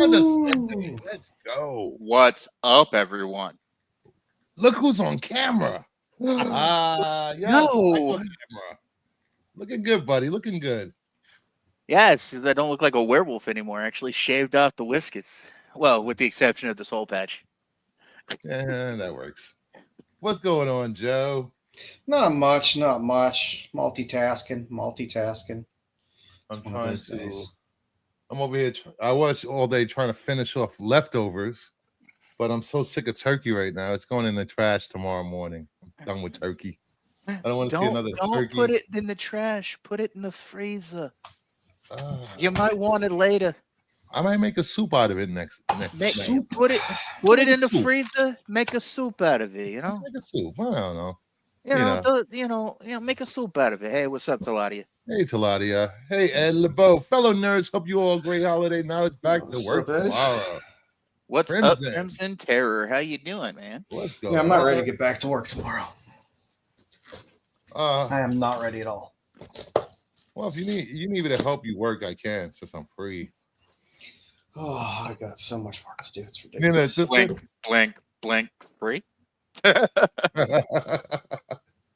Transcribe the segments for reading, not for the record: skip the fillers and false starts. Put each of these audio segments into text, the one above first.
Another Sunday. Let's go. What's up, everyone? Look who's on camera. Yes, No. camera. Looking good, buddy. Looking good. Yes, 'cause I don't look like a werewolf anymore. I actually shaved off the whiskers. Well, with the exception of the soul patch. Yeah, that works. What's going on, Joe? Not much. Multitasking. I'm One of trying those to. days. I'm over here. I was all day trying to finish off leftovers, but I'm so sick of turkey right now. It's going in the trash tomorrow morning. I'm done with turkey. I don't want to see another Don't turkey. put it in the trash. Put it in the freezer. Ah, You might want it later. I might make a soup out of it next. Soup. Put it in the Soup. freezer. Make a soup out of it. You know. Make a soup. I don't know. You know. Make a soup out of it. Hey, what's up, Taladia? Hey, Taladia. Hey, Ed LeBeau. Fellow nerds, hope you all great holiday. Now it's back to What's work up, Eddie? tomorrow. What's up, Crimson. Crimson Terror? How you doing, man? Let's go. Yeah, I'm not ready to get back to work tomorrow. I am not ready at all. Well, if you need me to help you work, I can, since I'm free. Oh, I got so much work to do. It's ridiculous. Blink, free.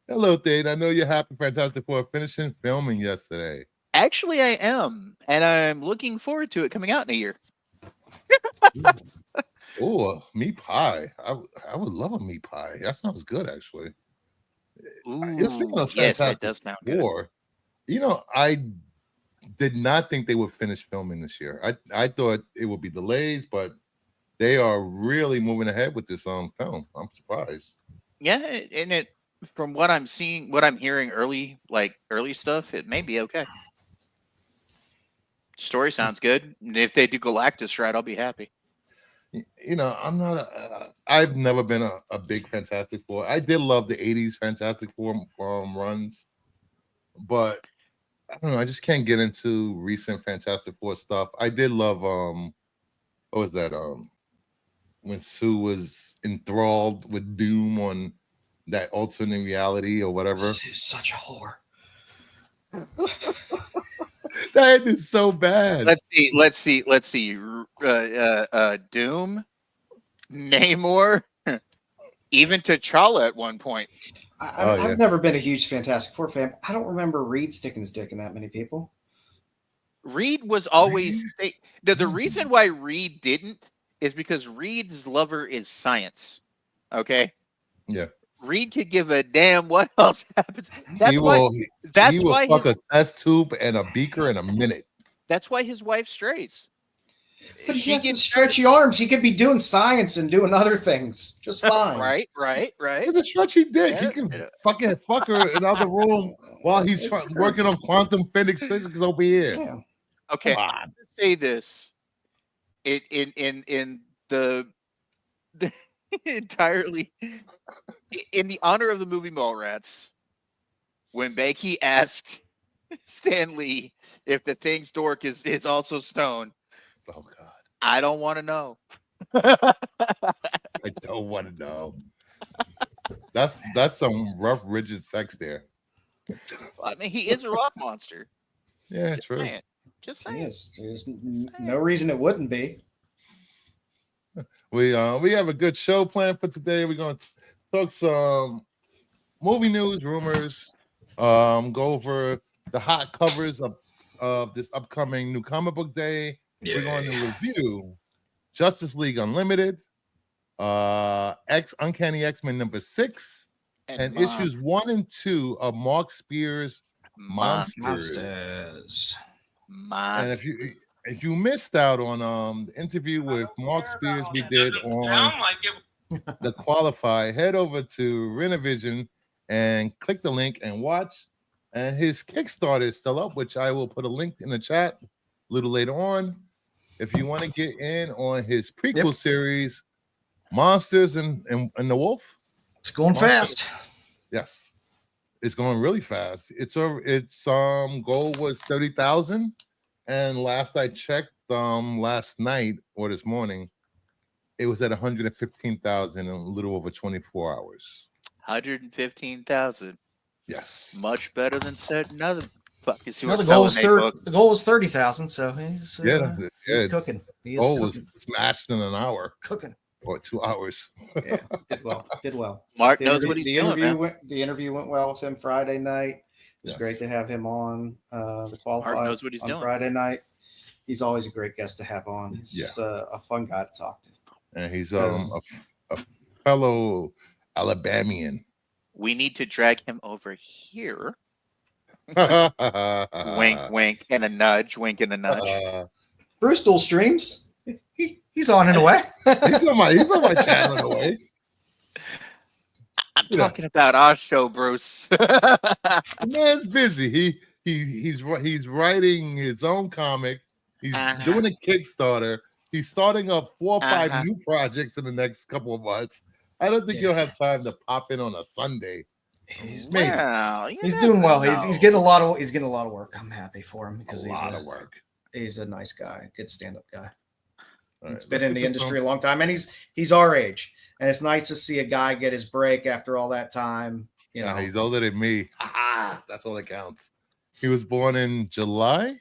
Hello, Dade. I know you're happy, Fantastic Four finishing filming yesterday. Actually, I am, and I'm looking forward to it coming out in a year. Oh, meat pie. I would love a meat pie. That sounds good, actually. You're speaking of Yes, that Fantastic does sound good. Four. I did not think they would finish filming this year. I thought it would be delays, but they are really moving ahead with this film. I'm surprised. Yeah, and it from what I'm seeing, what I'm hearing early stuff, it may be okay. Story sounds good. And if they do Galactus right, I'll be happy. I'm not. I've never been a big Fantastic Four. I did love the '80s Fantastic Four runs, but I don't know. I just can't get into recent Fantastic Four stuff. I did love what was that? When Sue was enthralled with Doom on that alternate reality or whatever. Sue's such a whore. That is so bad. Let's see. Doom, Namor, even T'Challa at one point. I've never been a huge Fantastic Four fan. I don't remember Reed sticking his dick in that many people. Reed was always the reason why Reed didn't is because Reed's lover is science. Okay. Yeah. Reed could give a damn what else happens. He will fuck a test tube and a beaker in a minute. That's why his wife strays. But he has stretchy arms. He could be doing science and doing other things just fine. Right. It's a stretchy dick. Yeah. He can fucking fuck her in another room while he's working on quantum physics over here. Yeah. Okay. Let's say this. In the entirely in the honor of the movie Mallrats, when Becky asked Stan Lee if the thing's dork is also stone. Oh God. I don't want to know. I don't want to know. That's some rough, rigid sex there. I mean, he is a rock monster. Yeah, true. Just saying. Yes, there's no reason it wouldn't be. We have a good show planned for today. We're going to talk some movie news, rumors, go over the hot covers of this upcoming new comic book day. Yeah. We're going to review Justice League Unlimited, Uncanny X-Men #6, and issues 1 and 2 of Mark Spears' Monsters. And if you missed out on the interview with Mark Spears we did on The Qualify, head over to Renovision and click the link and watch. And his Kickstarter is still up, which I will put a link in the chat a little later on. If you want to get in on his prequel series, Monsters and the Wolf. It's going fast. Yes. It's going really fast. Its goal was 30,000. And last I checked, last night or this morning, it was at 115,000 in a little over 24 hours. 115,000. Yes. Much better than certain other fucking the goal was 30,000. So he's He's Yeah, cooking. He is goal was cooking. smashed in an hour Cooking. or 2 hours. Yeah, did well. Did well. Mark The knows interview, what he's the doing, interview man. went. The interview went well with him Friday night. It was Yes. great to have him on the Mark qualifier knows what he's on doing. Friday night. He's always a great guest to have on. He's just a fun guy to talk to. And he's a fellow Alabamian. We need to drag him over here. Wink, Wink, wink, and a nudge. Wink and a nudge. Bruce dual streams. He's on in a way. he's on my channel in a way. I'm talking about our show, Bruce. The man's busy. He's writing his own comic. He's doing a Kickstarter. He's starting up 4 or 5 new projects in the next couple of months. I don't think he'll have time to pop in on a Sunday. He's doing well. He's getting a lot of work. I'm happy for him because a lot of work. He's a nice guy, good stand-up guy. All He's been in the industry a long time, and he's our age. And it's nice to see a guy get his break after all that time. You know, he's older than me. That's all that counts. He was born in July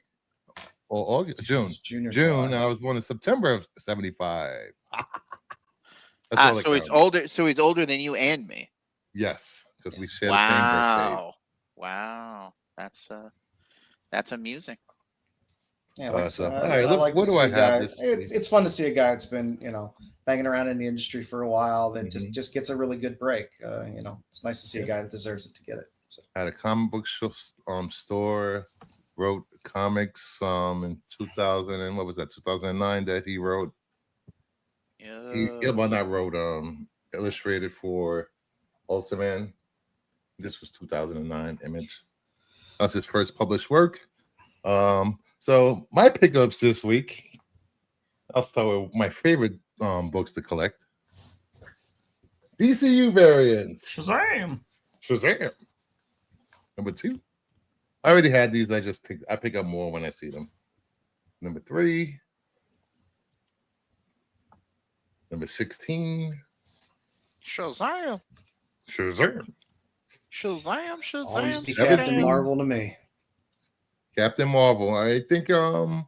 or August, June. June. I was born in September of '75. So he's older. So he's older than you and me. Yes, because we share the same birthday. Wow, that's amusing. Yeah, all right, what do I have? It's fun to see a guy that's been, banging around in the industry for a while that just gets a really good break. It's nice to see a guy that deserves it to get it. So. Had a comic book store, wrote comics in 2000 and what was that? 2009 that he wrote. Illustrated for Ultraman. This was 2009 Image. That's his first published work. So my pickups this week, I'll start with my favorite books to collect. DCU variants. Shazam. Number 2. I already had these. I pick up more when I see them. Number 3. Number 16. Shazam. Always be Captain Marvel to me. Captain Marvel. I think the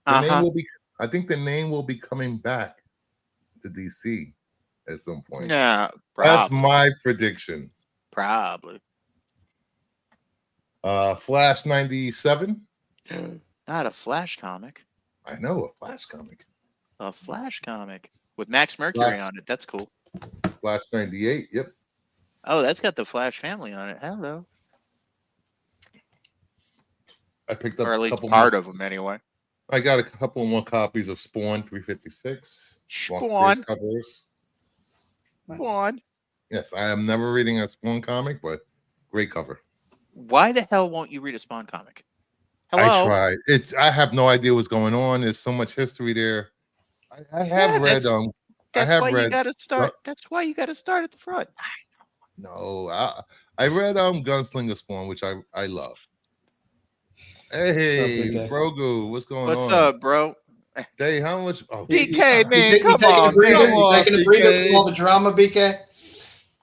name will be. I think the name will be coming back to DC at some point. Yeah, that's my prediction. Probably. Flash 97. Not a Flash comic. I know, a Flash comic. A Flash comic with Max Mercury on it. That's cool. Flash 98. Yep. Oh, that's got the Flash family on it. Hello. I picked up or at least part of them anyway. I got a couple more copies of Spawn 356. Spawn. Covers. Spawn. Yes, I am never reading a Spawn comic, but great cover. Why the hell won't you read a Spawn comic? Hello? I tried. I have no idea what's going on. There's so much history there. I have read you got to start. That's why you got to start at the front. No, I read Gunslinger Spawn, which I love. Hey, Brogu, what's going on? What's up, bro? Hey, how much? Oh, BK, man, come on. You taking a breather from all the drama, BK?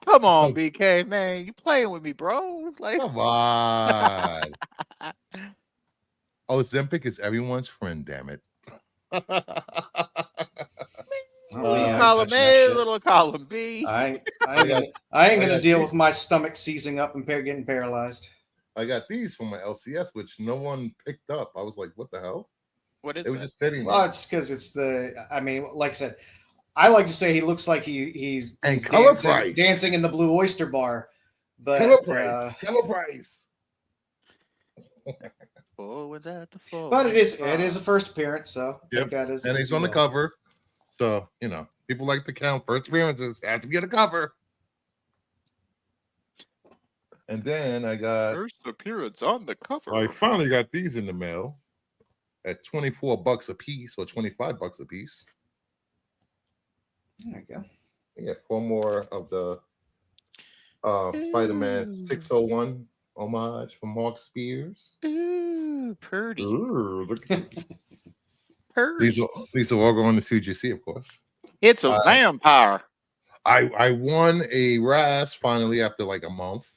Come on, BK, man. You playing with me, bro? Like, come on. Ozempic is everyone's friend, damn it. Column A, little column B. I ain't gonna deal with my stomach seizing up and getting paralyzed. I got these from my LCS, which no one picked up. I was like, what the hell? What is it? It was just sitting there. Well, it's because it's like I said, I like to say he looks like he's dancing in the Blue Oyster Bar. But Color price. Was at the full. But it is a first appearance, so yep. That is, and he's on the cover. So, people like to count first appearances, have to get a cover. And then I got first appearance on the cover. I finally got these in the mail at $24 a piece or $25 a piece. There you go. Yeah, 4 more of the Spider-Man 601 homage from Mark Spears. Ooh, purdy. Ooh, look at these are all going to CGC, of course. It's a vampire. I won a RAS finally after like a month.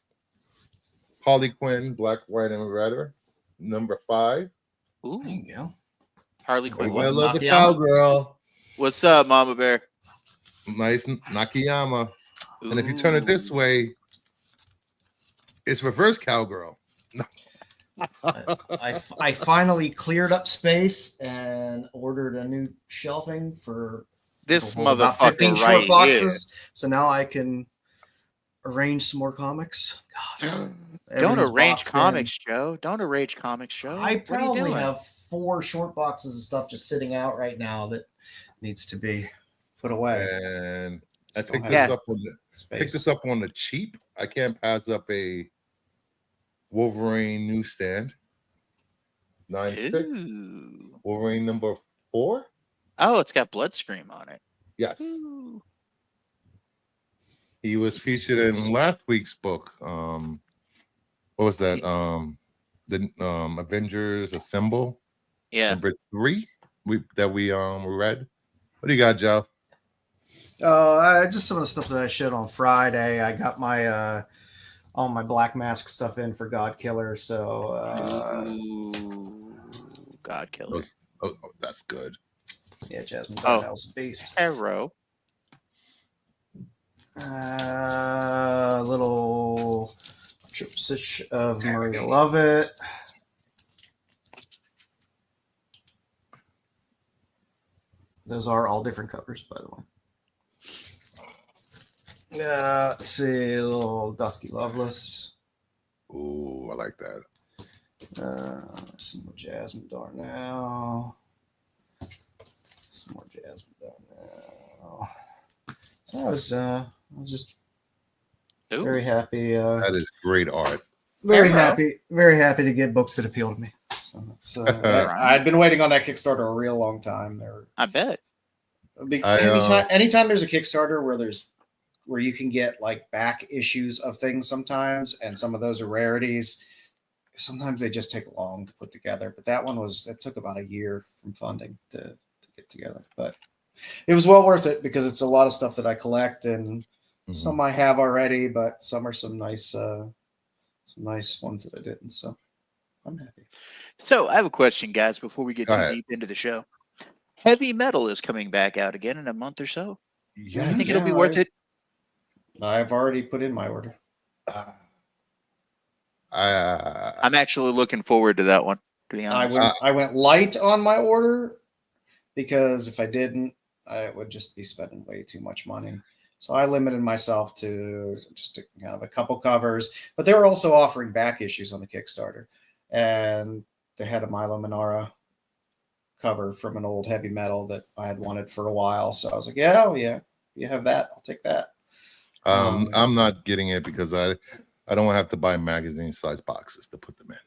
Harley Quinn, Black, White, and Red, number 5. Ooh. There you go. Harley Quinn. I What? love the Nakayama? cowgirl. What's up, Mama Bear? Nice Nakayama. And if you turn it this Ooh. way, it's reverse cowgirl. I finally cleared up space and ordered a new shelving for This about motherfucker 15 right short boxes. So now I can arrange some more comics. here. God, Don't everything's arrange boxed comics, Joe. Don't arrange comics, Joe. I What are you probably doing? have 4 short boxes of stuff just sitting out right now that needs to be put away. And I Still picked have this up on the space. cheap. I can't pass up a Wolverine newsstand. 9.6. Ooh. Wolverine number 4. Oh, it's got Bloodscream on it. Yes. Ooh. He was featured in last week's book. What was that? The Avengers Assemble. Yeah. Number 3 we read. What do you got, Joe? Just some of the stuff that I showed on Friday. I got my all my Black Mask stuff in for God Killer. So Ooh. God Killer. Oh, that's good. yeah, Jasmine Darnell's a beast. Arrow. Little trip stitch of Maria Lovett. Those are all different covers, by the way. Let's see, a little Dusky Loveless. Ooh, I like that. Some more Jasmine Darnell. Some more Jasmine Darnell. So I was just Ooh. very happy. That is great art. Very Arrow. happy to get books that appeal to me. So that's, I'd been waiting on that Kickstarter a real long time. I bet. Anytime there's a Kickstarter where you can get like back issues of things sometimes, and some of those are rarities. Sometimes they just take long to put together, but that one it took about a year from funding to get together. But it was well worth it because it's a lot of stuff that I collect, and some I have already, but some are some nice ones that I didn't. So I'm happy. So I have a question, guys, before we get Go too ahead. deep into the show. Heavy Metal is coming back out again in a month or so. Yeah. You think it'll be worth it? I've already put in my order. I'm actually looking forward to that one, to be honest. I went light on my order because if I didn't, I would just be spending way too much money. So I limited myself to just kind of a couple covers, but they were also offering back issues on the Kickstarter, and they had a Milo Manara cover from an old Heavy Metal that I had wanted for a while. So I was like, yeah, you have that, I'll take that. I'm not getting it because I don't want to have to buy magazine size boxes to put them in.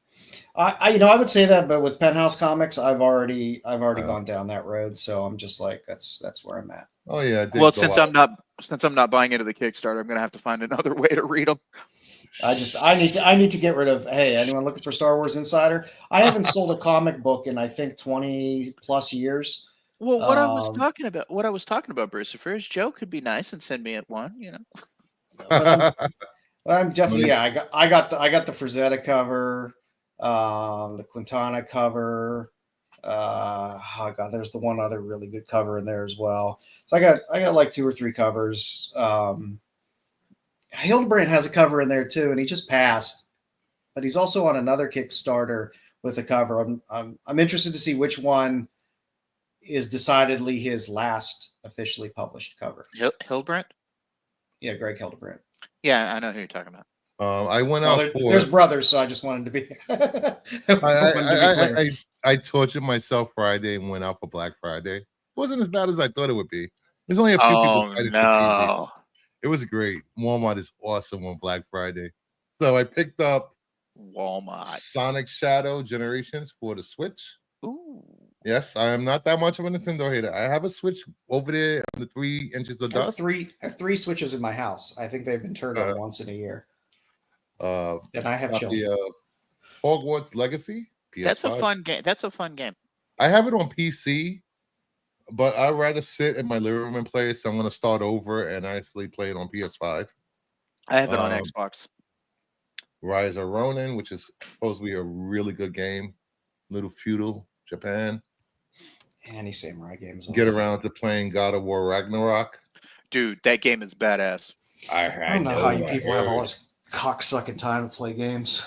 I would say that, but with Penthouse Comics, I've already gone down that road. So I'm just like, that's where I'm at. Oh yeah. Well, since I'm not buying into the Kickstarter, I'm gonna have to find another way to read them. I need to get rid of. Hey, anyone looking for Star Wars Insider? I haven't sold a comic book in I think 20 plus years. Well, what I was talking about, Brucifer, is Joe could be nice and send me at one. You know. But I'm definitely I got the Frazetta cover, the Quintana cover. Oh god, there's the one other really good cover in there as well. So I got like 2 or 3 covers. Hildebrandt has a cover in there too, and he just passed, but he's also on another Kickstarter with a cover. I'm interested to see which one is decidedly his last officially published cover. Hildebrandt? Yeah, Greg Hildebrandt. Yeah, I know who you're talking about. I went out for. There's brothers, so I just wanted to be. I tortured myself Friday and went out for Black Friday. It wasn't as bad as I thought it would be. There's only a few people excited for TV. It was great. Walmart is awesome on Black Friday. So I picked up Walmart Sonic Shadow Generations for the Switch. Ooh. Yes, I am not that much of a Nintendo hater. I have a Switch over there on the 3 inches of dust. I have 3 Switches in my house. I think they've been turned on once in a year. And I have children. Hogwarts Legacy. PS5. That's a fun game. That's a fun game. I have it on PC, but I'd rather sit in my living room and play it. So I'm going to start over and actually play it on PS5. I have it on Xbox. Rise of Ronin, which is supposed to be a really good game. Little feudal Japan. Any samurai games. Get around to playing God of War Ragnarok. Dude, that game is badass. I don't know how you people have all this cocksucking time to play games.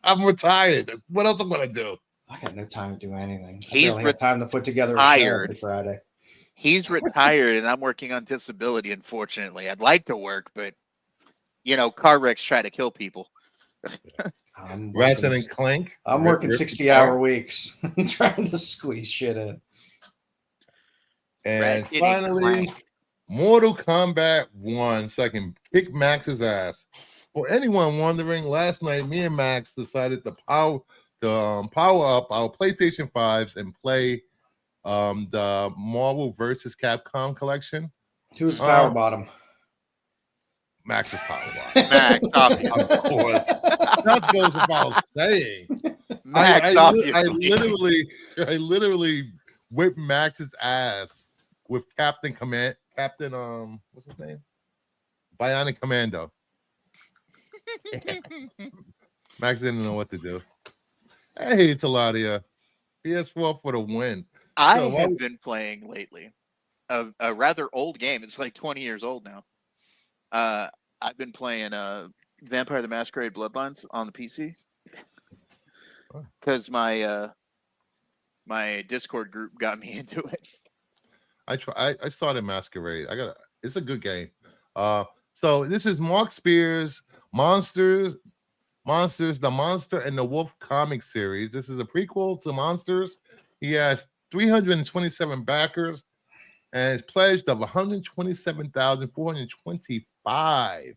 I'm retired. What else am I gonna do? I got no time to do anything. I He's barely have time to put together a show retired. every Friday. He's retired, and I'm working on disability. Unfortunately, I'd like to work, but car wrecks try to kill people. Ratchet and Clank. I'm working 60-hour weeks, trying to squeeze shit in. And finally, Mortal Kombat 1 so I can kick Max's ass. For anyone wondering, last night me and Max decided to power up our PlayStation 5s and play the Marvel vs. Capcom collection. Who's power bottom? Max is power bottom. Max, obviously. Of course. That goes without saying. Max, obviously. I literally whipped Max's ass with Captain, what's his name? Bionic Commando. Max didn't know what to do. Hey, Taladia. PS4 for the win. I have been playing lately a rather old game. It's like 20 years old now. I've been playing Vampire the Masquerade Bloodlines on the PC because my Discord group got me into it. I started Masquerade. It's a good game. So this is Mark Spears' Monsters, the Monster and the Wolf comic series. This is a prequel to Monsters. He has 327 backers and is pledged of 127,425.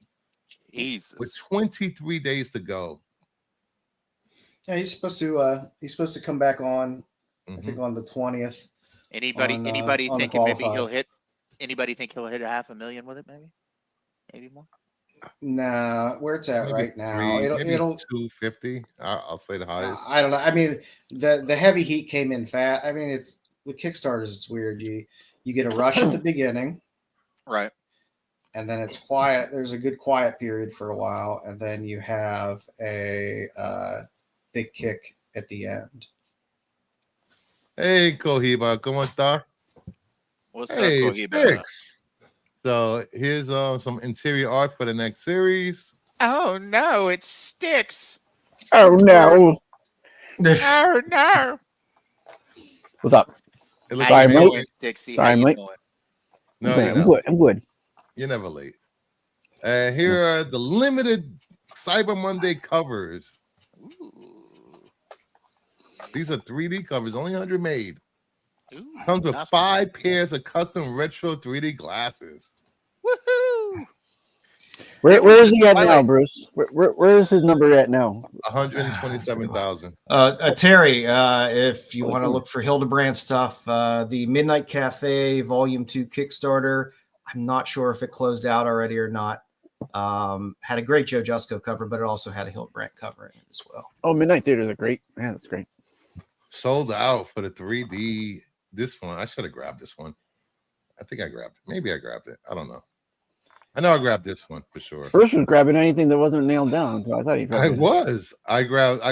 Jesus. With 23 days to go. Yeah, he's supposed to come back on. I think on the 20th. Anybody thinking maybe he'll hit? Anybody think he'll hit 500,000 with it? Maybe more. Nah, where it's at right now, it'll 250. I'll say the highest. I don't know. I mean, the heavy heat came in fast. I mean, it's with Kickstarters, it's weird. You get a rush at the beginning, right, and then it's quiet. There's a good quiet period for a while, and then you have a big kick at the end. Hey, Cohiba, ¿cómo está? What's up, Cohiba? Sticks. So here's some interior art for the next series. Oh no, it sticks. Oh no. Oh no. What's up? It looks I'm like late. Sticksy, I'm late. No, I'm good. You're never late. Here are the limited Cyber Monday covers. Ooh. These are 3D covers, only 100 made. Ooh, Comes with 5 pairs of custom retro 3D glasses. Woohoo! Where is he at now, Bruce? Where is his number at now? 127,000. Terry, if you want to look for Hildebrand stuff, the Midnight Cafe Volume 2 Kickstarter, I'm not sure if it closed out already or not. Had a great Joe Jusko cover, but it also had a Hildebrand cover in it as well. Oh, Midnight Theaters are great. Yeah, that's great. Sold out for the 3D. This one, I should have grabbed this one. I think I grabbed it. Maybe I grabbed it. I don't know. I know I grabbed this one for sure. Bruce was grabbing anything that wasn't nailed down, so I thought he. I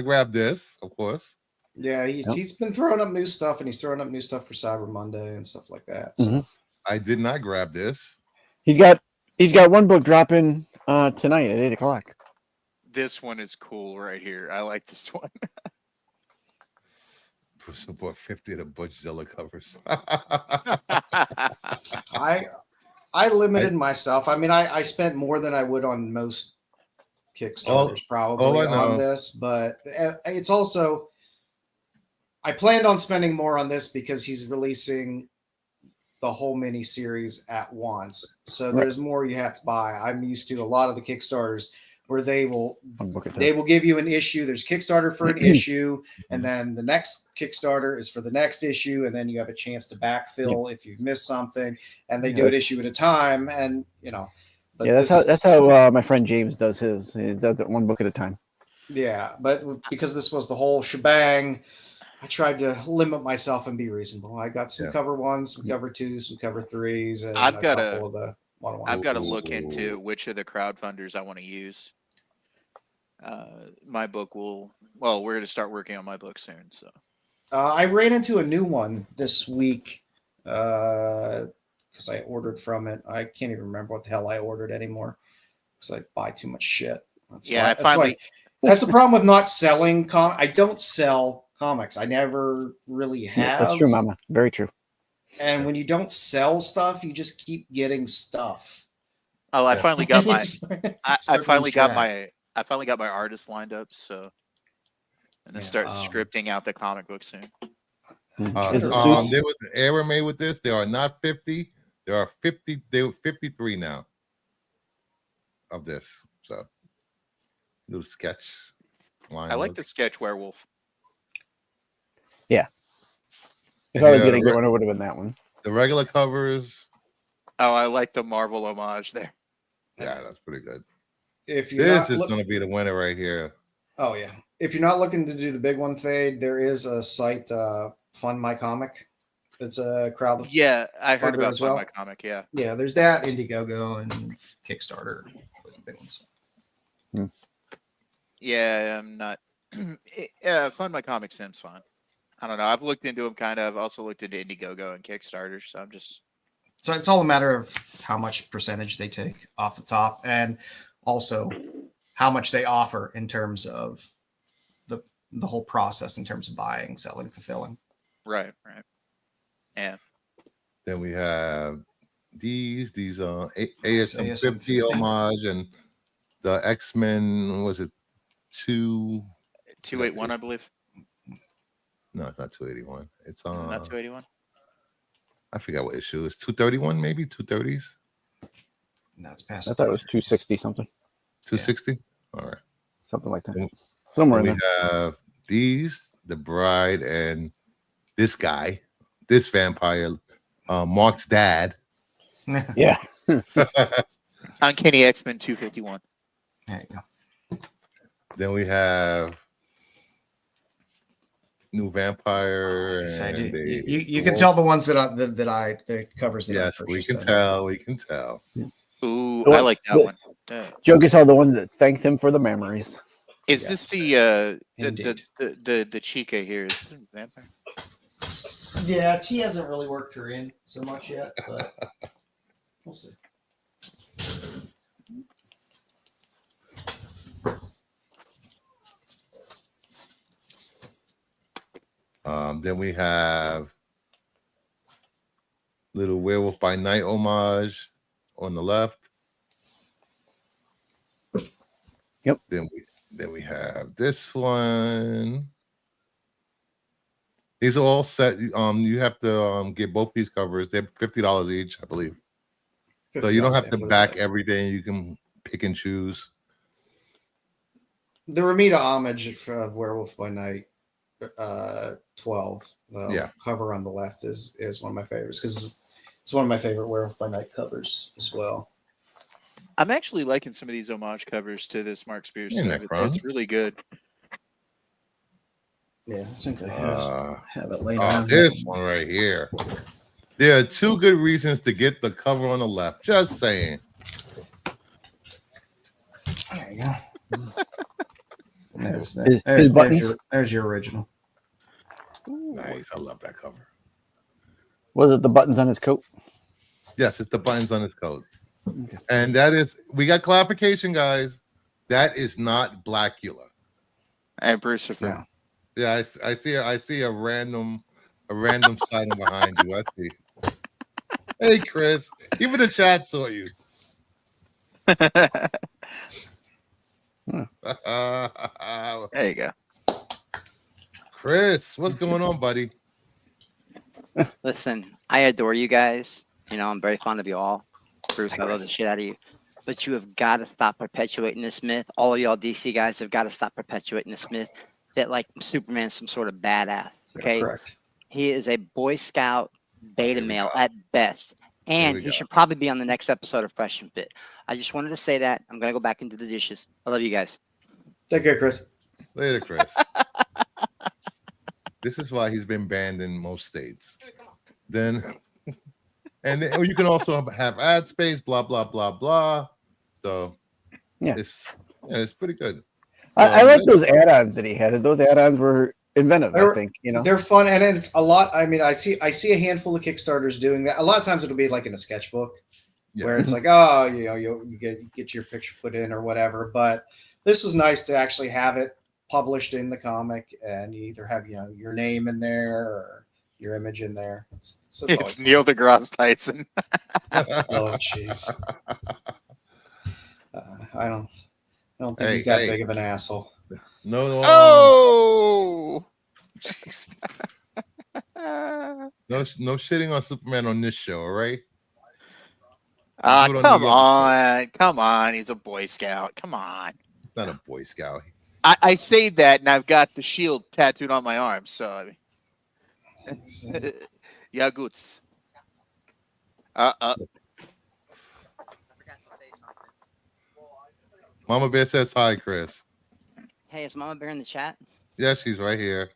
grabbed this, of course. Yeah, he's been throwing up new stuff, and he's throwing up new stuff for Cyber Monday and stuff like that. So. I did not grab this. He's got one book dropping tonight at 8:00. This one is cool right here. I like this one. Bruce bought 50 of the Butchzilla covers. I limited myself. I mean, I spent more than I would on most Kickstarters probably on this, but it's also I planned on spending more on this because he's releasing the whole mini series at once. So there's more you have to buy. I'm used to a lot of the Kickstarters where they will give you an issue. There's Kickstarter for an issue, and then the next Kickstarter is for the next issue, and then you have a chance to backfill if you've missed something, and they do it issue at a time, and But that's how my friend James does his. He does it one book at a time. Yeah, but because this was the whole shebang, I tried to limit myself and be reasonable. I got some cover 1s, some cover 2s, some cover 3s, and I've got to look into which of the crowdfunders I want to use. My book we're going to start working on my book soon. So I ran into a new one this week because I ordered from it. I can't even remember what the hell I ordered anymore because I buy too much shit. That's the problem with not selling. I don't sell comics. I never really have. That's true, Mama. Very true. And when you don't sell stuff, you just keep getting stuff. Oh, I finally got my. I finally got my artist lined up. So, and then start scripting out the comic book soon. There was an error made with this. There are not 50. There are 50. There were 53 now of this. So, little sketch. I like the sketch werewolf. Yeah. If I was going to get one, it would have been that one. The regular covers. Oh, I like the Marvel homage there. Yeah, that's pretty good. This is going to be the winner right here. Oh, yeah. If you're not looking to do the big one fade, there is a site, Fund My Comic. It's a crowd. Yeah, I heard about Fund My Comic, yeah. Yeah, there's that, Indiegogo, and Kickstarter. The big ones. Yeah, I'm not. Fund My Comic seems fun. I don't know. I've looked into them kind of. I've also looked into Indiegogo and Kickstarter, so I'm just. So it's all a matter of how much percentage they take off the top and also how much they offer in terms of the whole process in terms of buying, selling, fulfilling. Right. Yeah. Then we have these ASM 50 homage and the X-Men, was it 281, I believe. No, it's not 281. It's not 281. I forgot what issue. It's 231, maybe 230s. No, it's past. I thought it was 260 something. 260. All right, something like that. Somewhere in there. We have these, the Bride, and this guy, this vampire, Mark's dad. Yeah. Uncanny X-Men 251. There you go. Then we have new vampire. You can tell the ones that covers. Yes, we can tell. We can tell. Ooh, I like that one. Joe gets all the ones that thanked him for the memories. Is this the Chica here? Is this a vampire? Yeah, she hasn't really worked her in so much yet, but we'll see. Then we have little Werewolf by Night homage on the left. Yep. Then we have this one. These are all set. You have to get both these covers. They're $50 each, I believe. So you don't have to back everything. You can pick and choose. The Ramita homage of Werewolf by Night 12. Cover on the left is one of my favorites because it's one of my favorite Werewolf by Night covers as well. I'm actually liking some of these homage covers to this Mark Spears. It's really good. Yeah, I think I have it later on. This one right here. There are two good reasons to get the cover on the left. Just saying. There you go. There's your original. Nice. I love that cover. Was it the buttons on his coat? Yes, it's the buttons on his coat. Okay. And that is, we got clarification, guys. That is not Blackula. And Bruce. Yeah, I see a random sighting behind you. I see. Hey, Chris. Even the chat saw you. There you go. Chris, what's going on, buddy? Listen, I adore you guys. You know, I'm very fond of you all. Bruce, I love the shit out of you. But you have got to stop perpetuating this myth. All of y'all DC guys have got to stop perpetuating this myth that like Superman's some sort of badass. Okay, correct. He is a Boy Scout beta male at best, and he should probably be on the next episode of Fresh and Fit. I just wanted to say that. I'm gonna go back into the dishes. I love you guys. Take care, Chris. Later, Chris. This is why he's been banned in most states. Then you can also have ad space, blah blah blah blah. So it's pretty good. I like those add-ons that he had. Those add-ons were inventive. They're- I think They're fun, and it's a lot. I mean, I see a handful of Kickstarters doing that. A lot of times it'll be like in a sketchbook, Yeah. where it's like, oh, you get your picture put in or whatever. But this was nice to actually have it published in the comic, and you either have your name in there or your image in there. It's It's Neil deGrasse Tyson. Oh, jeez. I don't think Hey, he's that hey. big of an asshole. No, Oh. no shitting on Superman on this show, all right? Ah, Do it on come the other on. Come on. He's a Boy Scout. Come on. It's not a Boy Scout. I say that, and I've got the shield tattooed on my arm, so I mean, yeah, goods. I forgot to say something. Mama Bear says hi, Chris. Hey, is Mama Bear in the chat? Yeah, she's right here.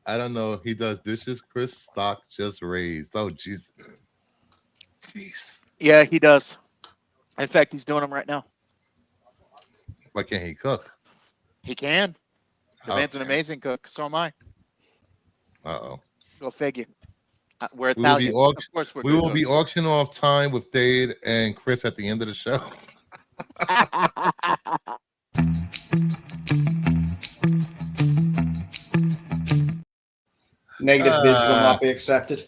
I don't know. He does dishes. Chris stock just raised. Oh, jeez. Jeez. Yeah, he does. In fact, he's doing them right now. Why can't he cook? He can. The man's an Okay. amazing cook. So am I. Uh-oh. Go figure. We're We will be Italian. auct- Of course, we're We good will be cooks. auctioning off time with Dade and Chris at the end of the show. Negative bids will not be accepted.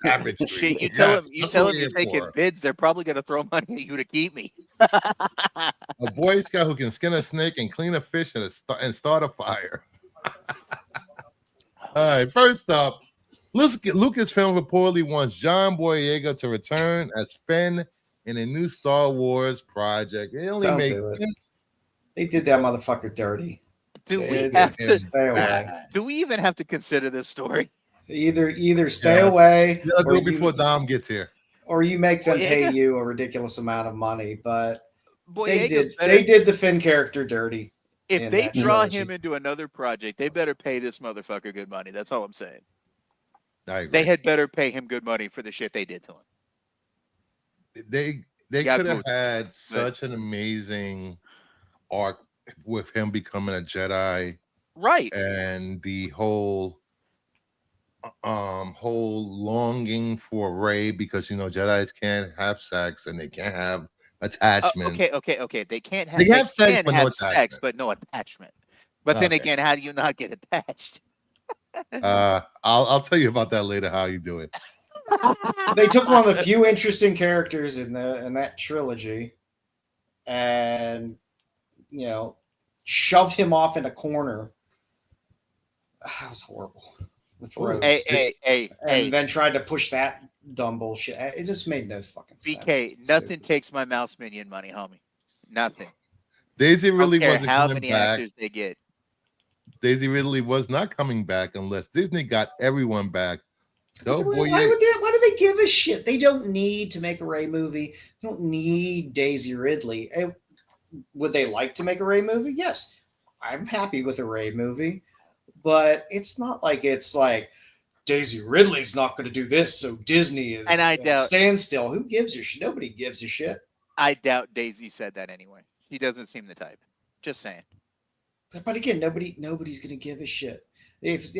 Savagery. Shit, you Yes, tell him that's you're what we're taking for. bids. They're probably going to throw money at you to keep me. A Boy Scout who can skin a snake and clean a fish and start a fire. All right, first up, Lucasfilm reportedly wants John Boyega to return as Finn in a new Star Wars project. It only Don't makes do it. sense. They did that motherfucker dirty. Do we It- have it- to? stay away? Do we even have to consider this story? Either stay Yes. away, You gotta do or it before Dom gets here. you make them pay Boyega? you a ridiculous amount of money. But Boyega better, they did the Finn character dirty. if in they that draw trilogy. him into another project, they better pay this motherfucker good money. That's all I'm saying. I agree. They had better pay him good money for the shit they did to him. They Yeah, could have good. had such an amazing arc with him becoming a Jedi Right. and the whole longing for Rey, because Jedis can't have sex and they can't have attachment. Okay. They can't have. They have sex, can but no have sex, attachment. but no attachment. But then Okay. again, how do you not get attached? I'll tell you about that later, how you do it. They took one of the few interesting characters in that trilogy, and shoved him off in a corner. That was horrible. With Rose. Hey. And then tried to push that dumb bullshit. It just made no fucking sense. BK, It's nothing stupid. takes my mouse minion money, homie. Nothing. Daisy really I don't care wasn't how coming many back. actors they get. Daisy Ridley was not coming back unless Disney got everyone back. Why Oh, boy, do they give a shit? They don't need to make a Rey movie. They don't need Daisy Ridley. Would they like to make a Rey movie? Yes. I'm happy with a Rey movie. But it's not like Daisy Ridley's not going to do this, so Disney is And I at a doubt- standstill. Who gives a shit? Nobody gives a shit. I doubt Daisy said that anyway. She doesn't seem the type. Just saying. But again, nobody's going to give a shit. If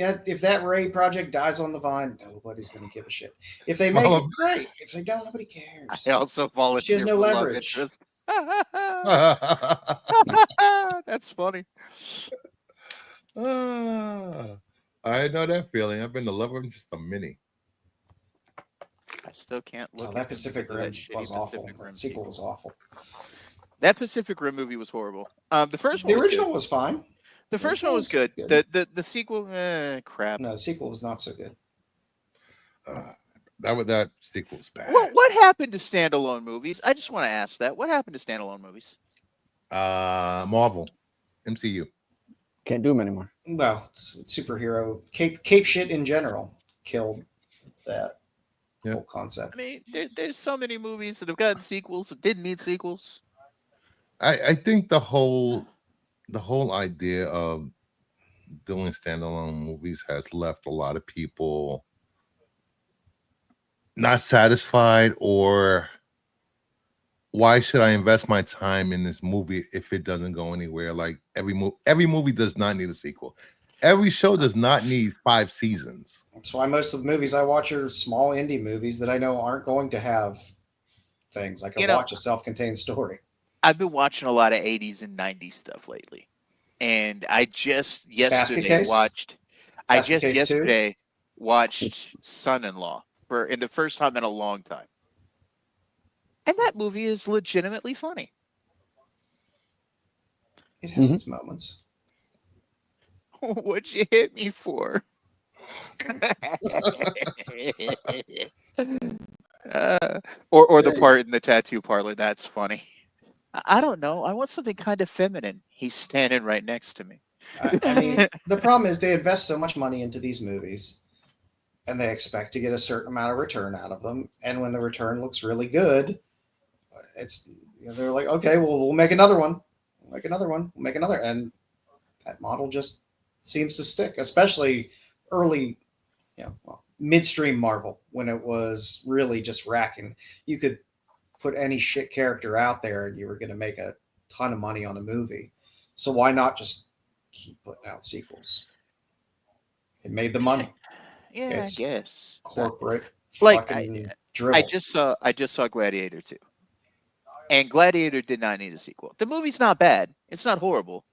that Rey project dies on the vine, nobody's going to give a shit. If they make it, great. If they don't, nobody cares. I also volunteer She has no for love leverage. interest. That's funny. I know that feeling. I've been the lover of just a mini. I still can't look. Oh, at that them Pacific because of Rim that was shitty awful. Pacific Rim That sequel was awful. That Pacific Rim movie was horrible. The first one. The was original good. was fine. The first one was was good. good. The sequel, crap. No, the sequel was not so good. That sequel was bad. What happened to standalone movies? I just want to ask that. What happened to standalone movies? Marvel, MCU. Can't do them anymore. Well, superhero cape shit in general killed that Yeah. whole concept. I mean, there's so many movies that have gotten sequels that didn't need sequels. I think the whole idea of doing standalone movies has left a lot of people not satisfied, or why should I invest my time in this movie if it doesn't go anywhere? Like every movie does not need a sequel. Every show does not need 5 seasons. That's why most of the movies I watch are small indie movies that I know aren't going to have things. I can watch a self-contained story. I've been watching a lot of 80s and 90s stuff lately. And I just yesterday watched Son-in-Law in the first time in a long time. And that movie is legitimately funny. It has its moments. What'd you hit me for? Or the part in the tattoo parlor. That's funny. I don't know. I want something kind of feminine. He's standing right next to me. I mean, the problem is they invest so much money into these movies, and they expect to get a certain amount of return out of them. And when the return looks really good, they're like, okay, well, we'll make another one. We'll make another one. We'll make another. And that model just seems to stick, especially early, midstream Marvel, when it was really just racking. You could put any shit character out there and you were going to make a ton of money on a movie. So why not just keep putting out sequels? It made the money. Yeah, it's I guess corporate. I just saw Gladiator 2. And Gladiator did not need a sequel. The movie's not bad. It's not horrible.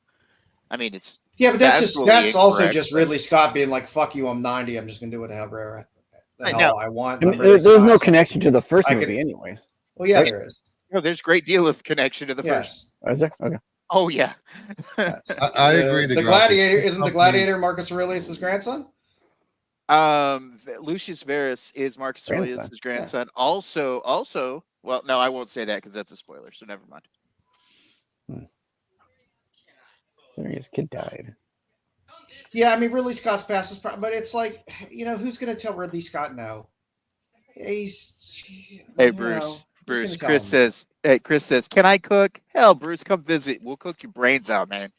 I mean, it's but that's also just Ridley Scott being like, "Fuck you, I'm 90. I'm just gonna do whatever the hell I want." There's no connection to the first movie, anyways. Well, yeah, there is. No, there's a great deal of connection to the first. Is there? Okay. Oh yeah. I agree. The Gladiator isn't the Gladiator Marcus Aurelius' grandson? Lucius Verus is Marcus Aurelius' grandson. Yeah. Also, well, no, I won't say that because that's a spoiler. So never mind. So his kid died. Yeah, I mean, Ridley Scott's past is but it's like, who's going to tell Ridley Scott no? Hey, Bruce. Chris says, can I cook? Hell, Bruce, come visit. We'll cook your brains out, man.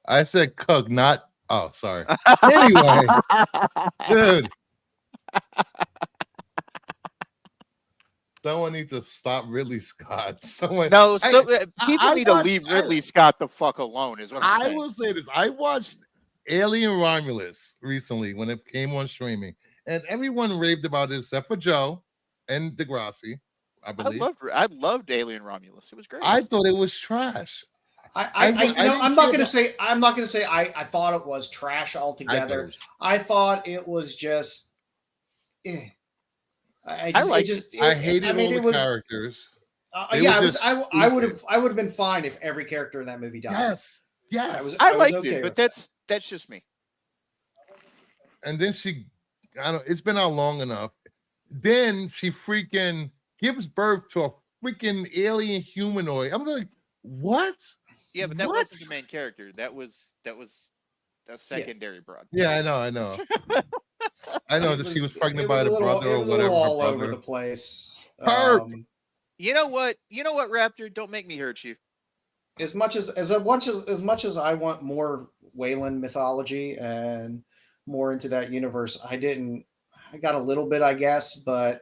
I said cook, not. Oh, sorry. Anyway, dude. Someone needs to stop Ridley Scott. People need to leave Ridley Scott the fuck alone, is what I'm saying. I will say this. I watched Alien Romulus recently when it came on streaming, and everyone raved about it except for Joe and Degrassi, I believe. I loved Alien Romulus. It was great. I thought it was trash. I'm not going to say I thought it was trash altogether. I thought it was just I hated all the characters. I would have been fine if every character in that movie died. Yes. I liked it, but that's just me. And then it's been out long enough. Then she freaking gives birth to a freaking alien humanoid. I'm like, what? Yeah, but that wasn't the main character. That was a secondary broad. Yeah, I know. I know that she was pregnant by the brother or whatever. All over the place. You know what, Raptor? Don't make me hurt you. As much as I want more Wayland mythology and more into that universe, I got a little bit, I guess, but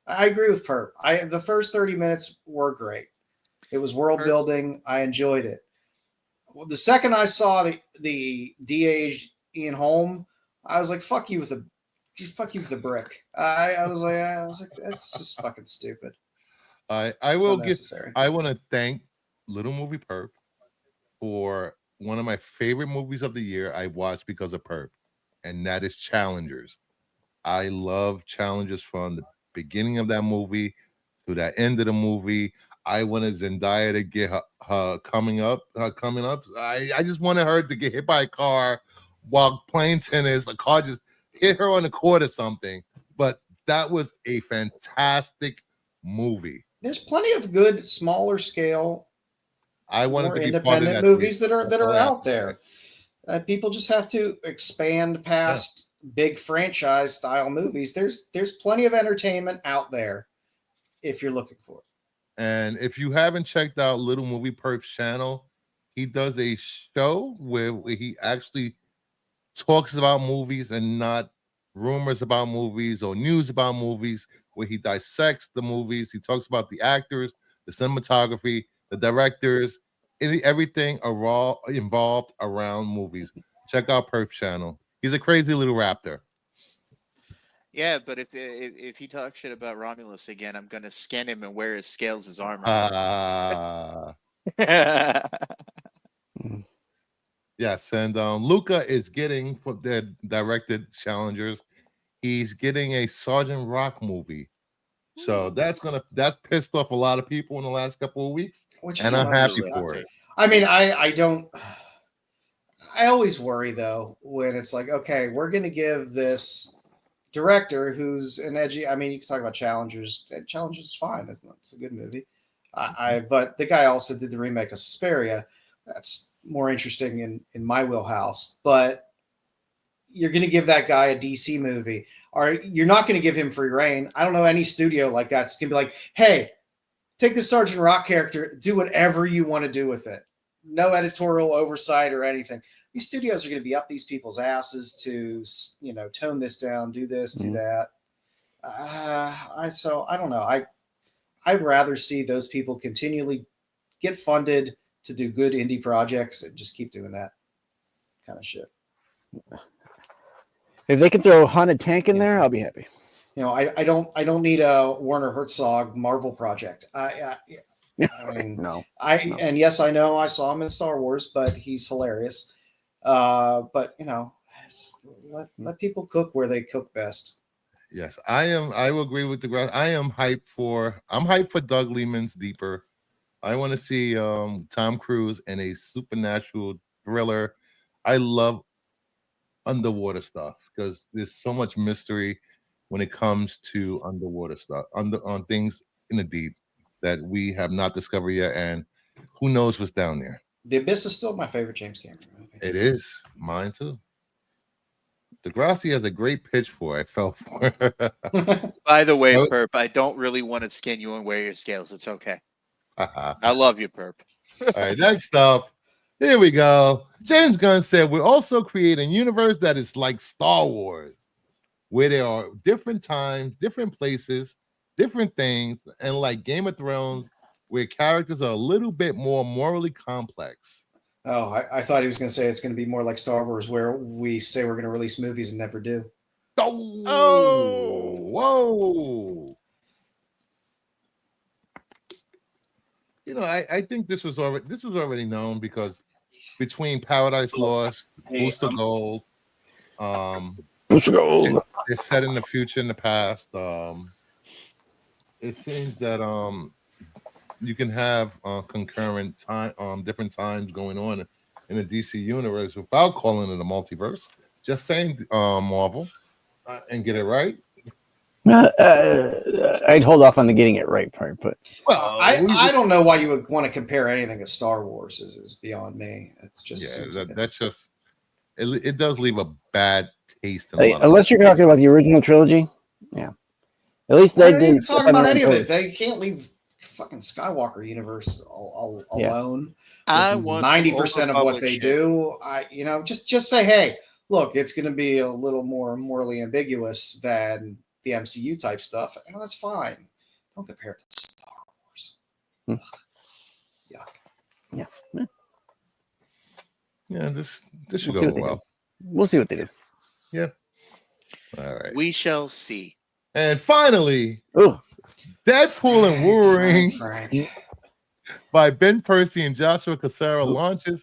I agree with Perp. The first 30 minutes were great. It was world building. I enjoyed it. The second I saw the de-aged Ian Holm, I was like, "Fuck you with the brick." I was like, that's just fucking stupid. I want to thank Little Movie Perp for one of my favorite movies of the year I watched because of Perp, and that is Challengers. I love Challengers from the beginning of that movie to that end of the movie. I wanted Zendaya to get her coming up. I just wanted her to get hit by a car while playing tennis. A car just hit her on the court or something. But that was a fantastic movie. There's plenty of good smaller scale, more independent movies that are out there. People just have to expand past big franchise style movies. There's plenty of entertainment out there if you're looking for it. And if you haven't checked out Little Movie Perp's channel, he does a show where he actually talks about movies and not rumors about movies or news about movies, where he dissects the movies. He talks about the actors, the cinematography, the directors, everything involved around movies. Check out Perp's channel. He's a crazy little raptor. Yeah, but if he talks shit about Romulus again, I'm gonna scan him and wear his scales as armor. Yes, and Luca is getting for the directed challengers. He's getting a Sergeant Rock movie. So that's pissed off a lot of people in the last couple of weeks. And I'm happy for it. I mean, I don't. I always worry though when it's like, okay, we're going to give this director who's an edgy. I mean, you can talk about Challengers. Challengers is fine. It's a good movie. But the guy also did the remake of Suspiria. That's more interesting in my wheelhouse. But you're going to give that guy a DC movie, or you're not going to give him free reign. I don't know any studio like that's going to be like, hey, take this Sergeant Rock character, do whatever you want to do with it. No editorial oversight or anything. These studios are going to be up these people's asses to, tone this down, do this, do that. So I don't know. I'd rather see those people continually get funded to do good indie projects and just keep doing that kind of shit. If they can throw a Haunted Tank in there, I'll be happy. I don't need a Werner Herzog Marvel project. I mean, no. And yes, I know I saw him in Star Wars, but he's hilarious. But let people cook where they cook best. Yes, I will agree with the grass. I'm hyped for Doug Liman's Deeper. I want to see Tom Cruise in a supernatural thriller. I love underwater stuff because there's so much mystery when it comes to underwater stuff, on things in the deep that we have not discovered yet, and who knows what's down there. The Abyss is still my favorite James Cameron movie. It is mine too. Degrassi has a great pitch for. I fell for. By the way, Perp, I don't really want to skin you and wear your scales. It's okay. I love you, Perp. All right, next up. Here we go. James Gunn said, we're also creating a universe that is like Star Wars, where there are different times, different places, different things, and like Game of Thrones, where characters are a little bit more morally complex. Oh, I thought he was going to say it's going to be more like Star Wars, where we say we're going to release movies and never do. Oh, whoa. I think this was already known because between Paradise Lost, Booster Gold, Booster Gold, it's set in the future and the past. It seems that you can have concurrent time, different times going on in the DC universe without calling it a multiverse. Just saying, Marvel, and get it right. I'd hold off on the getting it right part, but I don't know why you would want to compare anything to Star Wars. Is beyond me. It's just that's just it does leave a bad taste. Unless you're talking about the original trilogy, yeah. At least they didn't talk about any of it. They can't leave fucking Skywalker universe alone. I want 90% of what they do. Just say, hey, look, it's going to be a little more morally ambiguous than the MCU type stuff. And that's fine. Don't compare it to Star Wars. Yuck. Yeah. This should go well. We'll see what they do. Yeah. All right. We shall see. And finally, Deadpool and Wolverine by Ben Percy and Joshua Cassara launches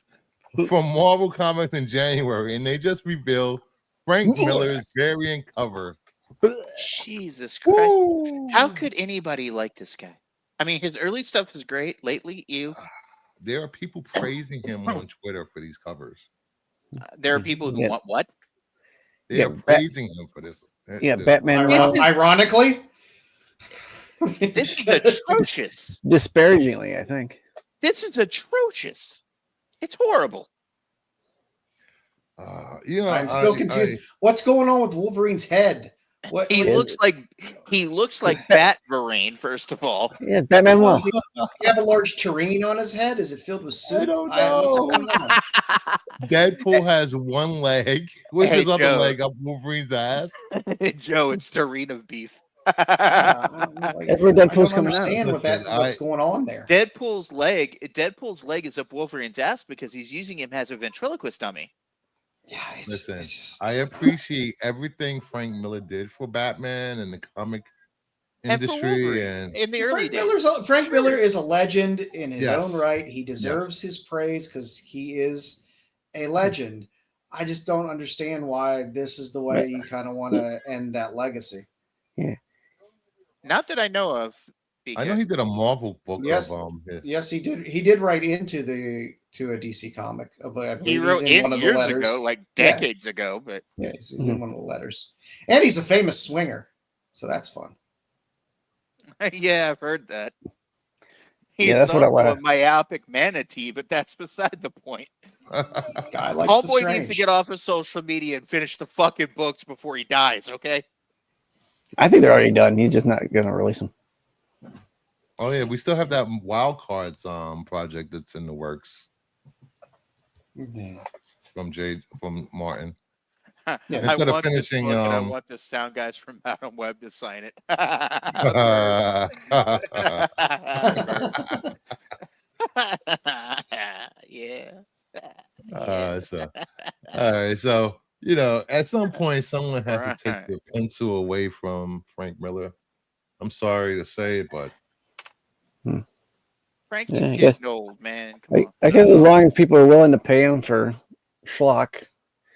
from Marvel Comics in January, and they just revealed Frank Miller's variant cover. Jesus Christ. How could anybody like this guy? I mean, his early stuff is great. Lately, there are people praising him on Twitter for these covers. There are people who want what? They are praising him for this. Batman. Ironically, this is atrocious. Disparagingly, I think. This is atrocious. It's horrible. I'm still confused. What's going on with Wolverine's head? What He is looks like Bat-Vereen, first of all. Yeah, Batman Does well. he have a large tureen on his head? Is it filled with soup? don't What's know. going on? Deadpool has one leg. Where's Hey, his other Joe. leg up Wolverine's ass? Joe, it's tureen of beef. Yeah, like, That's where I Deadpool's don't coming out. understand Listen, what's going on there. Deadpool's leg is up Wolverine's ass because he's using him as a ventriloquist dummy. Yeah, Listen, it's just, I appreciate everything Frank Miller did for Batman and the comic And for industry, Wolverine and in the early days. Frank Miller is a legend in his Yes. own right. He deserves his praise because he is a legend. I just don't understand why this is the way you kind of want to end that legacy. Not that I know of. I know he did a Marvel book Yes. of his. Yes, he did. He did write into a DC comic. I believe He he's wrote in in one of the years letters. ago, like Yeah. decades ago, but Yeah, he's in one of the letters, and he's a famous swinger, so that's fun. yeah, I've heard that. He's Yeah, that's what I also want. a myopic manatee, but that's beside the point. Guy likes the Homeboy strange. needs to get off of social media and finish the fucking books before he dies, okay? I think they're already done. He's just not going to release them. Oh yeah, we still have that Wild Cards project that's in the works Mhm. from Martin. Yeah. Instead of want this finishing, book and I want the sound guys from Madam Web to sign it. Yeah. So all right, so you know, at some point, someone has to take Right. the pencil away from Frank Miller. I'm sorry to say it, but Frankie's Yeah, I getting guess- old, man. Come on. I guess as long as people are willing to pay him for schlock,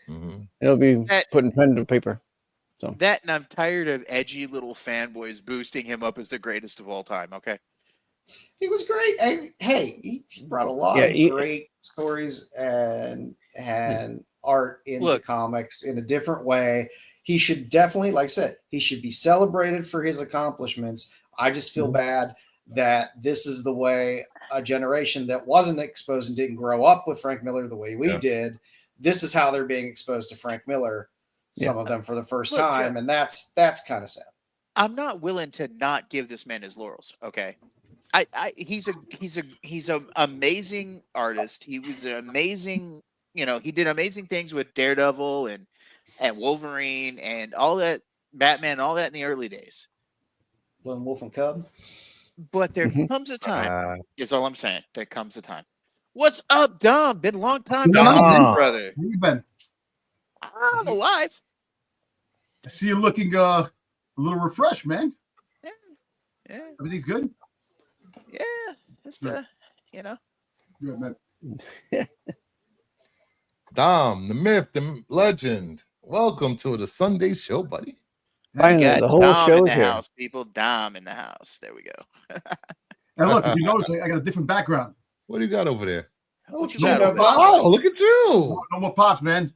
mhm. it'll be That- putting pen to paper. That and I'm tired of edgy little fanboys boosting him up as the greatest of all time, okay? He was great. Hey, he brought a lot Yeah, of great stories and art into Look. comics in a different way. He should definitely, like I said, he should be celebrated for his accomplishments. I just feel bad that this is the way a generation that wasn't exposed and didn't grow up with Frank Miller the way we Yeah. did, this is how they're being exposed to Frank Miller, some of them for the first Look, time, Joe. and that's kind of sad. I'm not willing to not give this man his laurels, okay? He's an amazing artist. He was an amazing, he did amazing things with Daredevil and Wolverine and all that, Batman, all that in the early days. Lone Wolf and Cub. But there Mhm. comes a time, Uh, is all I'm saying. There comes a time. What's up, Dom? Been a long time, Dom. brother. Where you been? I'm alive. I see you looking a little refreshed, man. Yeah, Everything's good? yeah. Just Good. Good, man. Dom, the myth, the legend. Welcome to the Sunday show, buddy. Finally, Got the whole Dom in show's the here. house, people. Dom in the house. There we go. And look, if you notice, I got a different background. What do you got over there? What you No, got no, over there? Bob. Oh, look at you. No more pops, man.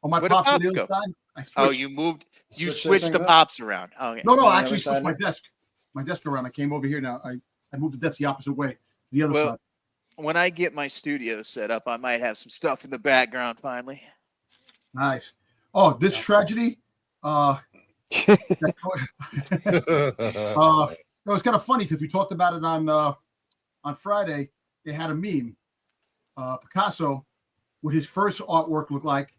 On my Where did pops on Pops the other go? side. I switched. Oh, you moved. You Switch switched things the up? pops around. Oh, okay. No, On the I other actually side switched my desk around. I came over here now. I moved the desk the opposite way, to the other Well, side. When I get my studio set up, I might have some stuff in the background finally. Nice. Oh, this tragedy. It was kind of funny because we talked about it on Friday. They had a meme. Picasso, what his first artwork looked like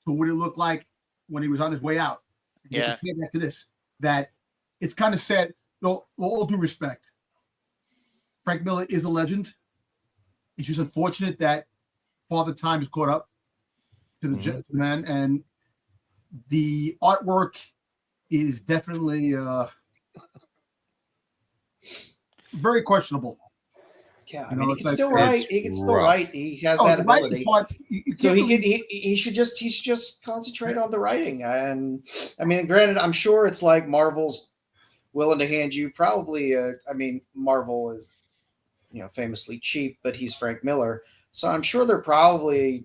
to what it looked like when he was on his way out. You Yeah. compare that to this. That it's kind of sad. No, all due respect. Frank Miller is a legend. It's just unfortunate that Father Time is caught up to the man, and the artwork is definitely very questionable. Yeah, I You mean, know, he it's can like- still write. it's He can still rough. write. He has Oh, that the writing ability. part, So can't really- he should just concentrate on the writing. And I mean, granted, I'm sure it's like Marvel's willing to hand you probably. I mean, Marvel is famously cheap, but he's Frank Miller, so I'm sure they're probably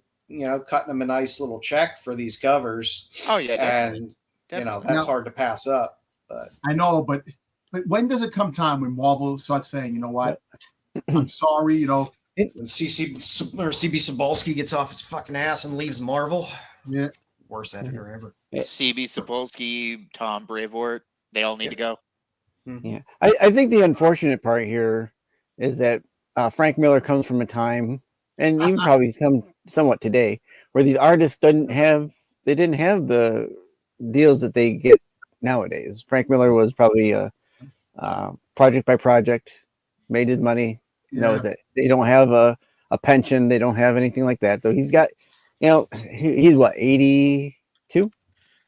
cutting him a nice little check for these covers. Oh yeah, definitely. And Definitely. that's Now- hard to pass up. But I know, but when does it come time when Marvel starts saying, you know what, I'm sorry, when CB Cebulski gets off his fucking ass and leaves Marvel, yeah, worst editor ever. CB Sapolsky, Tom Brevoort, they all need to go. Yeah, I think the unfortunate part here is that Frank Miller comes from a time, and even probably somewhat today, where these artists didn't have the deals that they get nowadays. Frank Miller was probably a project by project, made his money. Knows that they don't have a pension, they don't have anything like that. So he's got, he's what, 82,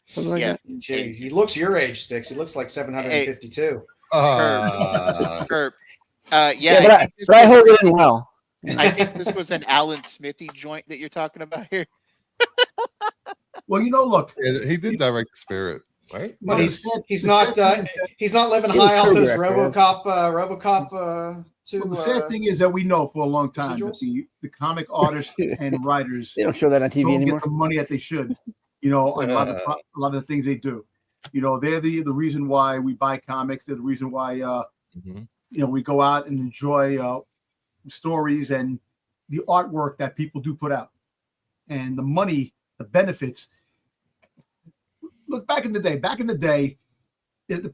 something like that. He looks your age, Sticks. He looks like 752. Herb. Yeah, but I hold it in well. I think this was an Alan Smithy joint that you're talking about here. Well, look, he did direct the Spirit, right? But he's not living high off his RoboCop. The sad thing is that we know for a long time that the comic artists and writers they don't show that on TV don't anymore. get the money that they should. On a lot of the things they do. They're the reason why we buy comics. They're the reason why we go out and enjoy stories and the artwork that people do put out, and the money, the benefits. Look, back in the day, the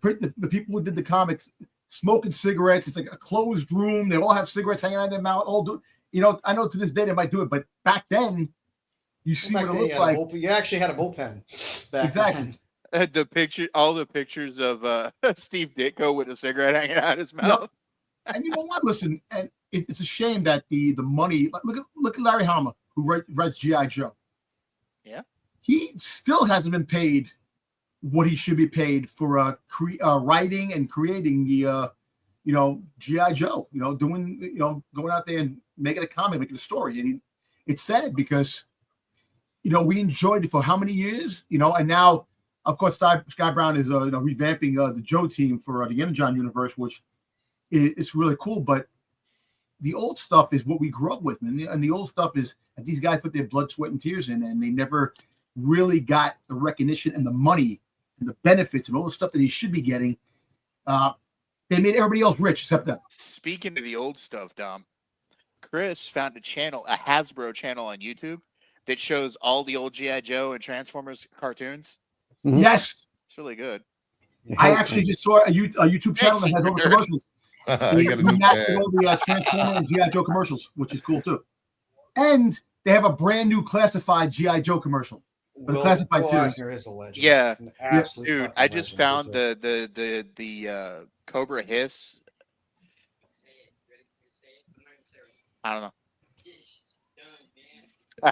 people who did the comics smoking cigarettes. It's like a closed room. They all have cigarettes hanging out of their mouth. All do, I know to this day they might do it, but back then, you see what it looks like. You actually had a bullpen. Exactly. All the pictures of Steve Ditko with a cigarette hanging out of his mouth. And you know what? Listen, and it's a shame that the money. Look at Larry Hama, who writes G.I. Joe. Yeah, he still hasn't been paid what he should be paid for writing and creating the G.I. Joe. Doing going out there and making a comic, making a story, and it's sad because we enjoyed it for how many years, and now of course Scott Brown is revamping the Joe team for the Energon universe, which it's really cool, but the old stuff is what we grew up with, and the old stuff is that these guys put their blood, sweat, and tears in, and they never really got the recognition and the money and the benefits and all the stuff that he should be getting. They made everybody else rich except them. Speaking of the old stuff, Dom, Chris found a Hasbro channel on YouTube that shows all the old G.I. Joe and Transformers cartoons. Mm-hmm. Yes, it's really good. I actually just saw a YouTube channel that has all the commercials. We mastered all the Transformer and G.I. Joe commercials, which is cool too. And they have a brand new classified G.I. Joe commercial. The classified series. Eisner is a legend. Yeah, dude. I just found the Cobra Hiss. I don't know. All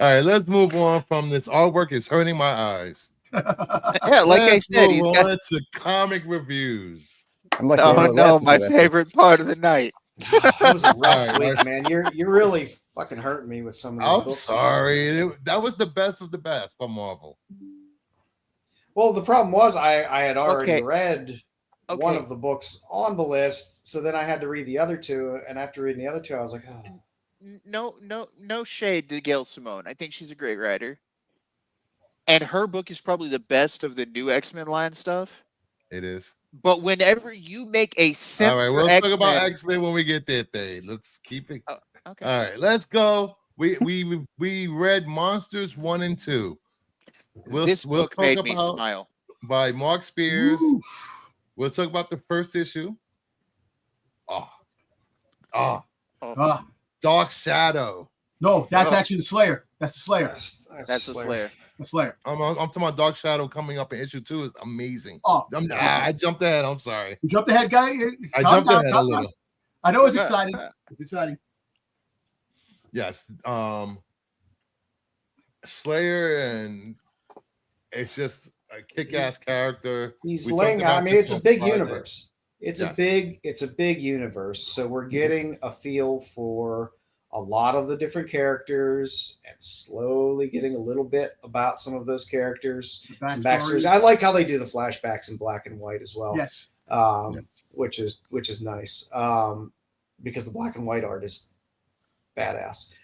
right. Let's move on from this. Artwork is hurting my eyes. Yeah, like I said, he's got to comic reviews. My favorite part of the night. It was a rough week, man. You're really fucking hurting me with some of these books. Sorry. That was the best of the best for Marvel. Well, the problem was I had already read one of the books on the list, so then I had to read the other two, and after reading the other two, I was like, oh. No shade to Gail Simone. I think she's a great writer. And her book is probably the best of the new X-Men line stuff. It is. But whenever you make a simple, all right, we'll talk about X-Men when we get there. Let's keep it. Okay. All right, let's go. We read Monsters 1 and 2. This book made me smile. By Mark Spears. Ooh. We'll talk about the first issue. Dark Shadow. No, that's actually the Slayer. That's the Slayer. That's the Slayer. The Slayer. I'm talking about Dark Shadow coming up in issue 2 is amazing. I jumped ahead. I'm sorry. You jumped ahead, guy. I jumped ahead a little. I know it's exciting. It's exciting. Yes. Slayer, and it's just a kick-ass character. He's laying out. I mean, it's a big universe. It's a big universe. So we're getting a feel for a lot of the different characters and slowly getting a little bit about some of those characters. Some backstories. I like how they do the flashbacks in black and white as well. Yes. Which is nice. Because the black and white art is badass.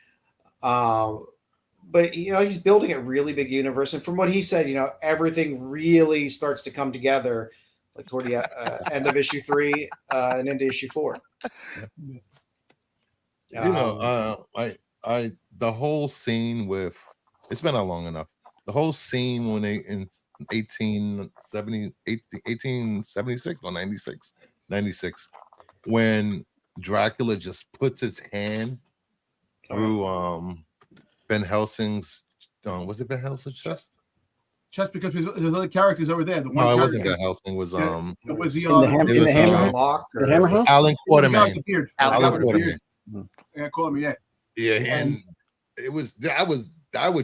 But he's building a really big universe, and from what he said, everything really starts to come together, like toward the end of issue 3 and into issue 4. The whole scene with it's been out long enough. the whole scene when they in 1876 or 96, when Dracula just puts his hand through Ben Helsing's was it Ben Helsing's chest? Just because there's other characters over there. The one No, it character, wasn't Ben Helsing. It was it was the in the hammer house. Lock The hammer house. Alan the guy with Quartermain. the beard. Alan The guy with the Quartermain. beard. Yeah, call me. Yeah. Yeah, and it was that was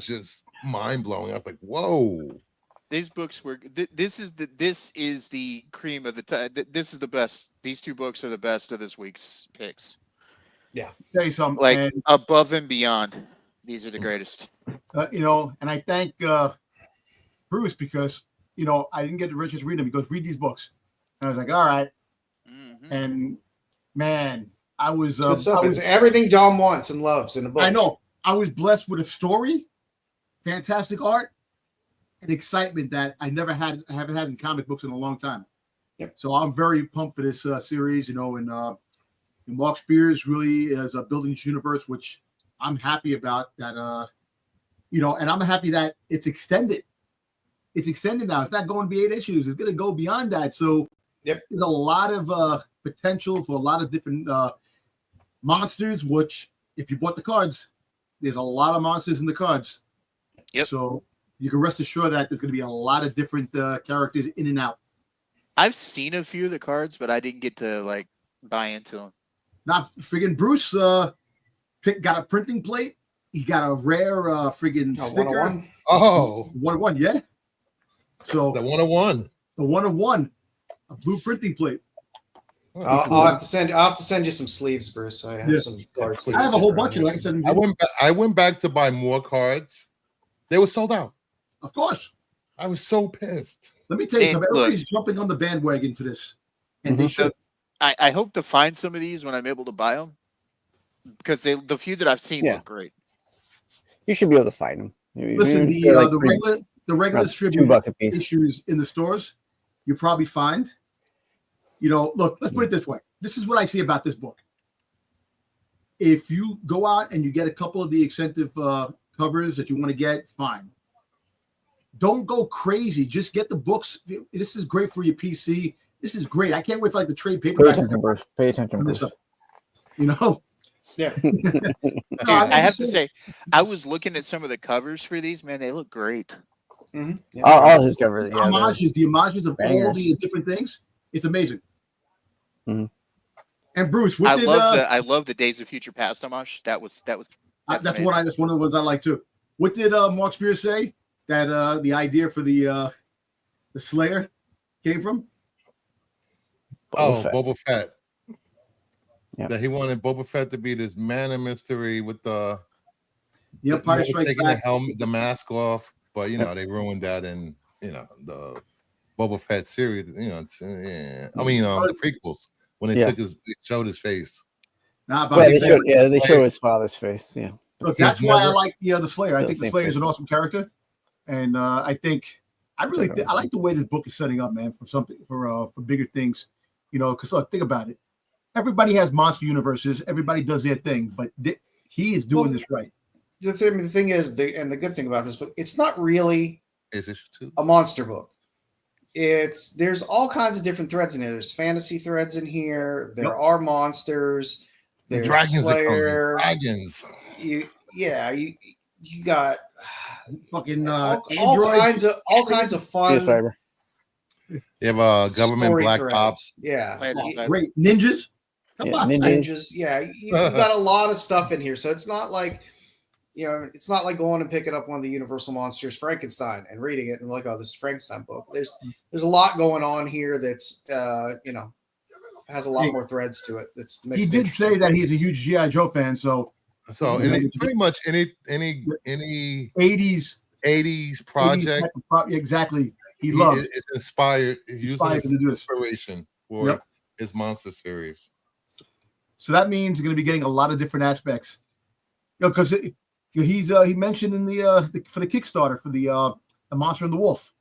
just mind blowing. I was like, whoa. These books were. This is the cream of the. This is the best. These two books are the best of this week's picks. Tell you something. Like And, above and beyond. These are the greatest. and I thank Bruce because I didn't get to just read them. He goes, read these books, and I was like, all right. Mm-hmm. And man, I was. Good stuff. I was It's everything Dom wants and loves in a book. I know. I was blessed with a story, fantastic art, and excitement that I haven't had in comic books in a long time. Yep. So I'm very pumped for this series, and Mark Spears really is building this universe, which I'm happy about that, and I'm happy that it's extended. It's extended now. It's not going to be 8 issues. It's going to go beyond that. So Yep. there's a lot of potential for a lot of different monsters, which if you bought the cards, there's a lot of monsters in the cards. Yep. So you can rest assured that there's going to be a lot of different characters in and out. I've seen a few of the cards, but I didn't get to buy into them. Not friggin' Bruce got a printing plate. He got a rare friggin' sticker. 101. Oh, 101, yeah. So the 101. the 101, a blue printing plate. I'll have to send you some sleeves, Bruce. I have Yeah. some card sleeves. I have a whole sitting bunch of, around like I said, I went back to buy more cards. They were sold out. of course. I was so pissed. Let me tell you And something. look- Everybody's jumping on the bandwagon for this, and they should. I hope to find some of these when I'm able to buy them, because the few that I've seen Yeah. look great. You should be able to find them. Listen, They're like the three- regular about distributed $2 a piece. issues in the stores, you probably find. Look, let's put it this way. This is what I see about this book. If you go out and you get a couple of the expensive covers that you want to get, fine. Don't go crazy. Just get the books. This is great for your PC. This is great. I can't wait for the trade Pay paperbacks. attention, Bruce. Pay attention, on this Bruce. stuff. Yeah. Dude, I have to say, I was looking at some of the covers for these. Man, they look great. Mhm. Yeah. All his covers. Yeah, they're- the homages of all bangers. the different things. It's amazing. Mhm. And Bruce, what did I love the Days of Future Past homage. That's that's amazing. one of the ones I like too. What did Mark Spears say that the idea for the Slayer came from? Oh, Fett. Boba Fett. Yeah. That he wanted Boba Fett to be this man of mystery with the Empire never Strikes taking Back. the helmet, the mask off. But they ruined that in the Boba Fett series. I mean the prequels when they they showed his face. Nah, but Well, I'm they saying- show, they show his father's face. Yeah. look, that's why I never- like the Slayer. I think the Same Slayer is an face. awesome character, and I think I like the way this book is setting up, man, for bigger things. Because look, think about it. Everybody has monster universes. Everybody does their thing, but he is doing this right. The thing is, the good thing about this book, it's not really Is issue 2? a monster book. There's all kinds of different threads in it. There's fantasy threads in here. There Yep. are monsters. There's Dragons are coming. Slayer. Dragons. You got Fucking all androids. kinds of fun Yeah, cyber. You have government story black threads. ops. Yeah. Great ninjas. Come Yeah, on, ninjas. Ninjas. Yeah, you've got a lot of stuff in here. So it's not like it's not like going and picking up one of the Universal Monsters Frankenstein and reading it and like, oh, this is a Frankenstein book. There's a lot going on here that's has a lot more threads to it. He did say that he's a huge G.I. Joe fan, so So pretty much any 80s 80s project exactly. He loves. is inspired. He's using Inspired it as to do this. inspiration for Yep. his monster series. So that means you're going to be getting a lot of different aspects. Because he mentioned in for the Kickstarter for the Monster and the Wolf,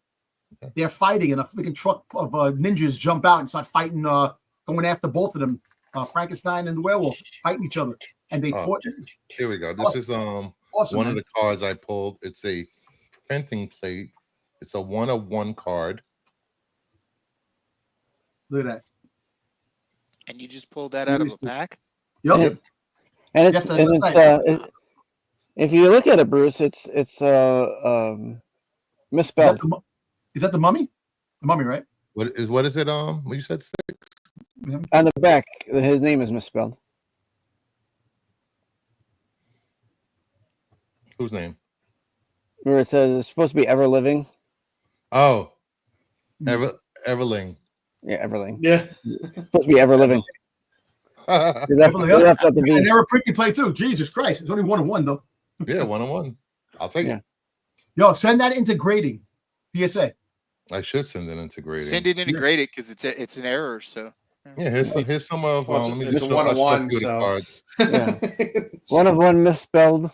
they're fighting and a freaking truck of ninjas jump out and start fighting, going after both of them, Frankenstein and the werewolf, fighting each other, and they fought. Here we go. This is Awesome, one man. of the cards I pulled. It's a printing plate. It's a 1/1 card. Look at that. And you just pulled that out of a Seriously. pack? Yep. And and Yes, it's that's and right. if you look at it, Bruce, it's misspelled. Is that the mummy? The mummy, right? What is it? What you said? On the back, his name is misspelled. Whose name? Where it says it's supposed to be ever living. Oh, Hmm. Everling. Yeah, Everling. Yeah. Supposed to be ever living. Yeah, They left out the V. And they're a pretty play too. Jesus Christ. It's only 1/1 though. 1/1. I'll take Yeah. it. Yo, send that into grading. PSA. I should send it into grading. Send it into grade it because it's an error. So Yeah, here's some of. Well, let me it's just a 1/1, show you the so cards. Yeah. 1/1 misspelled.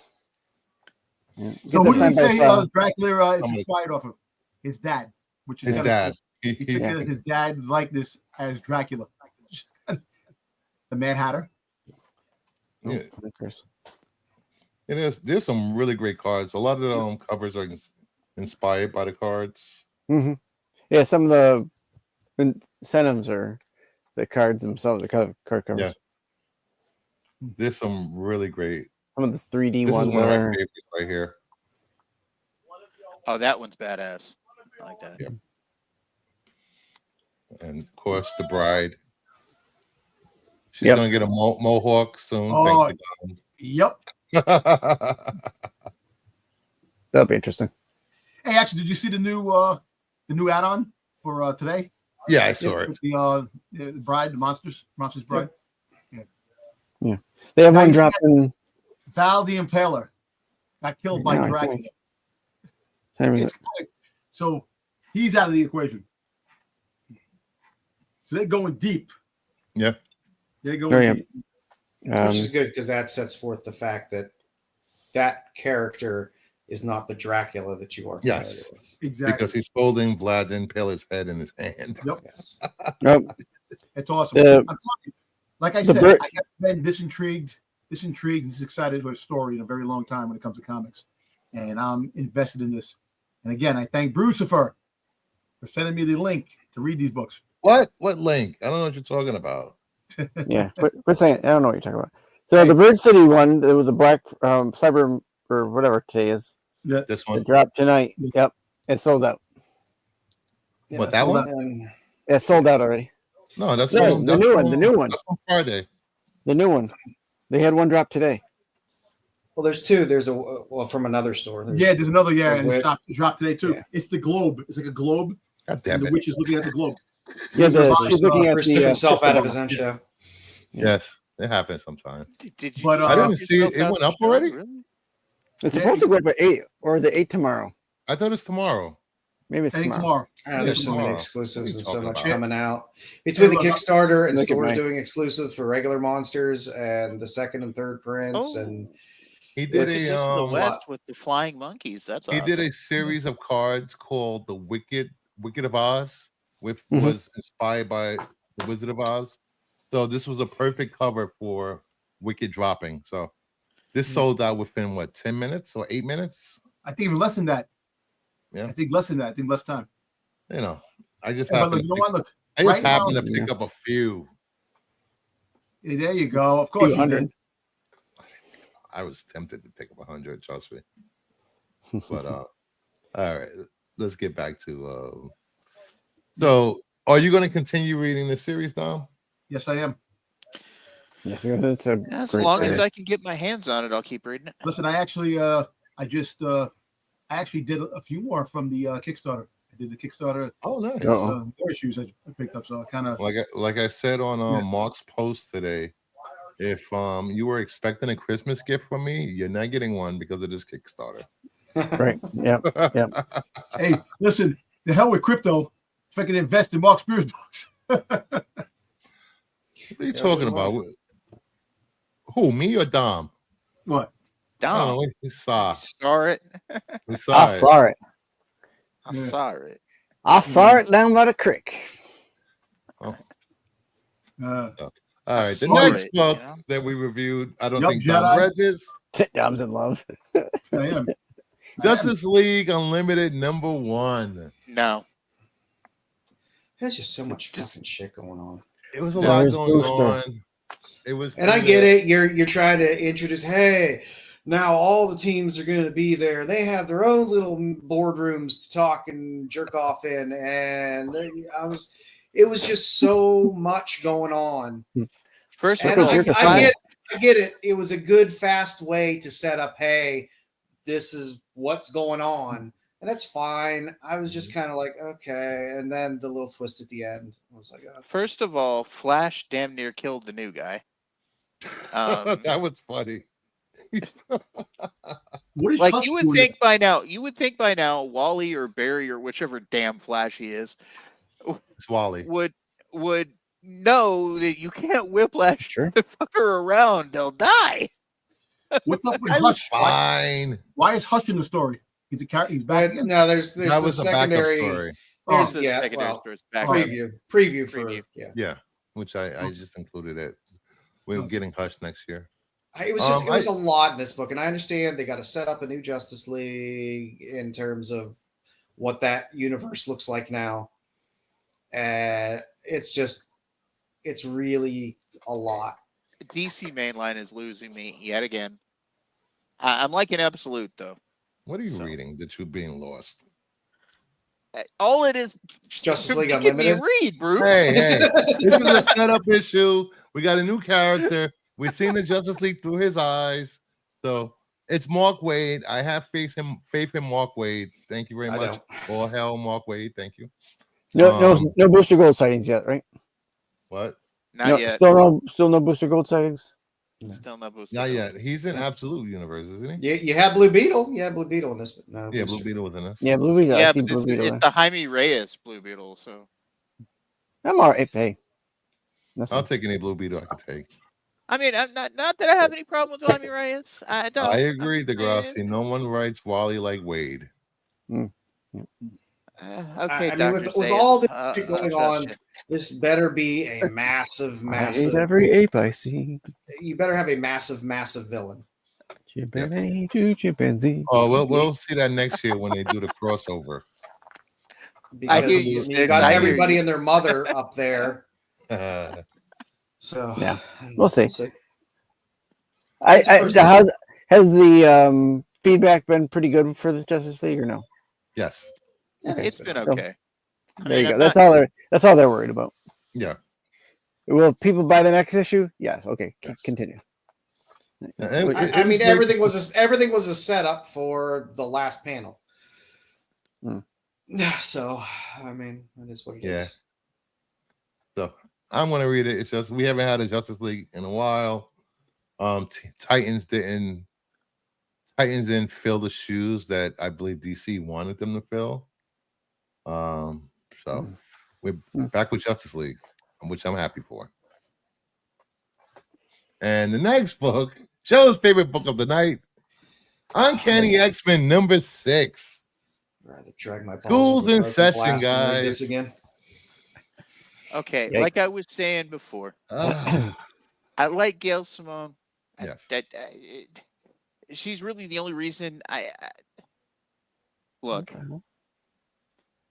Yeah. So Get who that did he signed by say Sal. Dracula is Somebody- inspired off of? His dad, which is His kinda dad. cool. He took his dad's likeness as Dracula. The Mad Hatter. Yeah. Of course. There's some really great cards. A lot of the covers are inspired by the cards. Mm-hmm. Yeah, some of the incentives are the cards themselves, the card covers. Yeah. There's some really great. Some of the 3D This ones is one of my are. favorites right here. oh, that one's badass. I like that. Yeah. And of course, the bride. She's Yep. gonna get a mohawk soon. Oh. Thanks to Yep. God. That'll be interesting. Hey, actually, did you see the new add-on for today? Yeah, I saw it. With the bride, the monsters bride. They have Now one you see dropping. Val the Impaler got killed by No, I Dracula. think- It's So he's out of the equation. So they're going deep. Yeah. They're going Oh, yeah. deep. which is good because that sets forth the fact that that character is not the Dracula that you are familiar Yes. with. Exactly. Because he's holding Vlad the Impaler's head in his hand. Yep. Yes. It's awesome. The- I'm telling you, like I the said, Brit- I have been this intrigued, and this excited with a story in a very long time when it comes to comics. And I'm invested in this. And again, I thank Brucifer for sending me the link to read these books. What? What link? I don't know what you're talking about. Yeah, quit saying. I don't know what you're talking about. So the Bird City one, there was a black cyber or whatever today is. This one. It dropped tonight. Yep, it sold out. Yeah, What, that so one? then- It sold out already. No, that's No, from, the that's new from, one, the new one. That's from Friday. The new one. They had one drop today. well, there's two. There's from another store. There's another, and Wait. it dropped today too. Yeah. it's the globe. It's like a globe, God and damn the it. witch is looking at the globe. Yeah, Bruce she's looking at Bruce the took himself crystal out of ball. his own show. Yes, it happens sometimes. Did you? But, just I knock didn't see it. yourself It out went the up show? already? Really? It's supposed to go up at 8, or the 8 tomorrow. I thought it's tomorrow. Maybe it's I think tomorrow. tomorrow. There's so many tomorrow. exclusives and What are so you much talking coming out between the look, Kickstarter and look at stores my- doing exclusive for regular monsters and the second and third prints Oh. and He did It's- This is the a West with the flying monkeys. That's he awesome. did a series of cards called the Wicked of Oz, which Mhm. was inspired by the Wizard of Oz. So this was a perfect cover for Wicked dropping. So this sold out within what, 10 minutes or 8 minutes? I think even less than that. Yeah. I think less than that. I think less time. You know, I just But look, happened you know to what? Look, I just right now- happened to pick up a few. there you go. Of course, you 200. did. I was tempted to pick up 100, trust me. But all right, let's get back to so are you going to continue reading the series, Dom? Yes, I am. Yes, it's a As great long as series. I can get my hands on it, I'll keep reading it. Listen, I actually, I actually did a few more from the Kickstarter. I did the Kickstarter Oh, nice. Uh-oh. issues I picked up, so I kind of Like I said on Yeah. Mark's post today, if you were expecting a Christmas gift from me, you're not getting one because of this Kickstarter. Right. Yep. hey, listen, the hell with crypto. If I can invest in Mark Spears books, What are you talking about? Who, me or Dom? what? Oh, Dom, we saw. saw it. We saw I it. saw it. I Yeah. saw it. I saw it down by the creek. Uh, All right, the saw next it, book you know? that we reviewed, I don't Yup, think Dom Jedi. read this. Dom's in love. I am. Justice League Unlimited #1. No. There's just so much fucking shit going on. It was a lot There's going Booster. on. It was, And I get it. You're trying to introduce, hey, now all the teams are going to be there. They have their own little boardrooms to talk and jerk off in. And it was just so much going on. First And of all, I get it. It was a good, fast way to set up, hey, this is what's going on. And that's fine. I was just kind of like, okay. And then the little twist at the end was like, oh. First of all, Flash damn near killed the new guy. that was funny. What is Like Hush you would doing think by now, Wally or Barry or whichever damn Flash he is It's Wally. would know that you can't whiplash Sure. the fucker around; they'll die. What's up with I was Hush? fine. Why is Hush in the story? He's a character. He's back. again? No, there's That the was a backup secondary story. there's- This is yeah, secondary well, stories back preview for Preview. yeah. Yeah, which I just included it. We're getting Hush next year. It was a lot in this book, and I understand they got to set up a new Justice League in terms of what that universe looks like now. It's really a lot. DC mainline is losing me yet again. I'm liking Absolute though. What are you So- reading that you're being lost? All it is Justice League give me a Unlimited. read, Bruce. Hey, this is a setup issue. We got a new character. We're seeing the Justice League through his eyes. So it's Mark Waid. I have faith in Mark Waid. Thank you very I much. All hell, Mark Waid. Thank you. No Booster Gold sightings yet, right? What? Not yet. Still no Booster Gold sightings. Still no booster. Not yet. He's in Absolute Universe, isn't he? You had Blue Beetle. You had Blue Beetle in this, but no. Yeah, Booster. Blue Beetle was in this. Yeah, Blue Beetle. I Yeah, see but Blue Beetle. it's the Jaime Reyes Blue Beetle. So I'm all right. Hey, I'll take any Blue Beetle I could take. I mean, I'm not that I have any problems with Jaime Reyes. I don't. I agree, I'm just Degrassi. saying No one writes Wally like Wade. Okay, I mean, Dr. with Zayas, all this I'll shit going trust on, you. this better be a massive, I hate massive. every ape I see. You better have a massive, massive villain. Chimpanzee to chimpanzee. Oh, we'll see that next year when they do the crossover. I Because hear you, you Sticks. got I hear everybody you. and their mother up there. Uh, So Yeah, we'll see. It's the Has the feedback been pretty good for the Justice League or no? yes. It's been okay. There you go. That's all they're worried about. Yeah. Will people buy the next issue? Yes. Okay. Yes. Continue. I mean, everything was a setup for the last panel. Hmm. So, I mean, that is what it is. Yeah. So I'm gonna read it. It's just we haven't had a Justice League in a while. Titans didn't fill the shoes that I believe DC wanted them to fill. So we're back with Justice League, which I'm happy for. And the next book, Joe's favorite book of the night, Uncanny X-Men #6. I'd rather drag my balls School's over in broken session, glass than read this guys. again. Okay, Yikes. like I was saying before, I like Gail Simone. Yes. She's really the only reason I look.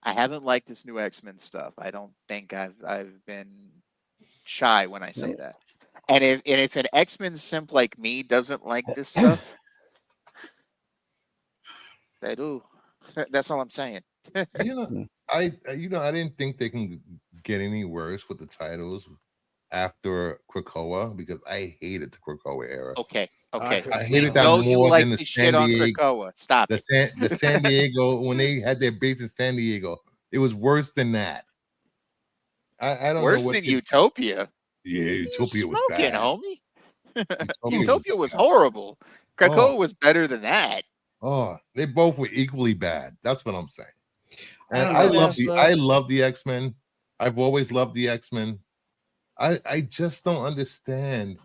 I haven't liked this new X-Men stuff. I don't think I've been shy when I say that. And if an X-Men simp like me doesn't like this stuff, that's all I'm saying. I didn't think they can get any worse with the titles after Krakoa because I hated the Krakoa era. Okay. I hated that No, you more like than the to San shit on Diego. Krakoa. Stop The it. San Diego when they had their base in San Diego, it was worse than that. I don't Worse know what than they- Utopia. Yeah, Utopia was Smoking, bad. homie. Utopia was horrible. Krakoa was better than that. Oh, they both were equally bad. That's what I'm saying. And I I don't know, love the X-Men. I've always loved the X-Men. I just don't understand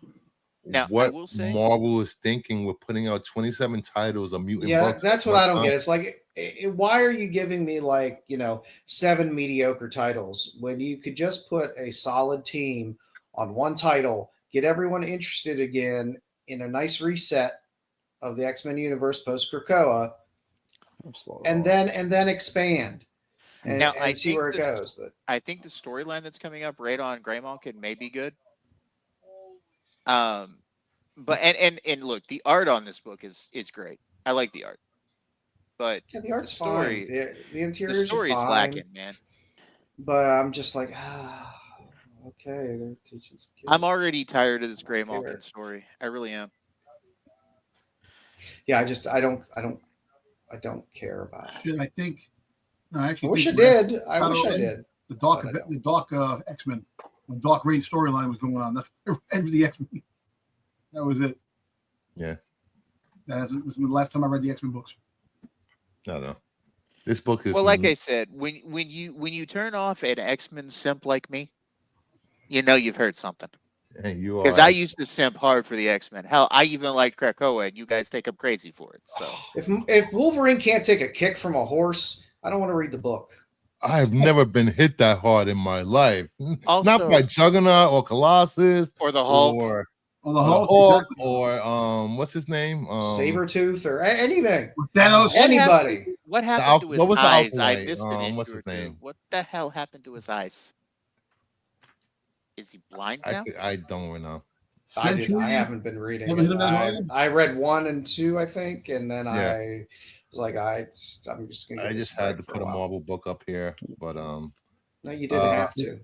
Now, I what will say- Marvel is thinking with putting out 27 titles of mutant Yeah, books. that's at what I one don't time. get. It's like, why are you giving me 7 mediocre titles when you could just put a solid team on one title, get everyone interested again in a nice reset of the X-Men universe post Krakoa, and then expand and see where it goes. But I think the storyline that's coming up, Radon Greymalkin, may be good. But and look, the art on this book is great. I like the art, but yeah, the art's story, fine. The interiors the story's are fine, lacking, man. But I'm just like, okay, they're teaching some kids. I'm already tired of this Greymalkin story. I really am. Yeah, I don't care about it. Shit, I think. No, I actually I wish I think did. I wish I did. The Dark X-Men, when Dark Reign storyline was going on. That's the X-Men. That was it. Yeah. Was the last time I read the X-Men books. I don't know. This book is well, like I said, when you turn off an X-Men simp like me, you know you've heard something. And you are because I used to simp hard for the X-Men. Hell, I even liked Krakoa, and you guys think I'm crazy for it. So if Wolverine can't take a kick from a horse, I don't want to read the book. I've never been hit that hard in my life. Also, not by Juggernaut or Colossus or the Hulk or the Hulk, exactly. Or what's his name? Sabretooth or anything. Thanos. Anybody. What happened to his what was eyes? The I missed an issue what's his name? What the hell happened to his eyes? Is he blind now? I don't know. I haven't been reading. I read 1 and 2, I think, and then I was like, I'm just gonna. I just had to put a Marvel book up here, but no, you didn't have to.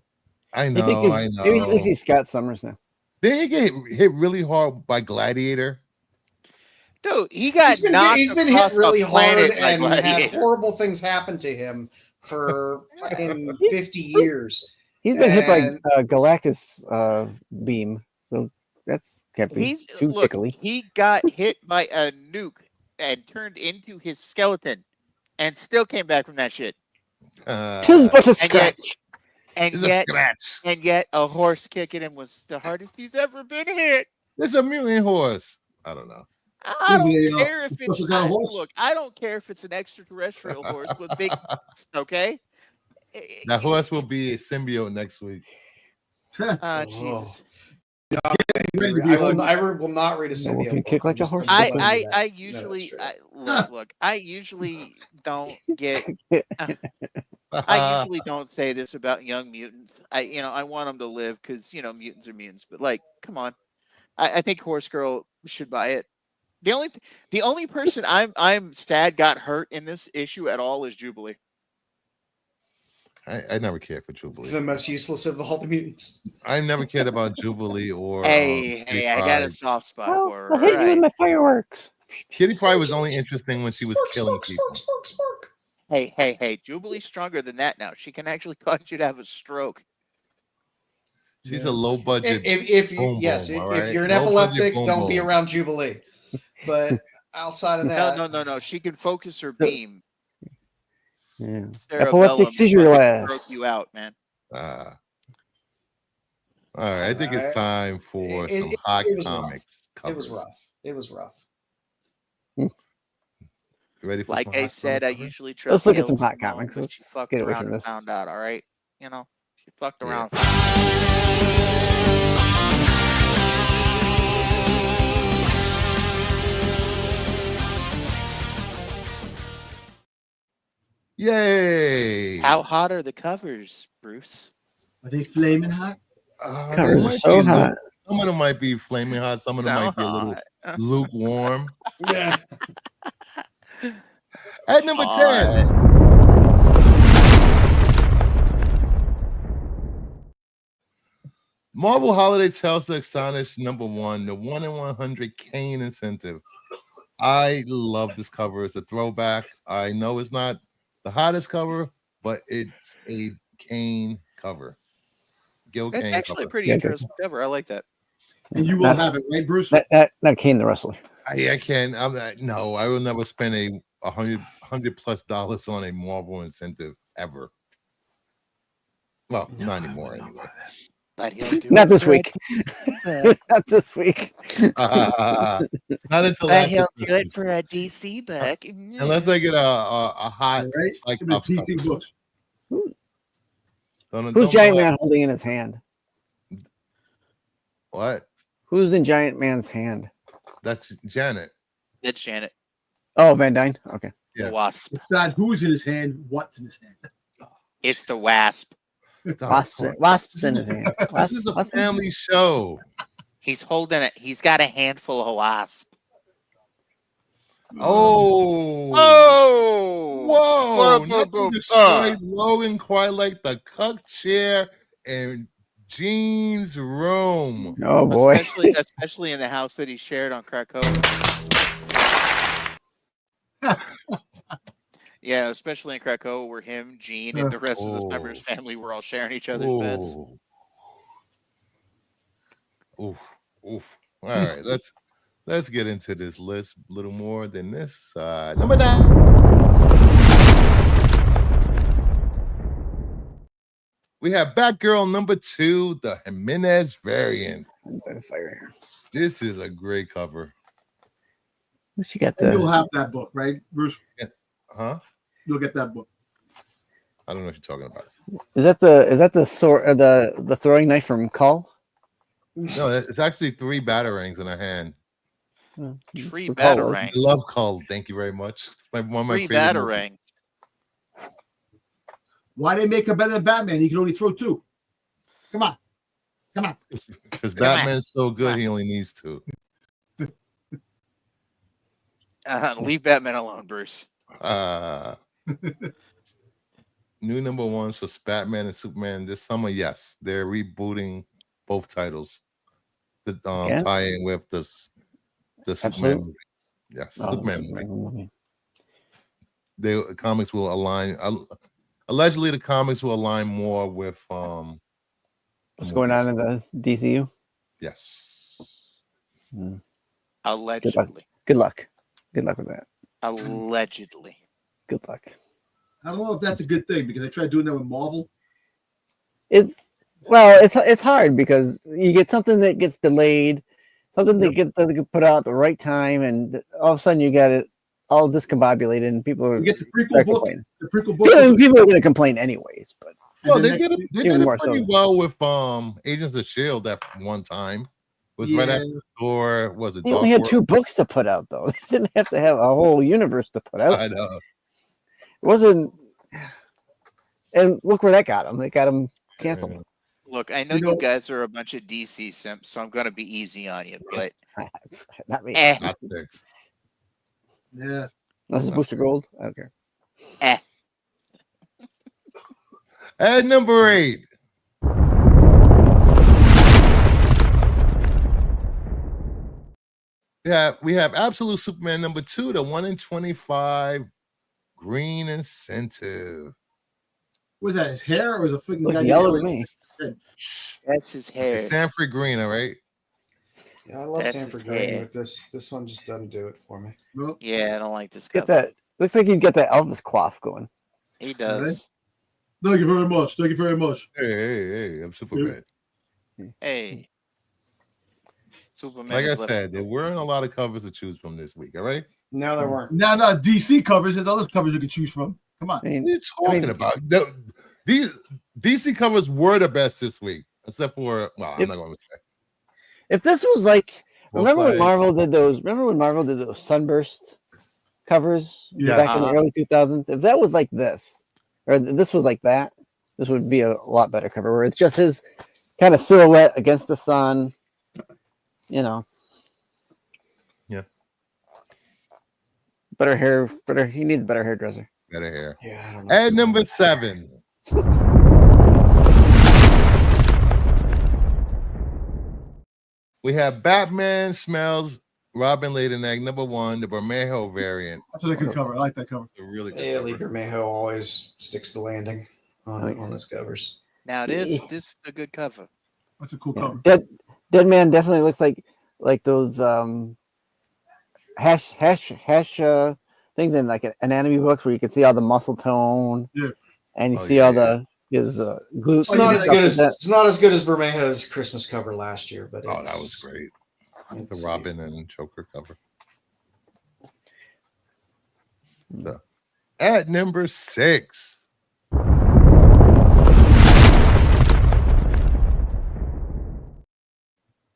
I know. I know. Maybe he thinks he's Scott Summers now. Did he get hit really hard by Gladiator? Dude, he got knocked. He's been hit really hard and Gladiator. had horrible things happen to him for fucking 50 years. He's been hit by Galactus beam, so that's can't be too tickly. He got hit by a nuke and turned into his skeleton, and still came back from that shit. Tis but a scratch. And yet a horse kicking him was the hardest he's ever been hit. It's a mutant horse. I don't know. I don't care if it's look. I don't care if it's an extraterrestrial horse with big. Okay. That horse will be a symbiote next week. Jesus. I will not read a symbiote. Can kick like a horse. I usually look. I usually don't get. I usually don't say this about Young Mutants. I want them to live because mutants are mutants. But like, come on. I think Horse Girl should buy it. The only person I'm sad got hurt in this issue at all is Jubilee. I never cared for Jubilee. The most useless of all the mutants. I never cared about Jubilee or. Hey, I got a soft spot for her. I'll hit you with my fireworks. Kitty Pryde was only interesting when she was killing people. Spark. Hey, Jubilee's stronger than that now. She can actually cause you to have a stroke. She's a low budget. If you're an epileptic, don't be around Jubilee. But outside of that, no. She can focus her beam. Yeah. Epileptic seizure last. Broke you out, man. All right, I think it's time for some hot comics. It was rough. You ready for like I said, I usually trust. Let's look at some hot comics. Let's get away from this. Found out, all right. She fucked around. Yay! How hot are the covers, Bruce? Are they flaming hot? Covers are so hot. Some of them might be flaming hot. Some of them might be a little lukewarm. Yeah. At number 10. Marvel Holiday Tales to Astonish #1, the 1 in 100 Kane incentive. I love this cover. It's a throwback. I know it's not the hottest cover, but it's a Kane cover. Gil It's Kane actually cover. a pretty interesting cover. I like that. And you will have it, right, Bruce? Not Kane the wrestler. I can't. No, I will never spend $100+ on a Marvel incentive ever. Well, not anymore anyway. But he'll do Not this week. Not this week. Not until but he'll do it for a DC book. Unless I get a hot like DC books. Who's Giant Man holding in his hand? What? Who's in Giant Man's hand? That's Janet. It's Janet. Oh, Van Dyne. Okay. Yeah. Wasp. It's not who's in his hand, what's in his hand. It's the wasp. Wasps in his hand. This is a family show. He's holding it. He's got a handful of wasp. Oh. Oh! Whoa! What Nothing destroyed Logan quite like the cuck chair in Gene's room. Oh boy. Especially in the house that he shared on Krakow. Yeah, especially in Krakow, where him, Gene, and the rest of the Summers family were all sharing each other's beds. Oof, oof. All right, let's get into this list a little more than this. Number 9. We have Batgirl number 2, the Jimenez variant. By the fire here. This is a great cover. What you got And you'll the? have that book, right, Bruce? Huh? You'll get that book. I don't know what you're talking about. Is that the sword? The throwing knife from Cull? No, it's actually 3 batarangs in a hand. Three The Cull was. batarangs. I love Cull. Thank you very much. One of my 3 favorite movies. batarangs. Why they make him better than Batman? He can only throw 2. Come on. Because Batman's so good, he only needs 2. Leave Batman alone, Bruce. New number 1s for Batman and Superman this summer. Yes, they're rebooting both titles to tie in with the Superman movie. Yes, Superman movie. The comics will align. Allegedly, the comics will align more with What's going on in the DCU? Yes. Allegedly. Good luck. Good luck with that. Allegedly. Good luck. I don't know if that's a good thing because I tried doing that with Marvel. It's hard because you get something that gets delayed, something that gets put out at the right time, and all of a sudden you got it all discombobulated, and people are You get the prequel book. complaining. The prequel book. People are going to complain anyways, but Well, then they did it even more pretty so. well with Agents of S.H.I.E.L.D. at one time. It was right after Thor. Was it? they only had 2 books to put out, though. They didn't have to have a whole universe to put out. I know. It wasn't. And look where that got them. It got them canceled. Look, I know you guys are a bunch of DC simps, so I'm going to be easy on you, but Not me. Not 6. Yeah. Unless it's Booster Gold. I don't care. At number 8. We have Absolute Superman number 2, the 1 in 25 green incentive. Was that his hair or was it a freaking Looks guy? yellow to me. that's his hair. Sanford Green, all right? Yeah, I love That's Sanford his Green, hair. but this one just doesn't do it for me. Nope. Yeah, I don't like this Get cover. that. Looks like you'd get that Elvis quaff going. He does. Thank you very much. Thank you very much. Hey, I'm Superman. Hey. Superman. Like I is left- said, there weren't a lot of covers to choose from this week, all right? No, there weren't. Now, DC covers. There's other covers you can choose from. Come on. I mean, What are you talking about? These DC covers were the best this week, except for, well, I'm not going to say. if this was like, remember when like- Marvel did those? Remember when Marvel did those Sunburst covers back in the early 2000s? If that was like this, or this was like that, this would be a lot better cover. Where it's just his kind of silhouette against the sun. You know. Yeah. Better hair. He needs a better hairdresser. Better hair. Yeah, I don't know. At number 7. We have Batman Smells Robin laid an egg number 1, the Bermejo variant. That's a good cover. I like that cover. It's a really good Yeah, cover. Lee Bermejo always sticks the landing on his covers. Now this is a good cover. That's a cool Yeah. cover. Dead Man definitely looks like those hash things in like anatomy books where you can see all the muscle tone. Yeah. And you Oh, see yeah, all the his glutes. It's not and as stuff good like as that. it's not as good as Bermejo's Christmas cover last year, but Oh, that it's, was great. The it's Robin and Joker cover. So, at number 6.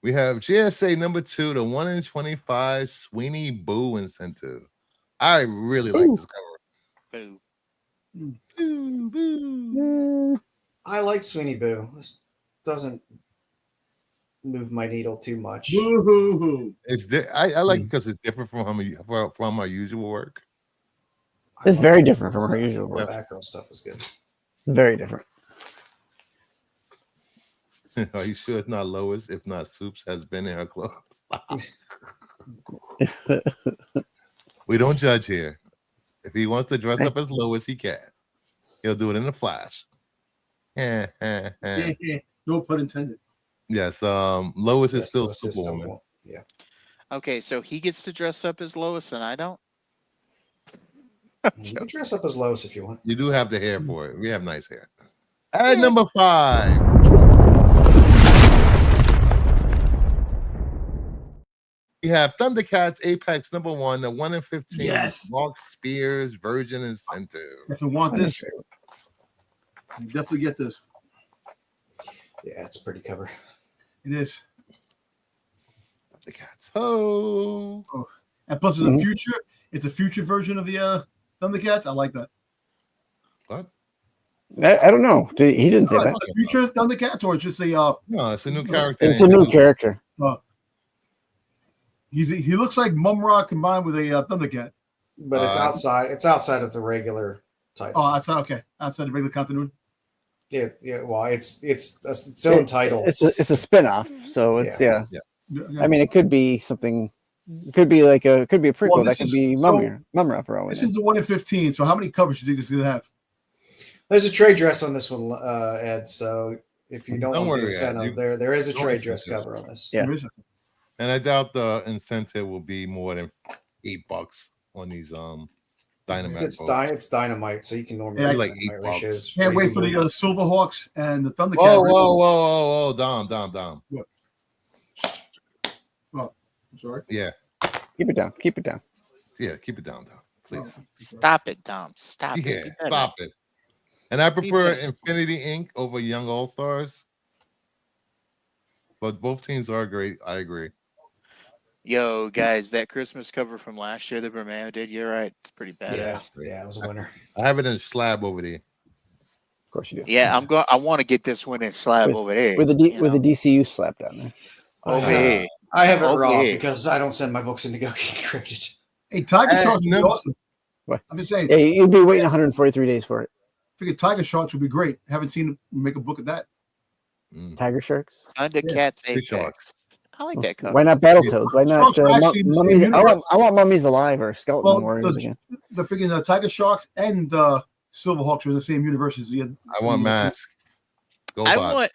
We have GSA number 2, the 1 in 25 Sweeney Boo incentive. I really like this cover. Boo. Boo, boo. I like Sweeney Boo. This doesn't move my needle too much. Boo-hoo-hoo. I like it because it's different from our usual work. It's very different from her usual The work. background stuff is good. Very different. Are you sure it's not Lois? If not, Soups has been in her clothes. We don't judge here. If he wants to dress up as Lois, he can. He'll do it in a flash. Yeah, no pun intended. Yes, Lois is still Lois is Superwoman. yeah. Okay, so he gets to dress up as Lois and I don't? You can dress up as Lois if you want. You do have the hair for it. We have nice hair. At number 5. We have Thundercats Apex number 1, the 1 in 15. Yes. Mark Spears, Virgin Incentive. If you want this, you definitely get this. Yeah, it's a pretty cover. It is. Thundercats. Oh. And plus, it's a future. It's a future version of the Thundercats. I like that. What? I don't know. He didn't say that. The future Thundercats, or just a No, it's a new character. It's a new character. He looks like Mumra combined with a Thundercat. But it's outside. It's outside of the regular title. Oh, outside. Okay, outside the regular continuity. Yeah. Well, it's its own title. It's a spin-off, so it's Yeah. I mean, it could be something. It could be like a prequel. Well, That could be Mumra for all we This know. is the 1 in 15. So how many covers do you think this is gonna have? There's a trade dress on this one, Ed. So if you don't, Don't want the worry, Ed. incentive, there is a Don't trade listen dress to it. cover on this. Yeah. There is a- And I doubt the incentive will be more than $8 on these Dynamite. It's dynamite, so you can normally Yeah, like Dynamite $8. ratios Can't wait for the reasonably. Silverhawks and the Thundercat. Whoa, Dom. I'm sorry. Yeah, Keep it down. Keep it down. yeah, keep it down, please. Oh, Stop it, Dom. Stop it. Yeah, Be better. stop it. And I prefer better. Infinity Inc. over Young All Stars. But both teams are great. I agree. Yo, guys, that Christmas cover from last year that Romeo did, you're right. It's pretty Yeah, badass. yeah, it was a winner. I have it in slab over there. Of course you do. Yeah, I want to get this one in slab over there. With a DCU slap down there. over here. I have it raw Okay. because I don't send my books in to go get graded. Hey, Tiger Hey, Sharks would be no- awesome. What? I'm just saying. Yeah, you'd be waiting 143 days for it. I figured Tiger Sharks would be great. Haven't seen him make a book of that. Mm. Tiger Sharks. Thundercats Big Apex. Sharks. I like that cover. Why not Battletoads? Why not Sharks are actually in the same mummies? universe. I want Mummies Alive or Skeleton Well, Warriors again. The freaking Tiger Sharks and Silverhawks are in the same universes. Yeah, I want Mask. Go I Bots.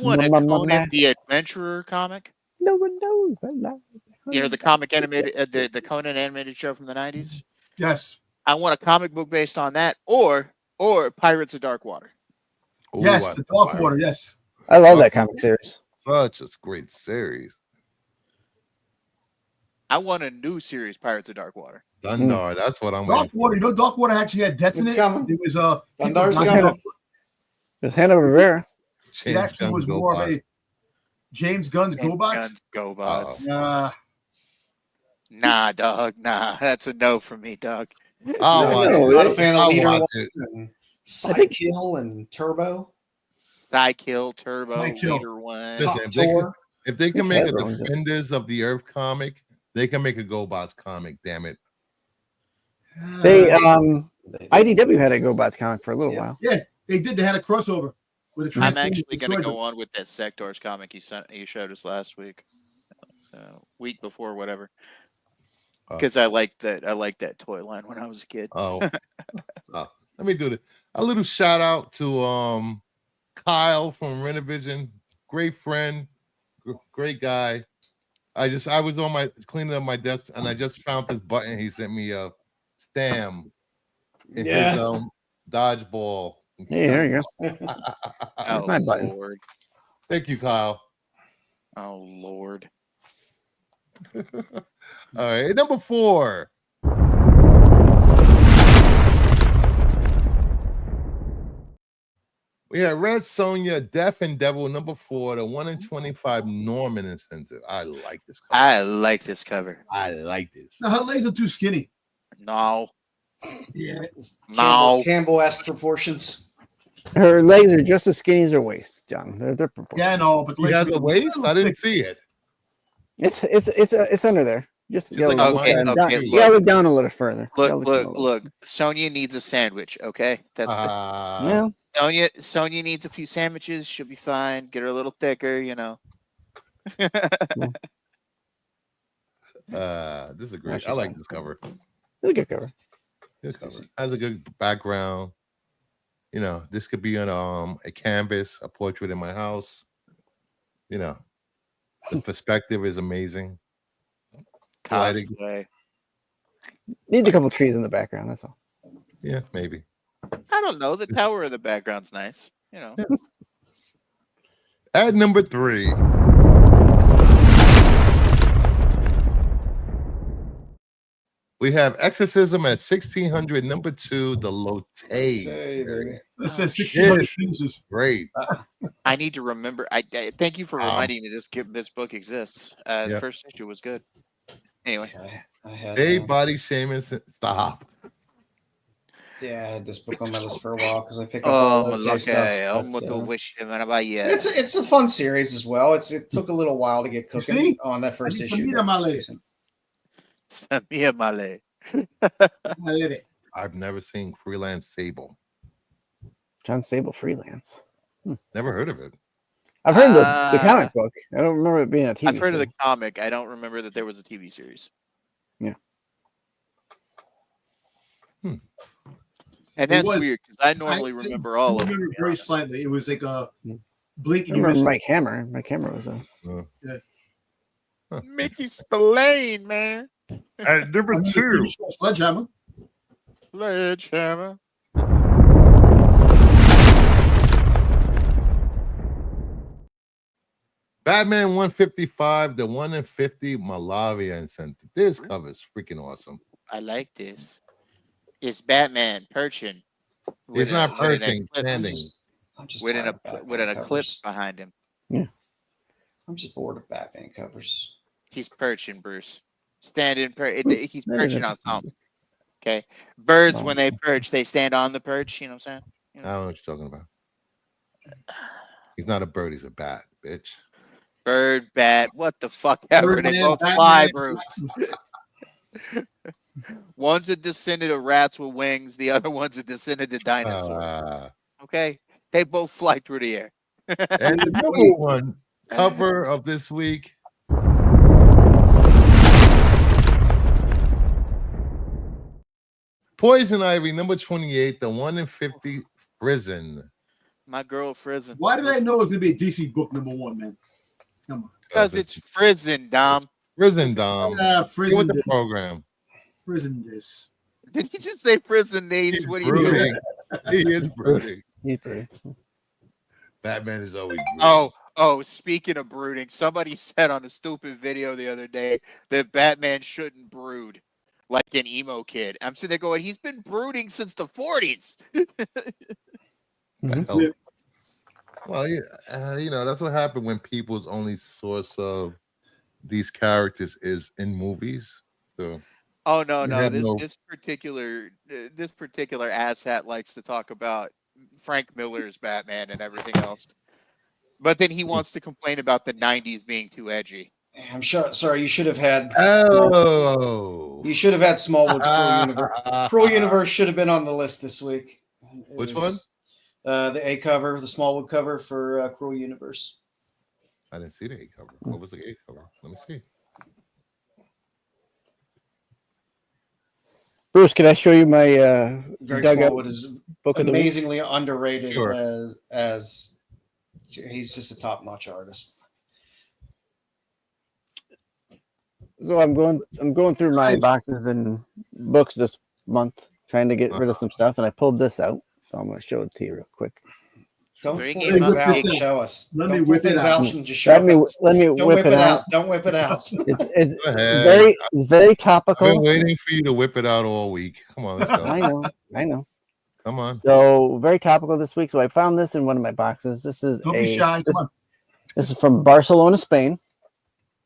want a Mama. Conan the Adventurer comic. No one knows. I love it. You know the comic animated, the Conan animated show from the '90s. yes, I want a comic book based on that, or Pirates of Dark Water. Ooh, yes, I the love Dark it. Water. Yes, I love that comic series. Such a great series. I want a new series, Pirates of Dark Water. Dundar. That's what I'm Dark waiting Water. You know, Dark Water actually had deaths in It's it. coming. It was Dundar's people- coming. There's Hanna-Barbera. for. It actually was more of a James Gunn's GoBots. Guns, GoBots. Nah, Nah, dog. Nah, that's a no for me, dog. I'll No, watch no, it. not a fan of I'll Leader watch One it. and I think- Sidekill and Turbo. Psykill, Turbo, Psykill. Leader One. Listen, Top if they can- Tour. If they can Which make a Hasbro is it? Defenders of the Earth comic, they can make a GoBots comic. Damn it! They They- IDW had a GoBots comic for a little Yeah. while. they did. They had a crossover with a I'm Transformers actually going to destroyed go them. on with that Sectors comic you showed us last week. So week before, whatever. Oh. Because I liked that toy line when I was a kid. Oh, let me do this. A little shout out to Kyle from Renovision. Great friend, great guy. I was on my cleaning up my desk and I just found this button. He sent me a stamp. It's Yeah. his dodgeball. Hey, there you go. Oh my button. Lord! Thank you, Kyle. Oh Lord! All right, number 4. We have Red Sonja, Death and Devil, number 4, the 1 in 25 Norman incentive. I like this cover. I like this cover. I like this. No, her legs are too skinny. No, Yeah. No. Campbell-esque proportions. Her legs are just as skinny as her waist, John. They're proportional. Yeah, I know, but He has a waist. I didn't see it. It's under there. Just Just you like gotta a look Okay, minus down. okay, two. You gotta look down a little further. You gotta Look, down a little. look. Sonia needs a sandwich. Okay, that's Yeah. Sonia needs a few sandwiches. She'll be fine. Get her a little thicker, you know. This is great. she's I like fine. this cover. It's a good cover. This cover has a good background. You know, this could be on a canvas, a portrait in my house. You know, the perspective is amazing. Lighting. Cosplay. Need a couple trees in the background. That's all. Yeah, maybe. I don't know. The tower in the background's nice. You know. At number 3. We have Exorcism at 1600. Number 2, the Lotte. Hey, baby. It says shit. 1600 pieces. Great. I need to remember. I thank you for Um, reminding me this book exists. The yeah. first issue was good. Anyway, I had Hey, body shaming. Stop. I had this book on my list for a while because I pick up all Lotte stuff. but, it's a fun series as well. It took a little while to get cooking see? on that first need issue. some meat on my list. Samia Malay. I did it. I've never seen Freelance Sable. John Sable freelance. Never heard of it. I've heard the comic book. I don't remember it being a TV. I've heard of show. the comic. I don't remember that there was a TV series. Yeah. And that's was. weird because I normally remember all of I remember them. very slightly. It was like a I blink and you remember miss it. Mike Hammer. Mike Hammer was a. Mickey Spillane, man. At number I remember 2. pretty sure Sledgehammer. Sledgehammer. Batman 155, the 1 in 50 Malaria Incentive. This cover is freaking awesome. I like this. It's Batman perching. It's not perching, standing. I'm just With tired an of Batman with an covers. eclipse behind him. I'm just bored of Batman covers. He's perching, Bruce. Standing, he's That is perching on interesting. something. Okay. Birds, Wow. when they perch, they stand on the perch. You know what I'm saying? I don't know what you're talking about. He's not a bird, he's a bat, bitch. Bird, bat, what the fuck ever. They Birdman, both Batman, fly, Bruce. One's a descendant of rats with wings. The other one's a descendant of dinosaurs. Okay. They both fly through the air. And the number 1 cover of this week. Poison Ivy, number 28, the 1 in 50 Prison. My girl Frizzin. Why did I know it was gonna be a DC book #1, man? Come on. Because it's Frizzin, Dom. Prison, Dom. Get Prison with the this. program. Prison this. Did you just say Frizzin, Nace? He's What are you doing? brooding. He is brooding. He's pretty. Batman is always brooding. Oh, speaking of brooding, somebody said on a stupid video the other day that Batman shouldn't brood like an emo kid. I'm sitting there going, he's been brooding since the 40s. Mhm. Hell. Well, yeah, you know, that's what happened when people's only source of these characters is in movies. So Oh no, You no. have This no- this particular asshat likes to talk about Frank Miller's Batman and everything else. But then he wants to complain about the 90s being too edgy. I'm sure. Sorry, you should have had. Oh, You should have had Smallwood's Cruel Universe. Cruel Universe should have been on the list this week. It Which was, the A cover, the Smallwood cover for Cruel Universe. I didn't see the A cover. What was the A cover? Let me see. Bruce, can I show you my Greg dugout Smallwood is book of the week? amazingly underrated Sure. as he's just a top-notch artist. So I'm going through my boxes and books this month, trying to get rid of some stuff, and I pulled this out. So I'm going to show it to you real quick. Don't Bring pull it things up. out and show us. Let me Don't pull whip it things out. out and just show us. Let me Don't whip it out. Don't whip it out. It's Go ahead. very I've been topical. waiting for you to whip it out all week. Come on, let's go. I know. Come on. So very topical this week. So I found this in one of my boxes. This is Don't be shy. Come on. This is from Barcelona, Spain.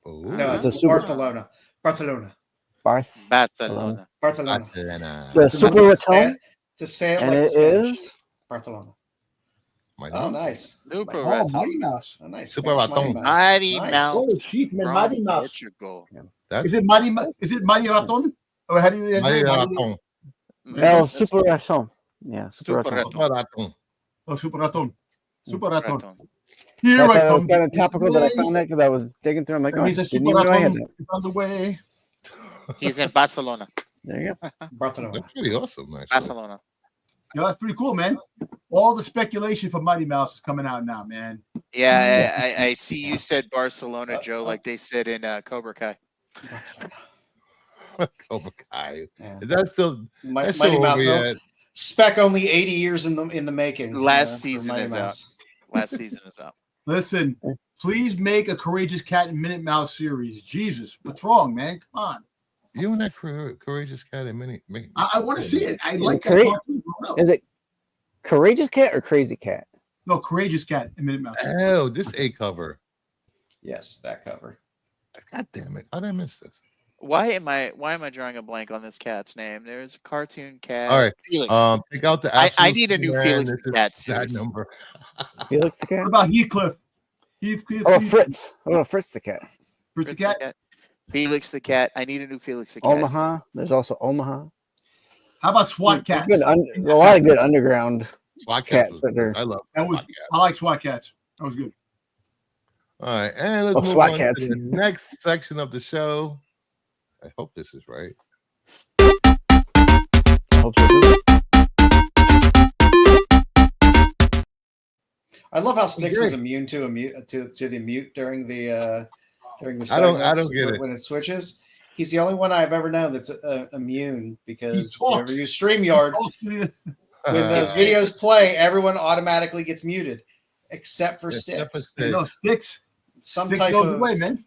Ooh. No, It's a it's super- Barcelona. Barcelona. Barcelona. The Super To say Raton, it- to say it and like it Spanish. is Barcelona. My Oh, name. nice. Super Oh, Raton. Mighty Mouse. Oh, nice. Super Spanish Mighty Raton. Mouse. Mighty Nice. Mouse. Oh, chief man, From Mighty Mouse. Portugal. That's Is it Mighty? Is it Mighty Raton? Or how do you say Mighty it? Raton. El That's Super Raton. Yeah, Super Super Raton. Super Raton. Oh, Super Raton. Super Raton. Raton. Here I I thought it come. was kind of topical that I Way. found that because I was digging through. I'm like, That oh, I means a didn't Super even know I had Raton that. is on the way. He's in Barcelona. There you go. Barcelona. That's pretty awesome, actually. Barcelona. Yeah, that's pretty cool, man. All the speculation for Mighty Mouse is coming out now, man. Yeah, I see you said Barcelona, Joe, like they said in Cobra Kai. Cobra Kai. Yeah. Is that still that show Mighty over Mouse. yet? Spec only 80 years in the making. Last for season Mighty is out. Mouse. Last season is up. Listen, please make a Courageous Cat and Minute Mouse series. Jesus, what's wrong, man? Come on. You and that courageous cat in many. I want to see it. I like that Coura- cartoon growing up. Is it Courageous Cat or Crazy Cat? No, Courageous Cat and Minute Mouse. Oh, this A cover. Yes, that cover. God damn it! How did I miss this? Why am I drawing a blank on this cat's name? There's a cartoon cat. All right. Felix. Take out the. I absolute need a new man. Felix This the is Cat that series. number. Felix the What Cat? about Heathcliff? Heathcliff. Oh, Fritz. Oh, Fritz the Cat. Fritz the Fritz Cat. Felix the Cat. I need a new Felix the Cat. Omaha. There's also Omaha. How about SWAT Cats? Good a lot of good underground. SWAT Cats Cats was that good. are- I love. That was. SWAT Cats. I like SWAT Cats. That was good. All right, and let's Oh, move SWAT on Cats. to the next section of the show. I hope this is right. I hope so too. I love how Styx great. is immune to the mute during the I don't segments get it. when it switches. He's the only one I've ever known that's immune because He talks. whenever you StreamYard, when those videos play, everyone automatically gets muted except for Except for Styx. Styx. You know, Sticks. Some Sticks type goes of away, man.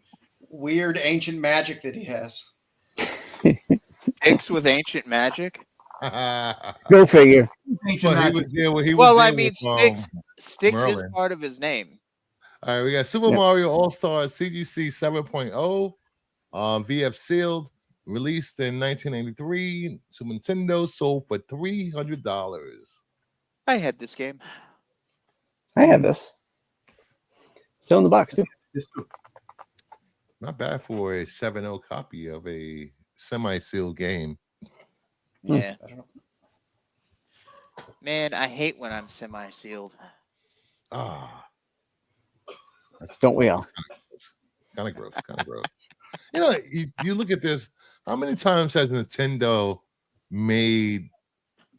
weird ancient magic that he has. Sticks with ancient magic. Go figure. Ancient Well, he magic. was there. He was Well, there I mean, with, Sticks is Merlin. part of his name. All right, we got Super Yeah. Mario All Stars CGC 7.0, VF sealed, released in 1983. Super Nintendo sold for $300. I had this game. I have this. Still in the box too. This too. Not bad for a 7.0 copy of a semi-sealed game. Hmm. Yeah, I don't know. man, I hate when I'm semi-sealed. Ah, Don't we all? kind of gross. Kind of gross. You know, you look at this. How many times has Nintendo made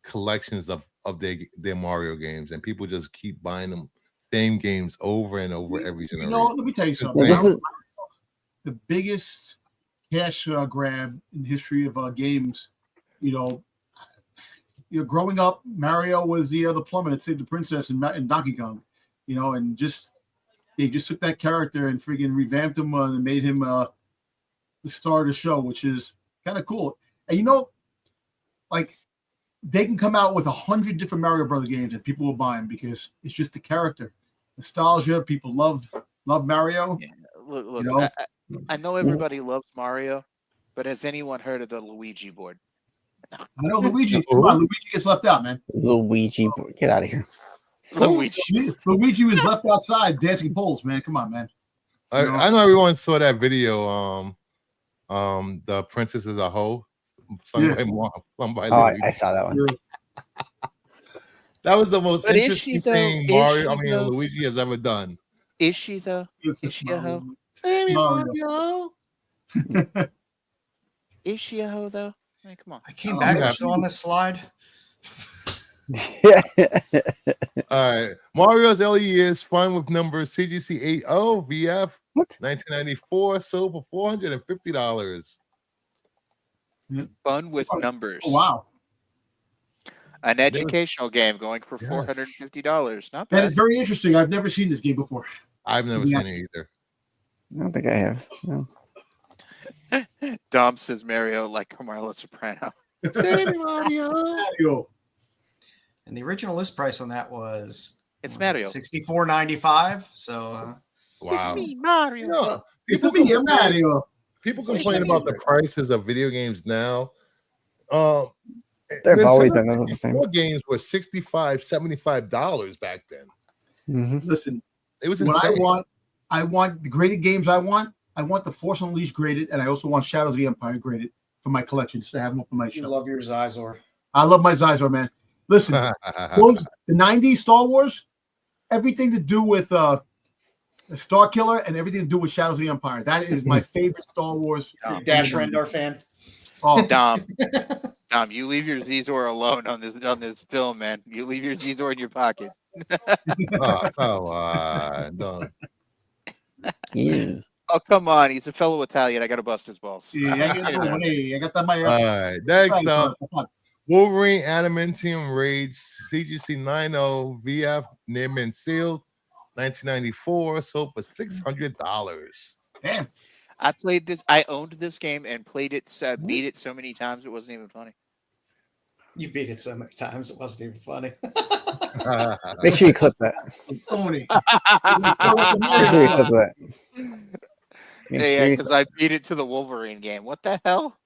collections of their Mario games, and people just keep buying them same games over and over every You generation? know, let me tell you something. Yeah, this is- The biggest cash grab in the history of games. You know, growing up, Mario was the plumber that saved the princess in Donkey Kong. You know, and they just took that character and friggin' revamped him and made him the star of the show, which is kind of cool. And you know, like they can come out with 100 different Mario Brother games and people will buy them because it's just the character, nostalgia. People love Mario. Yeah, look, You know? I know everybody loves Mario, but has anyone heard of the Luigi board? I know Luigi. Come on, Luigi gets left out, man. Luigi, boy, get out of here. Luigi was left outside dancing poles, man. Come on, man. I know everyone saw that video. The Princess is a Hoe. Sung Yeah. by Oh, Luigi. I saw that one. That was the most But is she, interesting though? thing Is she, though? Luigi has ever done. Is she though? It's Is she a hoe? Hey, Mario. Mario. Is she a hoe though? I mean, come on. I came Oh, back. yeah. We're still on this slide. All right. Mario's early years, fun with numbers CGC 80 VF What? 1994, sold for $450. Fun with numbers. Oh, wow. An educational game going for Yes. $450. Not That bad. is very interesting. I've never seen this game before. I've never Yeah. seen it either. I don't think I have. No. Dom says Mario like Carmelo Soprano. Hey, Mario. Mario. And the original list price on that was It's Mario. $64.95. So Wow. It's me, Mario. You know, It's people me, compare- Mario. People Inflation complain ain't about too the great. prices of video games now. They've Then always some of been the the same. more games were $65, $75 back then. Listen, It was what insane. I want the graded games. I want the Force Unleashed graded, and I also want Shadows of the Empire graded for my collections to have them up on my You shelf. love your Zizor. I love my Zizor, man. Listen, the '90s Star Wars, everything to do with Star Killer and everything to do with Shadows of the Empire. That is my favorite Star Wars. Dash Rendar fan. Oh, Dom, you leave your Zizor alone on this film, man. You leave your Zizor in your pocket. Oh, come on. No. Yeah. Oh, come on. He's a fellow Italian. I got to bust his balls. yeah, I got that my. All right. Next up, Come on. Wolverine Adamantium Rage CGC 90 VF Nim and Sealed 1994 sold for $600. Damn. I played this. I owned this game and played it. Beat it so many times it wasn't even funny. You beat it so many times it wasn't even funny. Make sure you clip that. Tony. Make sure you clip that. Make Yeah, sure you, because I beat it to the Wolverine game. What the hell?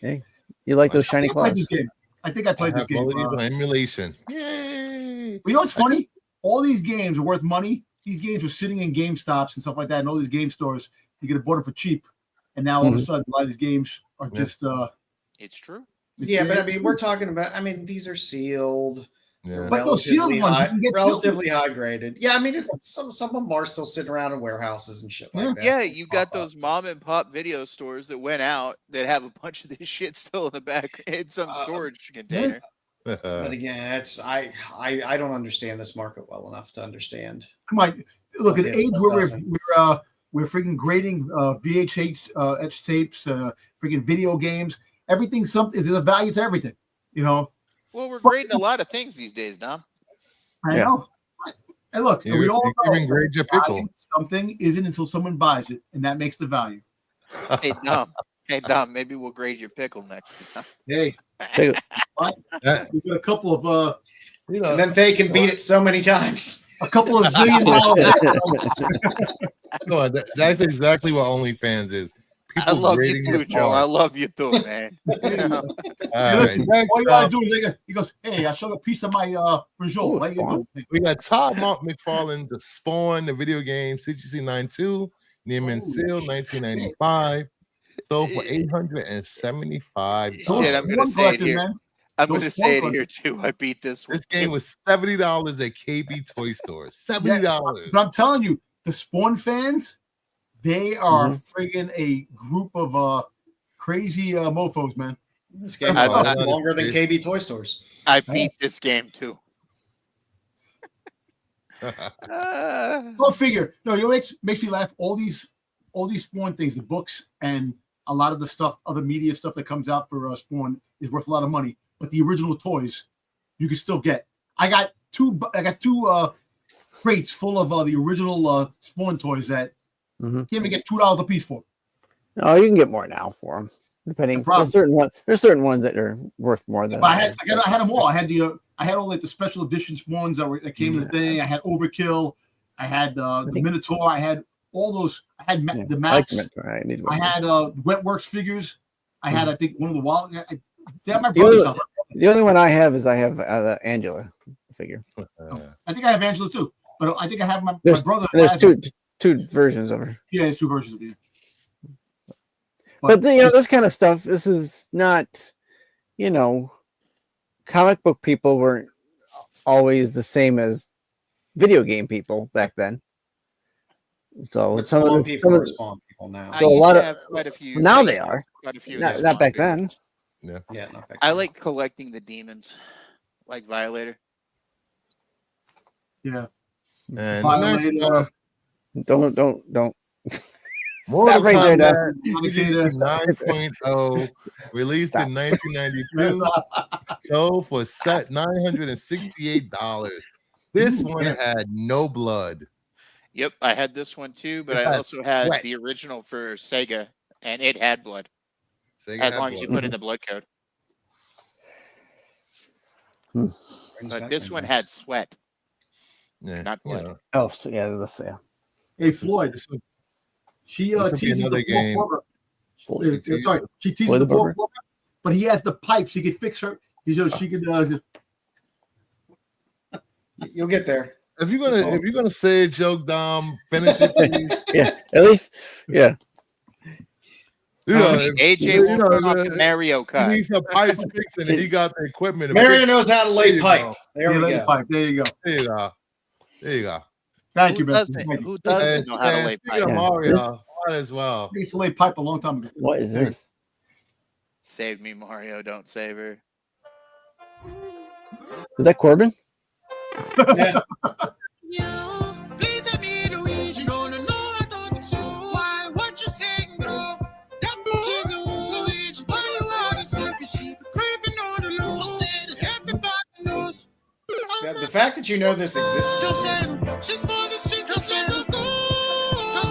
you like those shiny I played claws. this game. I think I played this game. Abilities on emulation. Yay! You know what's funny? All these games are worth money. These games were sitting in GameStops and stuff like that, and all these game stores. You could have bought them for cheap, and now all of a sudden, a lot of these games are just. It's true. Yeah, but I mean, we're talking about. I mean, these are sealed. Yeah. But those sealed ones, you can get relatively high graded. Yeah, I mean, some of them are still sitting around in warehouses and shit like that. Yeah, you got those mom and pop video stores that went out that have a bunch of this shit still in the back in some storage container. But again, it's I don't understand this market well enough to understand. Come on, look at the Okay, age so where we're freaking grading VHS etch tapes, freaking video games. Everything there's a value to everything, you know. Well, we're grading a lot of things these days, Dom. I know. And look, You we all know even grade your pickle. value something isn't until someone buys it, and that makes the value. Hey, Dom, maybe we'll grade your pickle next time. Hey, Pickle. we've got a couple of You know, And then they can beat it so many times. $1 zillion. no, that's exactly what OnlyFans is. I love you grading too, your Joe. I parts. love you too, man. You know? All Listen, right, next all you gotta up, do is he goes, "Hey, I showed a piece of my Peugeot. What you do?" we got Todd McFarlane, The Spawn, the video game, CGC 92, Neiman Seal, 1995. Sold for $875. Shit, I'm gonna say it here. Man. I'm Those gonna say it Spawn here too. I beat this one. This game was $70 at KB Toy Store. $70. But I'm telling you, the Spawn fans, they are friggin' a group of crazy mofos, man. This game I- lasts I- longer than KB Toy Stores. I beat this game too. Uh, Go figure. No, you know what makes me laugh. All these Spawn things, the books and a lot of the stuff, other media stuff that comes out for Spawn is worth a lot of money. But the original toys, you can still get. I got two crates full of the original Spawn toys that you can't even get $2 a piece for. No, you can get more now for them, depending. There's certain ones that are worth more than. But I had them all. I had all like the special edition Spawns that came in the thing. I had Overkill. I had the Minotaur. I had all those. I had the Max. I had Wetworks figures. I had I think one of the Wild. They have my brother's stuff. The only one I have is the Angela figure. I think I have Angela too, but I think I have my brother. There's two versions of her. Yeah, there's two versions of it. But this kind of stuff. This is not, comic book people weren't always the same as video game people back then. So But some Spawn of people the are Spawn people now. I So a used lot to of- have quite a few. now things, they are. quite a few. not back then. Yeah, not back I then. like collecting the demons, like Violator. Yeah. And Violator, Don't. Mortal right there, Kombat Alligator. 9.0, released in 1992, sold for $968. This one had no blood. Yep, I had this one too, but It I has also had sweat. the original for Sega, and it had blood Sega as had long as you blood. put in the blood code. Brings But back this one memories. had sweat, Yeah, not blood. yeah. Oh, so yeah, this, yeah. Hey Floyd, she This would be teases another the game. poor brother. Sorry, she teases Boy the the poor barber. plumber, but he has the pipes. He could fix her. She could. You'll get there. If you're gonna say a joke, Dom, finish it, please. Yeah, at least, yeah. You know, AJ will come to Mario he Kart. needs some pipes fixing, and he got the equipment. Mario knows how to There lay you pipe. go. There we go. Pipe. There you go. There you go. There you go. Thank Who you, man. doesn't? Thank you. Who doesn't know how to lay Speaking pipe? of Yeah. Mario, might as well. I used to lay pipe a long time ago. What is this? Save me, Mario. Don't save her. Was that Corbin? Yeah. The fact that you know this exists.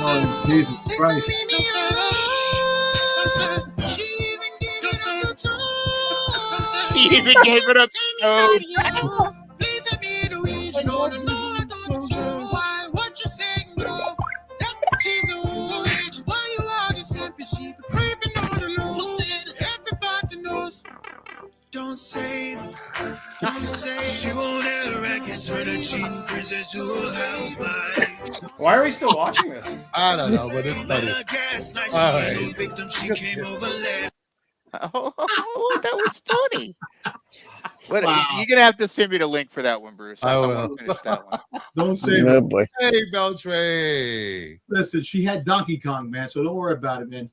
Oh, Jesus Christ. She even gave it up. No. Don't save her. Don't save her. She won't ever reckon turn a cheating princess to a housewife. Why are we still watching this? I don't know, but it's funny. All right. Victim, she came over last. Oh, that was funny. What, Wow. You're gonna have to send me the link for that one, Bruce. I wanna will. finish that one. Don't say Oh that. boy. Hey, Beltray. Listen, she had Donkey Kong, man. So don't worry about it, man.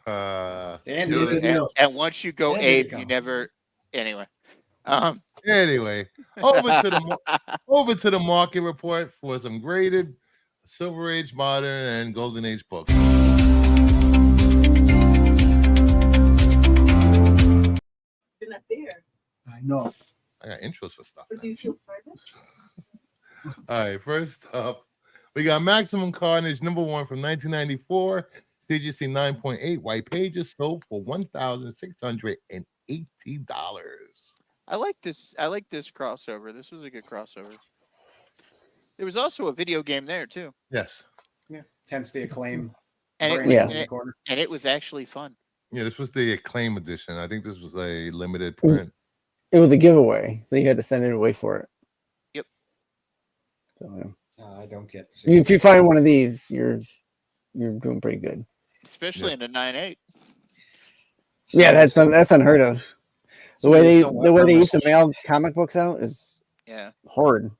Dan Dude, did it. Anything else? and once you go Yeah, Abe, there you you go. never. Anyway, Anyway, over to the market report for some graded Silver Age, Modern, and Golden Age books. You're not there. I know. I got intros for stuff. But do you feel private? All right, first up, we got Maximum Carnage #1 from 1994. CGC 9.8 white pages sold for $1,680. I like this. I like this crossover. This was a good crossover. There was also a video game there too, Yes. Hence the acclaim. and it, brand was, Yeah. in and, the it, corner. and it was actually fun. Yeah, this was the Acclaim edition. I think this was a limited print. It was a giveaway, so you had to send it away for it. Yep. So, I don't get if you find one of these, you're doing pretty good. Especially in the 9.8. Yeah, that's unheard of. The way they used to to mail comic books out is Yeah, horrid.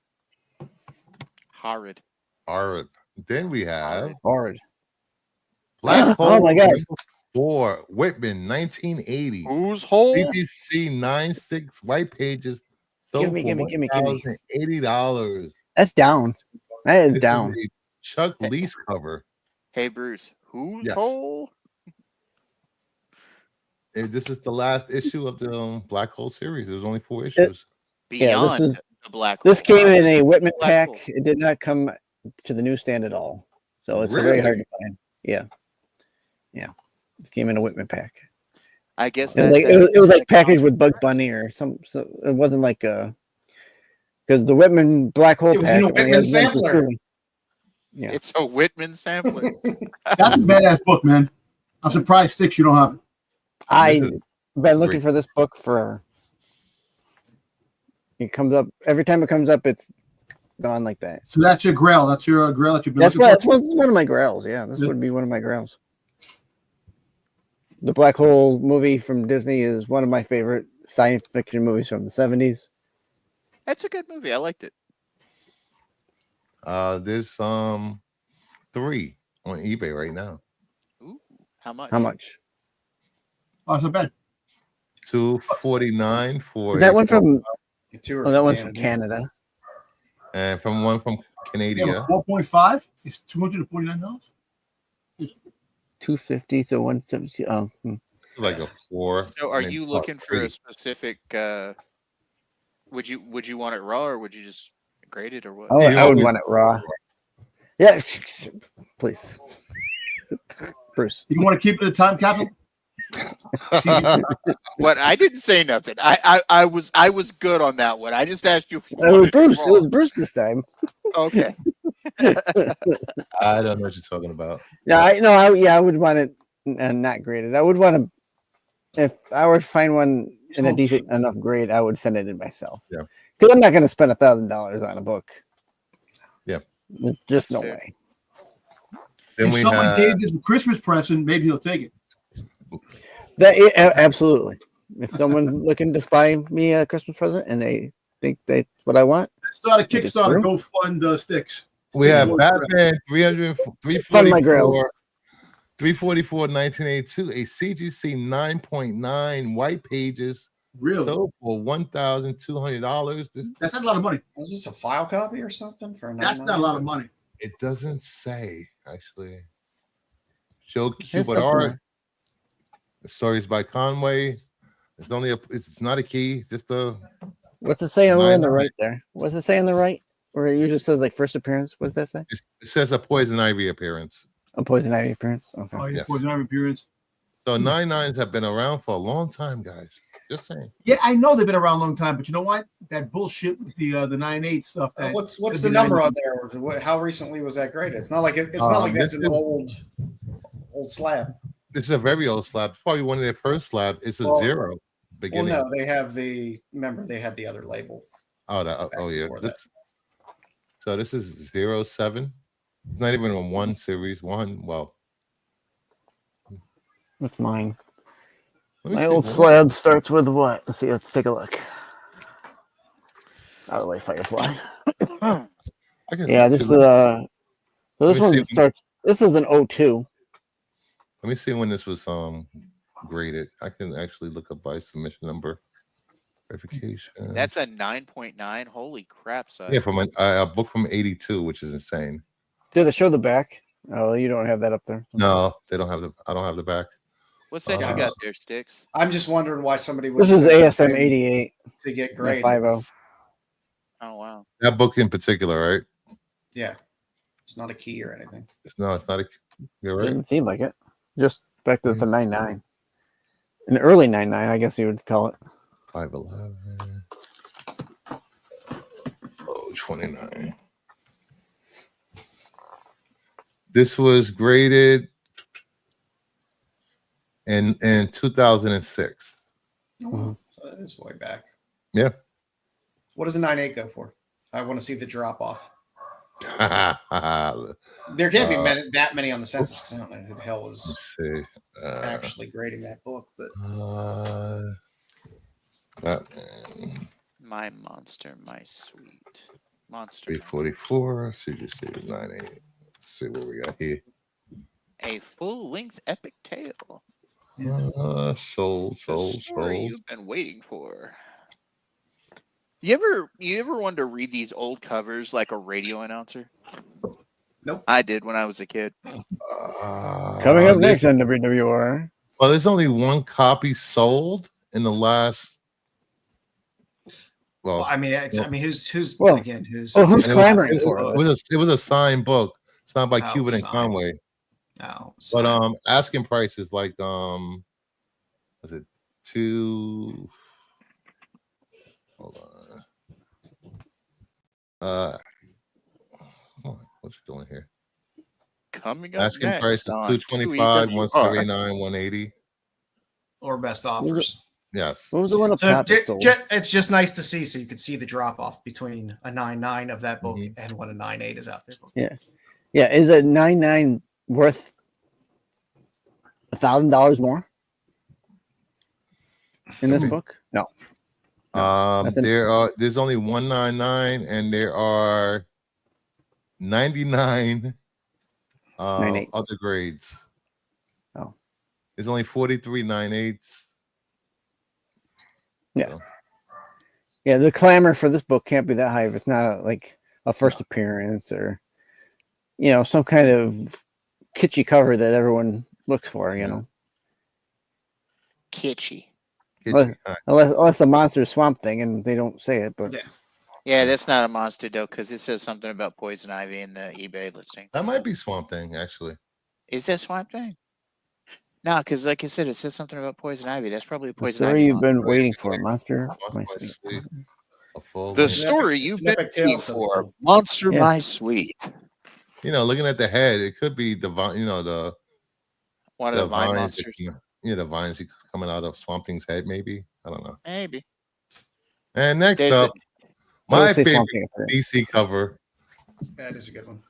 horrid. All right. Then we have Horrid. Black Hole Oh my God. #4, Whitman, 1980. Whose hole? BBC 9.6 white pages. Sold Gimme. $1,080. That's down. That is This down. is a Chuck Lease cover. Hey Bruce, whose Yes. hole? This is the last issue of the Black Hole series. There's only 4 issues. Yeah, Beyond this is- the black. This hole. came in a Whitman Black pack. hole. It did not come to the newsstand at all. So it's very hard to find. Yeah. It came in a Whitman pack. I guess It was that, like it was like packaged with Bug Bunny or some. So it wasn't like because the Whitman Black Hole It was pack in a only Whitman has one through sampler. three. Yeah. it's a Whitman sampler. That's a badass book, man. I'm surprised, Sticks, you don't have it. I've This is been looking great. for this book forever. It comes up every time it comes up. It's gone like that. So that's your grail. That's your grail that you've been That's looking for. one of my grails. Yeah, this Yeah. would be one of my grails. The Black Hole movie from Disney is one of my favorite science fiction movies from the 70s. That's a good movie. I liked it. There's 3 on eBay right now. Ooh, how much? How much? Oh, it's not bad. $249 for Is that one from? Tour Oh, that one's Canada. from Canada. and from one from Canada. Yeah, 4.5 is $249. 250 to 170. Oh, Like a 4. So, are and then you plus looking for a 3. specific? Would you want it raw or would you just grade it or what? oh, Yeah, I would you want it raw. Yeah, please, Bruce. You want to keep it a time capsule? What? I didn't say nothing. I was good on that one. I just asked you if you It was wanted Bruce. It raw. was Bruce this time. Okay. I don't know what you're talking about. Yeah, I would want it and not graded. I would want to, if I were to find one in a decent enough grade, I would send it in myself. Yeah. Because I'm not going to spend $1,000 on a book. Yeah. There's just no fair. way. Then If we someone had gave this a Christmas present, maybe he'll take it. Absolutely. If someone's looking to buy me a Christmas present and they think that's what I want, Let's start a Think it's Kickstarter. true? Go fund sticks. we have Sticks. Batman Fund my grails. 344 1982, a CGC 9.9 white pages Really? sold for $1,200. That's not a lot of money. Was this a file copy or something for a That's not a lot of money. It doesn't say actually. Show Here's Cupid something art. The stories by Conway. It's only it's not a key, just a What's it say over on the 9.9. right there? What's it say on the right? Where it usually says like first appearance. What does that say? it says a Poison Ivy appearance. A poison ivy appearance. Okay. Oh, yeah, Yes. Poison Ivy appearance. So 9.9s have been around for a long time, guys. Just saying. Yeah, I know they've been around a long time, but you know what? That bullshit with the 9.8 stuff. That What's could the be number 9.8. on there? How recently was that graded? It's not like it's not like that's this an is- old slab. This is a very old slab. It's probably one of their first slabs. It's a Well- zero Well, beginning. no, they have the. Remember, they had the other label. Oh yeah. before that. So this is 07. It's not even a 1 series 1. Well, That's mine. let me My see old what- slab starts with what? Let's see. Let's take a look. Out of the way, Firefly. I can Yeah, this is let so this me one see. starts. This is an 02. me see when this was graded. I can actually look up by submission number. Verification. That's a 9.9. Holy crap, son. yeah, from a book from 82, which is insane. Does it show the back? Oh, you don't have that up there. No, they don't have I don't have the back. What's that you Uh, got there, Sticks? I'm just wondering why somebody would. This is send this ASM thing 88 to get and graded. 50. Oh, wow. That book in particular, right? Yeah, it's not a key or anything. No, it's not a. You're right. Doesn't seem like it. Just back to the 99. An early 99, I guess you would call it. 511. Oh, 29. This was graded in 2006. Oh, so that is way back. Yeah. What does a 9.8 go for? I want to see the drop off. Let's There can't be that many on the census because I don't know who the hell was see. actually grading that book. But Batman, My monster, my sweet monster. 344. CGC 98. Let's see what we got here. A full-length epic tale. Sold. The story you've been waiting for. You ever wanted to read these old covers like a radio announcer? Nope. I did when I was a kid. Coming up there's- next on WWR. Well, there's only one copy sold in the last. well, Well, I mean, who's Well, again? Who's oh, who's it was- clamoring it for it was a signed book, signed by Oh, Cuban and signed. Conway. No, But asking price is like was it 2? Hold on. What's it doing here? Coming up Asking next price is on 225, 2EWR. 179, 180. or best offers. Yes. What was the one up So top? that sold? it's just nice to see, so you can see the drop off between a 9.9 of that book Mhm. and what a 9.8 is out there. Yeah, is a 99 worth $1,000 more in this Could be. book? No. nothing. There's only 199 and there are 99 9/8s. other grades. Oh. There's only 43 9/8s. Yeah, the clamor for this book can't be that high if it's not like a first appearance or some kind of kitschy cover that everyone looks for. Kitschy. Well, unless the monster is Swamp Thing and they don't say it, but Yeah. Yeah, that's not a monster though, because it says something about poison ivy in the eBay listing. That might be Swamp Thing, actually. Is that Swamp Thing? No, because like I said, it says something about poison ivy. That's probably a the poison story ivy. you've monster. been waiting for, Monster, Monster, My My Sweet. Sweet. A full The length. story It's you've an been epic tale, waiting so for, it's Monster, Yeah. My Sweet. Looking at the head, it could be divine. The One of the vine vines, monsters. the vines coming out of Swamp Thing's head, maybe. I don't know. Maybe. And next There's up, I would my say favorite Swamp Thing appearance. DC cover, That is a good one.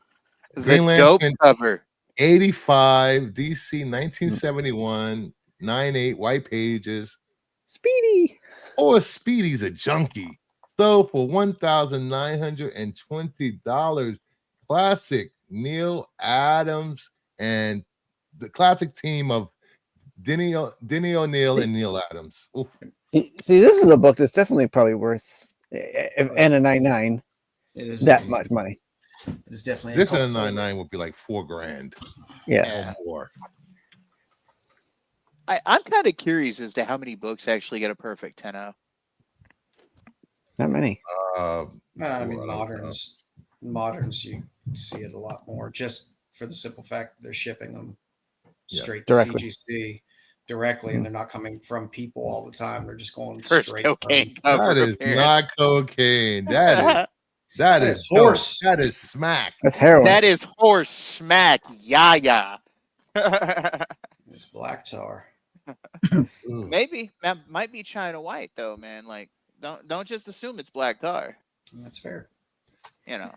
the Green dope Lantern. cover. 85 DC 1971 9/8 white pages. Speedy. Or Speedy's a junkie. Sold for $1,920. Classic Neil Adams and the classic team of Denny O'Neil and Neil Adams. Oof. See, this is a book that's definitely probably worth and a 99 It is that much money. It is definitely This cult and a favorite. 99 would be like $4,000 Yeah. or more. I'm kind of curious as to how many books actually get a perfect 10-0. Not many. I mean, I don't moderns, you see it a lot more, just for the simple fact that they're shipping them Yeah. straight Directly. to CGC directly, and they're not coming from people all the time. They're just going First straight cocaine from, cover. That is appearance. not cocaine. That That is is dope. horse. That is smack. That's heroin. That is horse smack. Yeah. It's black tar. Ooh. Maybe that might be China White though, man. Like, don't just assume it's black tar. That's fair. You know.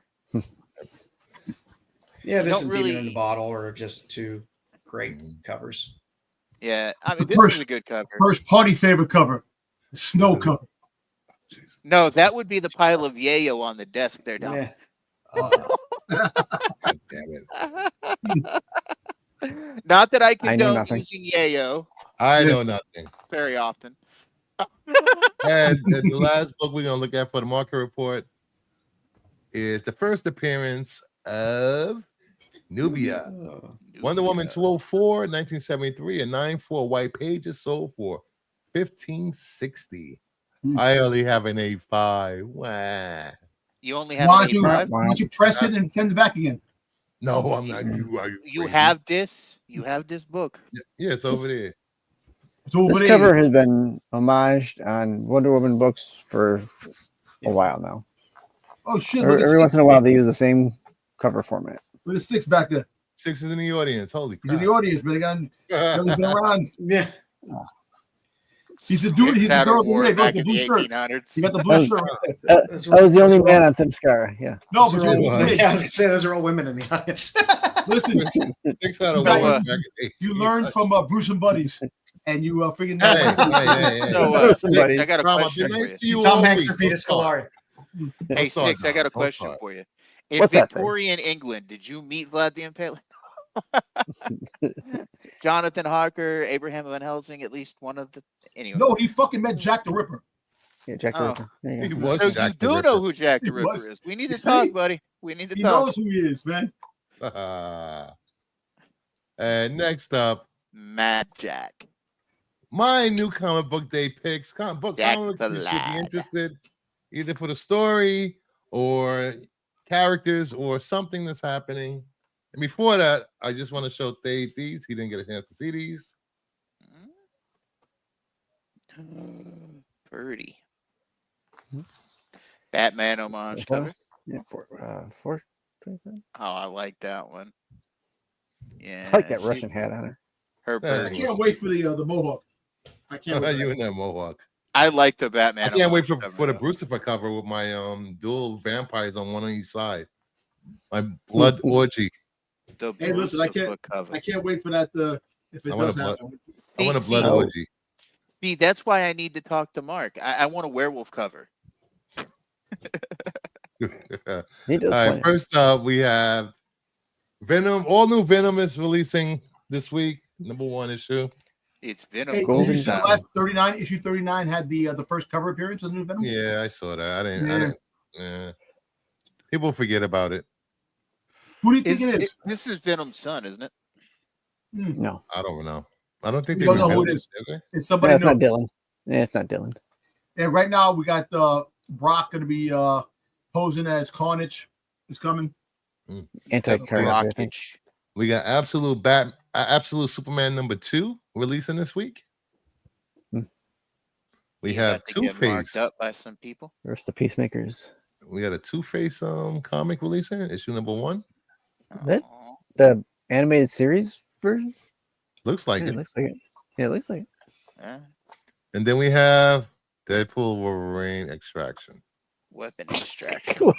Yeah, this don't and Demon in really- the Bottle are just two great covers. Yeah. I mean, The this is first- a good cover. First party favorite cover, the snow cover. No, that would be the pile of yayo on the desk there, Dom. Yeah. God damn it. Not that I I know condone nothing. using yayo I know nothing. very often. And the last book we're gonna look at for the market report is the first appearance of Nubia. Oh. Wonder Woman 204, 1973, and 9/4 white pages sold for $1,560. I only have an A5. Wah. You only have Why an don't you, A5? why don't you press it and send it back again? No, I'm not. Are you You crazy? have this. You have this book. Yeah, it's over there. It's over This there. cover has been homaged on Wonder Woman books for a while now. Oh shit! Look at Every once six. in a while, they use the same cover format. Look at six back there. Six is in the audience. Holy He's in crap. the audience, but again, he's been around. Yeah. He's the dude. Six He's the out girl of with the war wig. Look, back the in blue the shirt. 1800s. He got the That blue was- shirt. I was the only man on Themyscira. Yeah. No, Those but are all, you're Wow. yeah, I was gonna say those are all women in the audience. listen. 6 out of You 1. got- You learned from Bruce and Buddies, and you freaking know. Hey. So, Listen, Six, buddy. I got a Rob, I've question been for nice you. to you Tom all Hanks week. or Peter Don't start. Scolari. Hey, Don't start, Six, I got a Dom. Don't question start. for you. In What's that thing? Victorian England, did you meet Vlad the Impaler? Jonathan Harker, Abraham Van Helsing, at least one of the. Anyway. No, he fucking met Jack the Ripper. Yeah, Jack the Oh. Ripper. There you He go. was So Jack you the do Ripper. know who Jack the He was. Ripper is. We need You to talk, see? buddy. We need to He talk. knows who he is, man. And next up, Mad Jack. my new comic book day picks. Jack Comics the you should be Lad. interested either for the story or characters or something that's happening. And before that, I just want to show Thade these. He didn't get a chance to see these. Purdy. Batman homage cover. Yeah, four. 27. Oh, I like that one. Yeah. I like that she- Russian hat on her. Her Yeah. I Purdy. can't wait for the Mohawk. I can't wait. You and that Mohawk. I like the Batman. I can't wait homage for cover, the though. Brucifer cover with my dual vampires on one on each side. My blood orgy. The Hey, listen, I Brucifer cover. I can't wait for that. If it I want does a blood- happen. I want a blood see- orgy. See, that's why I need to talk to Mark. I want a werewolf cover. He All does right, play. first up, we have Venom. All new Venom is releasing this week. #1 issue. It's Venom. Hey, Golden did you see the Dawn. last 39 issue 39 had the first cover appearance of the new Venom? Yeah, I saw that. I Yeah. didn't. Yeah. People forget about it. Who do you think it is? This is Venom's son, isn't it? No, I don't know. I don't think We they don't know who revealed it is. did they? It's somebody it's new. not Dylan. Yeah, it's not Dylan. And right now we got Brock going to be posing as Carnage is coming. Anti-character, I think. Rockage. We got Absolute Superman #2 releasing this week. Hmm. We You have got to get marked Two-Face. up by some people. There's the Peacemakers. We got a Two-Face comic releasing issue #1. That- Aw. The animated series version? Looks like Yeah, it. it looks like it. Yeah, it looks like it. Yeah. And then we have Deadpool Wolverine Extraction. Weapon extraction.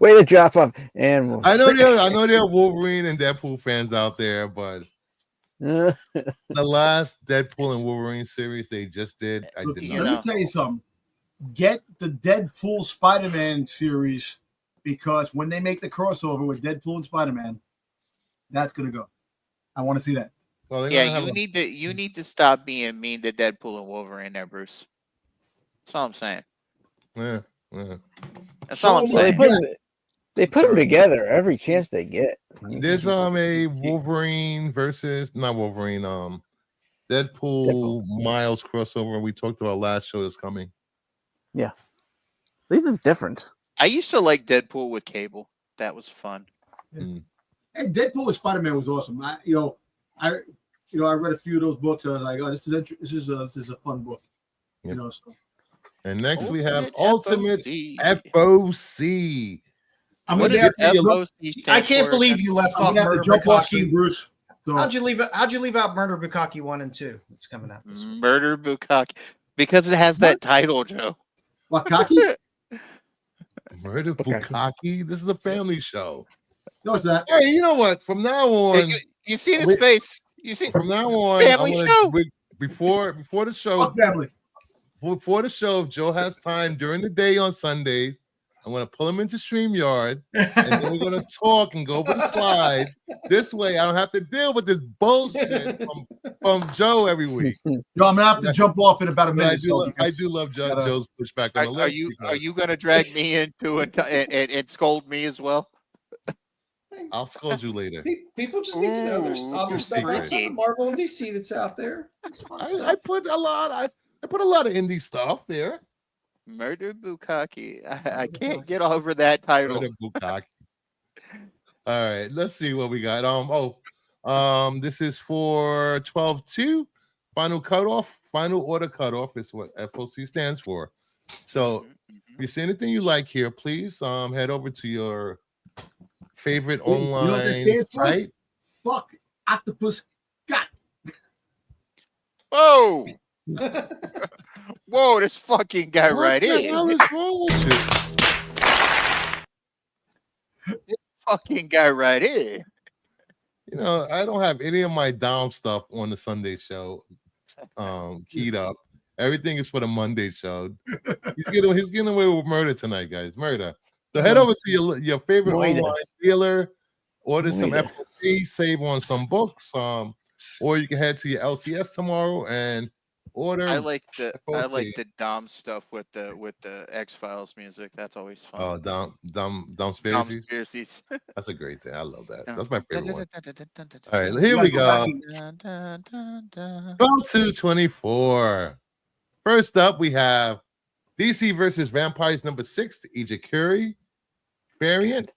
Way to drop off. And we'll I know there are Wolverine and Deadpool fans out there, but the last Deadpool and Wolverine series they just did, I Look, did You not. let know. me tell you something. Get the Deadpool Spider-Man series because when they make the crossover with Deadpool and Spider-Man, that's gonna go. I want to see that. Well, they're Yeah, gonna have you need to stop being mean to Deadpool and Wolverine there, Bruce. That's all I'm saying. yeah. That's all I'm Show Well, them saying. they put them together every chance they get. There's a Wolverine versus not Wolverine, Deadpool Miles crossover we talked about last show is coming. Yeah. These are different. I used to like Deadpool with Cable. That was fun. And Deadpool with Spider-Man was awesome. I read a few of those books. I was like, oh, this is a fun book. Yep. You know, so And next we have Ultimate Ultimate FOC. FOC. I'm What gonna is have to. FOC I stand can't for believe again? you left I'm off gonna have to Murder jump off Steve Bukkake. Bruce. So, How'd you leave out Murder Bukkake 1 and 2? It's coming out this week. Murder Bukkake. Because it has that title, Joe. Wakaki? Murder Bukkake. This is a family show. No, it's that. Hey, you know what? From now on, You see his face. You see from now on, Family show. Before the show, Fuck family. before the show, if Joe has time during the day on Sundays, I'm gonna pull him into StreamYard, and then we're gonna talk and go over the slides. This way, I don't have to deal with this bullshit from Joe every week. Yo, I'm gonna have to jump off in about a But minute. I do love Joe's pushback on the list. are you gonna drag me into and scold me as well? I'll scold you later. People just need to know there's other stuff secret. outside of Marvel and DC that's out there. It's fun I stuff. put a lot. I put a lot of indie stuff there. Murder Bukkake. I can't get over that title. Murder Bukkake. All right, let's see what we got. This is for 12/2. Final cutoff. Final order cutoff is what FOC stands for. So, if you see anything you like here, please head over to your favorite You know what online this stands for? site. Fuck octopus. God. Whoa! Whoa! This fucking guy What right the in. hell is wrong with you? Fucking guy right in. You know, I don't have any of my Dom stuff on the Sunday show keyed up. Everything is for the Monday show. He's getting away with murder tonight, guys. Murder. So head over to your favorite Moida. online dealer, order some Moida. FOC, save on some books. Or you can head to your LCS tomorrow and order. I like the FOC. Dom stuff with the X-Files music. That's always fun. Oh, Dom's Dom Conspiracies. Conspiracies. That's a great thing. I love that. That's my favorite one. All right, here we go. 12/2/24. First up, we have DC versus Vampires #6, the Ijikuri variant.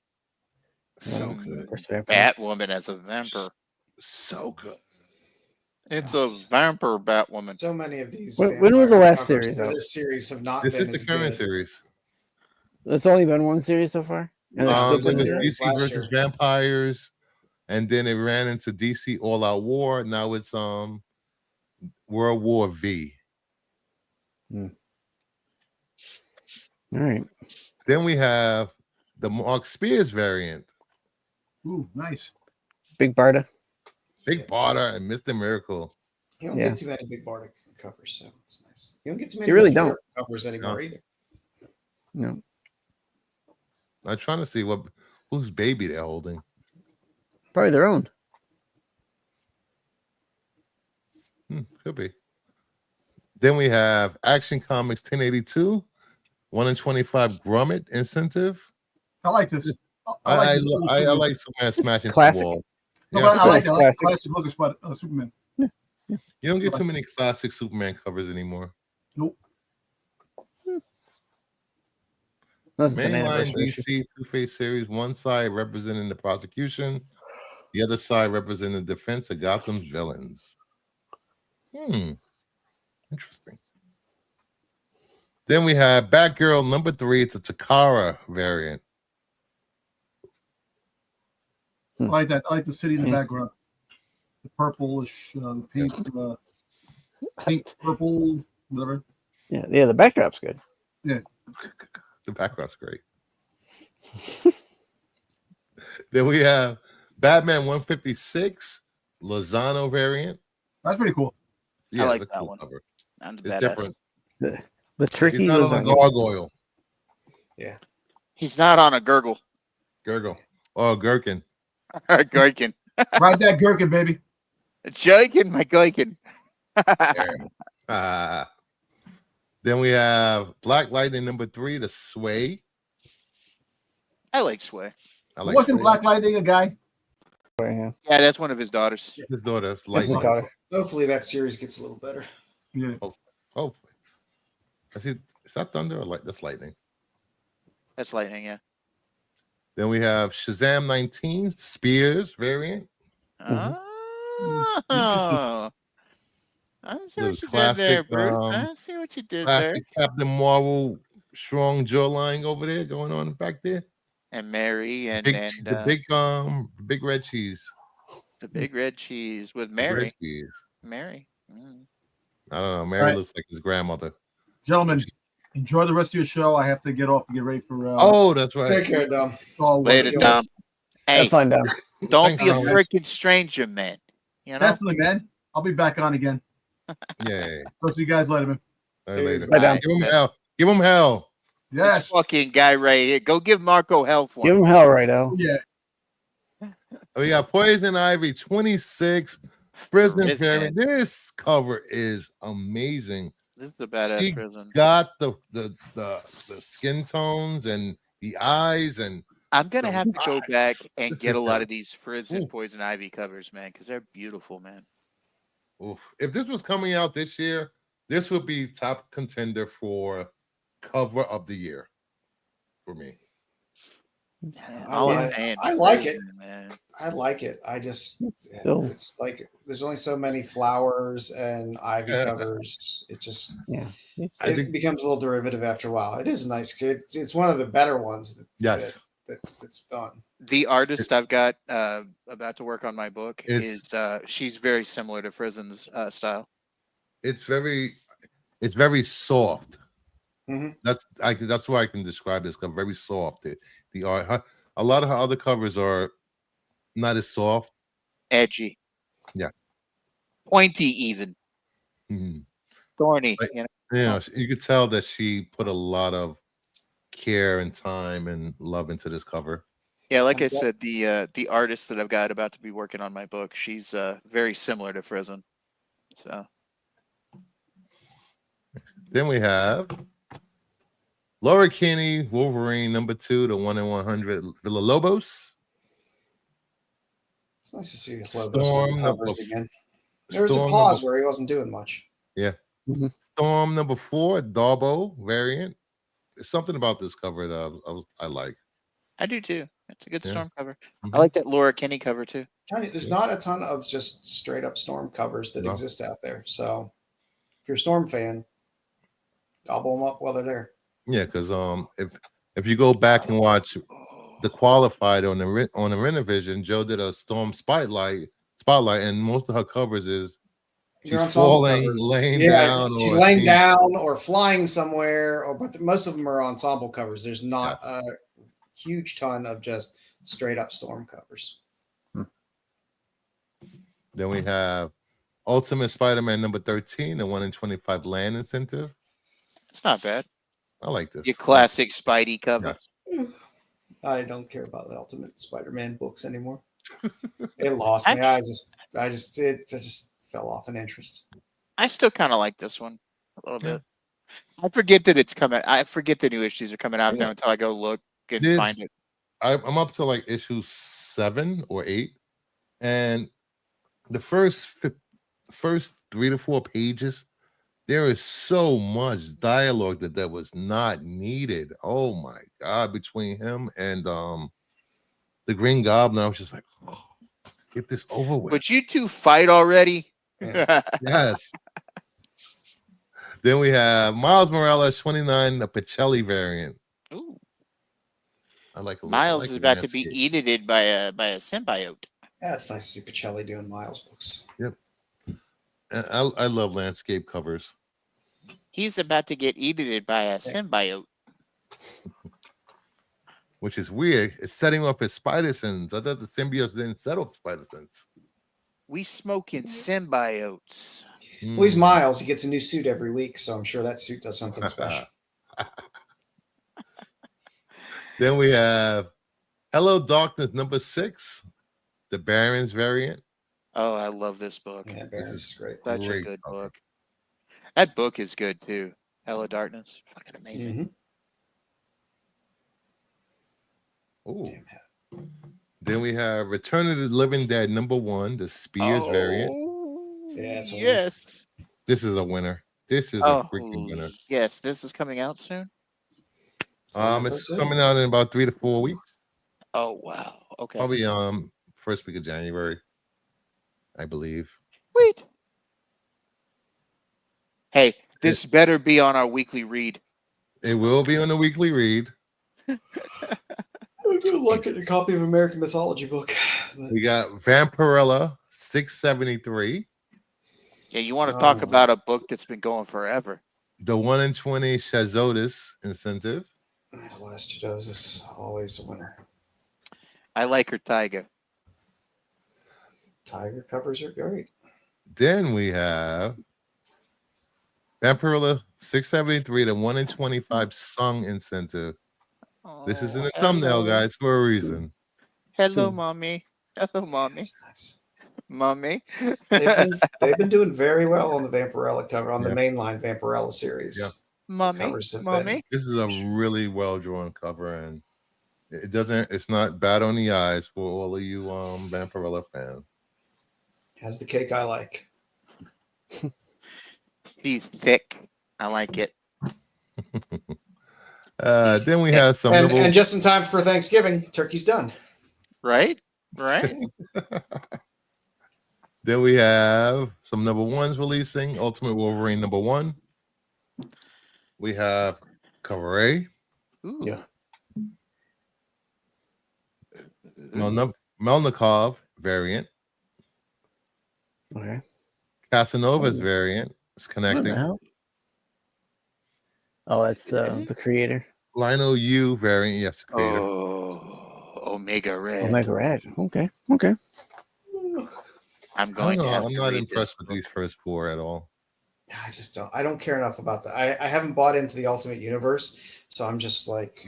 So good. Batwoman as a vampire. So good. It's a vampire Batwoman. So many of these. When was the vampire last covers series for out? This series have not This been is the as current good. series. It's only been one series so far. And It it's was still been series DC last versus year. Vampires, and then it ran into DC All Out War. Now it's World War V. All right. Then we have the Mark Spears variant, Ooh, nice. Big Barda. Big Barter and Mr. Miracle. You don't Yeah. get too many big Bardic covers, so it's nice. You don't get too many. You really Mr. don't. covers anymore No. either. No. I'm trying to see whose baby they're holding. Probably their own. Could be. Then we have Action Comics 1082, 1 in 25 Grommet incentive. I like this. I this. like Superman smashing the classic. wall. No, Yeah, but I like that. I like the Classic. classic look of Superman. you don't get too many classic Superman covers anymore. Nope. That's an Mainline anniversary issue. DC Two-Face series, one side representing the prosecution, the other side representing the defense of Gotham's villains. Interesting. Then we have Batgirl #3. It's a Takara variant. I like that. I like the city in the background. the purplish, pink, purple, whatever. Yeah, the backdrop's good. The backdrop's great. Then we have Batman 156 Lozano variant. That's pretty cool. Yeah, like it's a that cool one. cover. I'm the It's badass. different. The He's tricky not on a gargoyle. He's not on a gurgle. Gurgle. Or a gherkin. Gherkin. Ride that gherkin, baby. Joking, my gherkin. Then we have Black Lightning number 3, the Sway. I like Sway. I like Wasn't Sway. Black Lightning a guy? Yeah, that's one of his daughters. His daughter's That's my Lightning. daughter. Hopefully that series gets a little better. Yeah. Oh, is that Thunder or That's Lightning? That's Lightning, yeah. Then we have Shazam 19 Spears variant. Mhm. Oh. I see Little what you did there, classic, Bruce. I see what you did Classic Captain Marvel strong jawline over there going on back there. there. And Mary and The big red cheese. the big red cheese with The Mary. red cheese. Mary. Mm. I don't know. Mary Right. looks like his grandmother. Gentlemen, enjoy the rest of your show. I have to get off and get ready for. Oh, that's right. Take care, Dom. Later, Dom. Hey, Have fun, Dom. don't Thanks, be a Dom. freaking stranger, man. You know? Definitely, man. I'll be back on again. Yeah. Talk to you guys later, man. All right, later. Bye, Dom. Give him hell. Give him hell. This Yes. fucking guy right here. Go give Marco hell for Give him. him hell right out. Yeah. We got Poison Ivy 26 Prison Prison. Variant. This cover is amazing. This is a badass She prison. got the skin tones and the eyes and I'm gonna have to go back and This get is a lot good. of these Prison Ooh. Poison Ivy covers, man, because they're beautiful, man. oof. If this was coming out this year, this would be top contender for cover of the year for me. All I'm Yeah, saying I is like it. Prison, man. I like it. I just Still- it's like there's only so many flowers and ivy Yeah. covers. It just Yeah. I it think- becomes a little derivative after a while. It is a nice kid. It's one of the better ones Yes. that's done. The artist I've got about to work on my book It's- is she's very similar to Prison's style. It's very soft. Mhm. That's why I can describe this cover. Very soft. The art. A lot of her other covers are not as soft. Edgy. Yeah. Pointy even. Mhm. Thorny. Like- You know? You know, you could tell that she put a lot of care and time and love into this cover. Yeah, like I Okay. said, the artist that I've got about to be working on my book, she's very similar to Prison. So Then we have Laura Kinney, Wolverine number 2, the 1 in 100 Villalobos. It's nice to see the Lobos Storm doing number covers again. There was a Storm pause number- where he wasn't doing much. Storm number 4, Darbo variant. There's something about this cover that I like. I do too. It's a good Yeah. Storm cover. Mhm. I like that Laura Kinney cover too. There's not a ton of just straight up Storm covers that No. exist out there. So if you're a Storm fan, gobble them up while they're there. Yeah, because if you go back and watch the qualified on the Renovision, Joe did a Storm spotlight, and most of her covers is she's Your ensemble falling, covers. laying Yeah, down, she's or laying she's- down or flying somewhere, but most of them are ensemble covers. There's not a huge ton of just straight up Storm covers. Then we have Ultimate Spider-Man number 13, the 1 in 25 land incentive. It's not bad. I like this. Your classic Spidey cover. Yes. I don't care about the Ultimate Spider-Man books anymore. It lost me. I just fell off in interest. I still kind of like this one a little Yeah. bit. I forget that it's coming. I forget the new issues are coming out Yeah. now until I go look and This- find it. I'm up to like issue 7 or 8, and the first 3 to 4 pages, there is so much dialogue that was not needed. Oh my god! Between him and the Green Goblin, I was just like, oh, get this over with. Would you two fight already? Yes. Then we have Miles Morales 29, the Pacelli variant. Ooh, I like Miles is the about to be landscape. eaten by a symbiote. Yeah, it's nice to see Pacelli doing Miles books. And I love landscape covers. He's about to get eaten by a symbiote. Which is weird. It's setting up his spider sense. I thought the symbiotes didn't set up spider sense. We smoking symbiotes. Well, he's Miles. He gets a new suit every week, so I'm sure that suit does something special. Then we have Hello Darkness #6, the Barons variant. Oh, I love this book. Yeah, Barons is great. Such a Great good cover. book. That book is good too. Hello Darkness. Fucking amazing. Mhm. Ooh. Damn hat. Then we have Return of the Living Dead #1, the Spears variant. Yeah, it's a winner. yes. This is a winner. This is a freaking winner. Yes, this is coming out soon. It's coming out in about 3 to 4 weeks. Oh wow. Okay. Probably first week of January, I believe. Wait. Hey, this better be on our weekly read. It will be on the weekly read. I do like it. A copy of American Mythology book. We got Vampirella 673, Yeah, you want to talk about a book that's been going forever. the 1 in 20 Shazodis incentive. The Last Judos is always a winner. I like her Tiger. Tiger covers are great. Then we have Vampirella 673, the 1 in 25 song incentive. This is in the thumbnail, guys, for a reason. Hello, mommy. Hello, mommy. That's nice. Mommy. They've been doing very well on the Vampirella cover, on the Yeah. mainline Vampirella series. Yeah. Mommy. Covers have Mommy. This is a really well drawn cover, and it's not bad on the eyes for all of you Vampirella fans. Has the cake I like. She's thick. I like it. Then we have some And just in time for Thanksgiving, turkey's done. Right? Right? Then we have some #1s releasing. Ultimate Wolverine #1. We have Cabaret. Ooh. Yeah. Melnikov variant. Okay. Casanova's Oh. variant. It's What connecting. the hell? Oh, that's the creator. Lionel U variant. Yes, creator. Oh, Omega Red. Omega Red. Okay. Okay. I'm I going don't to know. have I'm to not read impressed this with these first 4 at all. I just don't. I don't care enough about that. I haven't bought into the Ultimate Universe, so I'm just like,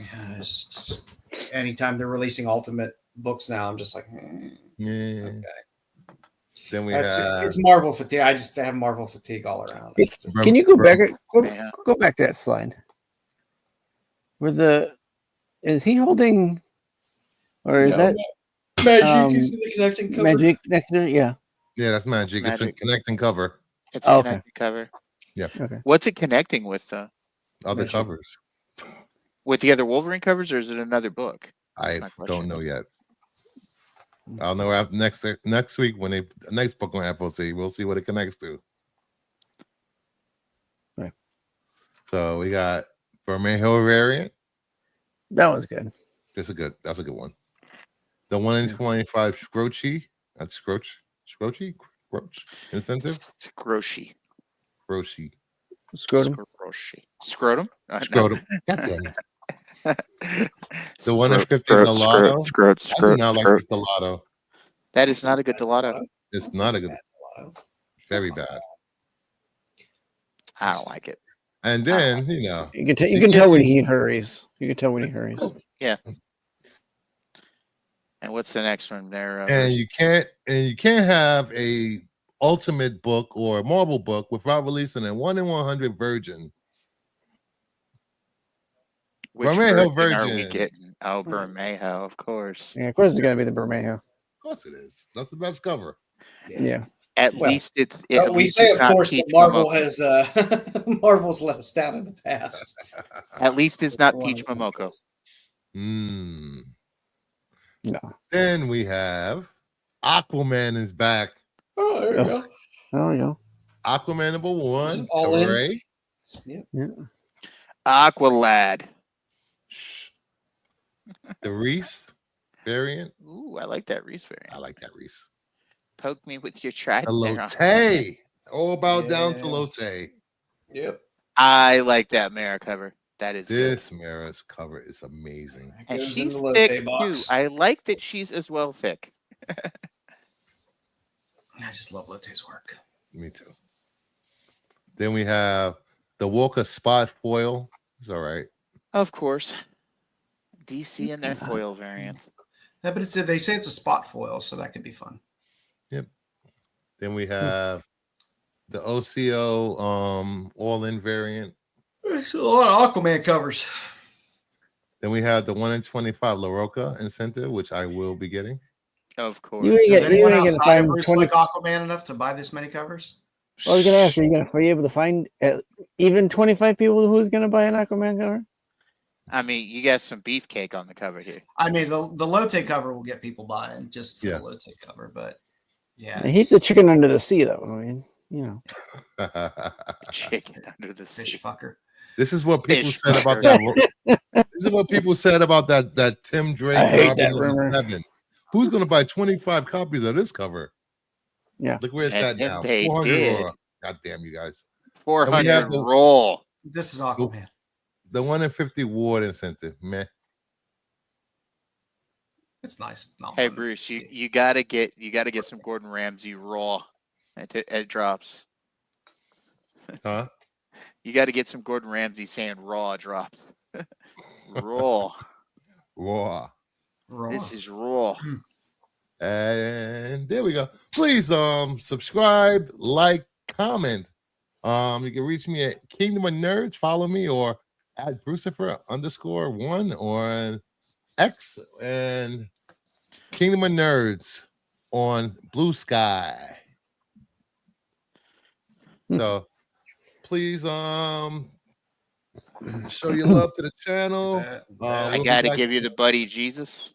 anytime they're releasing Ultimate books now, I'm just like, Yeah. okay. Then we It's have Marvel fatigue. I just have Marvel fatigue all around. It's just, Can you go back? Yeah. Go back to that slide. Is he holding, or is No, that Magic is in the connecting cover. Magic next to it? Yeah. Yeah, that's Magic. It's a Magic. connecting cover. It's Oh, a okay. connected cover. Yeah. Okay. What's it connecting with, though? Other Magic. covers. With the other Wolverine covers, or is it another book? I my question. don't know yet. I'll know after next week when the next book on FOC. We'll see what it connects to. Right. So we got Bermejo variant. That was good. That's a good one. The 1 in 25 Scroachy. That's Scroachy incentive. Scroshi. Scroachy. Scrotum. Scroshi. Scrotum? Scrotum. Goddamn it. The 1 in 50 Delato. I do not like this Delato. That is not a good Delato. It's not a good. Very bad. I don't like it. And then you know You can tell when he hurries. You can tell when he hurries. And what's the next one there? and you can't have a Ultimate book or a Marvel book without releasing a 1 in 100 Virgin. Which Bermejo version are we Virgin. getting? Oh, Bermejo, of course. Yeah, of course it's gonna be the Bermejo. Of course it is. That's the best cover. Yeah. At Well, least it's. But At we least say, it's of not course, Peach that Marvel Momoko. has Marvel's let us down in the past. At least it's not Peach Momoko. Hmm. No. Then we have Aquaman is back. Oh, there you go. Oh yeah. Aquaman #1. This is all in. Hooray. Yeah. Aqualad. The Reese. variant. Ooh, I like that Reese variant. I like that Reese. Poke me with your trident. there, huh? Lotte. All about down to Yes. Lotte. Yep. I like that Mara cover. That is good. This Mara's cover is amazing. It And goes in she's the thick Lotte too. box. I like that she's as well thick. I just love Lotte's work. Me too. Then we have the Walker Spot foil. It's all right. Of course. DC and their foil variants. Yeah, but they say it's a spot foil, so that could be fun. Then we have the OCO all-in variant. There's a lot of Aquaman covers. Then we have the 1 in 25 La Roca incentive, which I will be getting. Of course. You ain't Does gonna- anyone ain't gonna outside of find Bruce 20 like Aquaman enough to buy this many covers? I was gonna ask, are you able to find even 25 people who's gonna buy an Aquaman cover? I mean, you got some beefcake on the cover here. I mean, the Lotte cover will get people buying just for Yeah. the Lotte cover, but yeah, I hate the chicken under the sea, though. I mean, you know. Chicken under the fish sea. fucker. This is what people Fish said about fucker. that. This is what people said about that Tim Drake I hate Robin that number rumor. 7. Who's gonna buy 25 copies of this cover? Yeah. Look where it's And at now. they 400 did. Aura. God damn you guys. 400 have the- roll. This is Aquaman. The 1 in 50 Ward incentive. Meh. It's nice. It's not Hey one. Bruce, you gotta get some Gordon Ramsay raw at drops. Huh? You got to get some Gordon Ramsay saying raw drops. Raw. Raw. Raw. This is raw. And there we go. Please subscribe, like, comment. You can reach me at Kingdom of Nerds. Follow me or at Brucifer_1 on X and Kingdom of Nerds on Blue Sky. So please show your love to the channel. I We'll be got to back give you the buddy Jesus.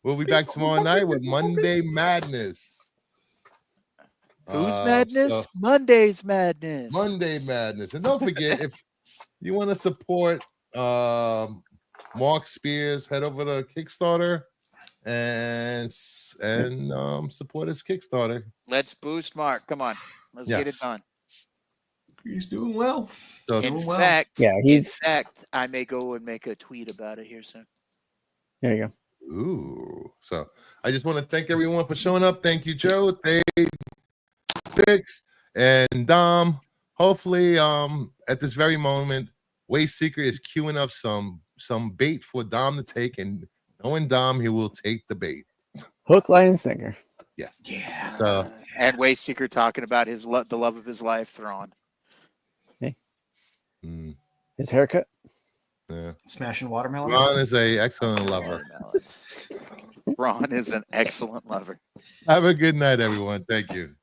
We'll be back tomorrow night with Monday Madness. Who's madness? so Monday's madness. Monday Madness. And don't forget, if you want to support Mark Spears, head over to Kickstarter and support his Kickstarter. Let's boost Mark. Come on. Let's get it Yes. done. He's doing well. So In Doing well. fact, Yeah, in fact, I may go and make a tweet about it here soon. There you go. ooh. So I just want to thank everyone for showing up. Thank you, Joe, Dave, Six, and Dom. Hopefully, at this very moment, Waste Seeker is queuing up some bait for Dom to take, and knowing Dom, he will take the bait. Hook, line, and sinker. Yes. Yeah. So And Waste Seeker talking about his the love of his life, Thrawn. His haircut. yeah. Smashing watermelons. Ron is a excellent lover. Ron is an excellent lover. Have a good night, everyone. Thank you.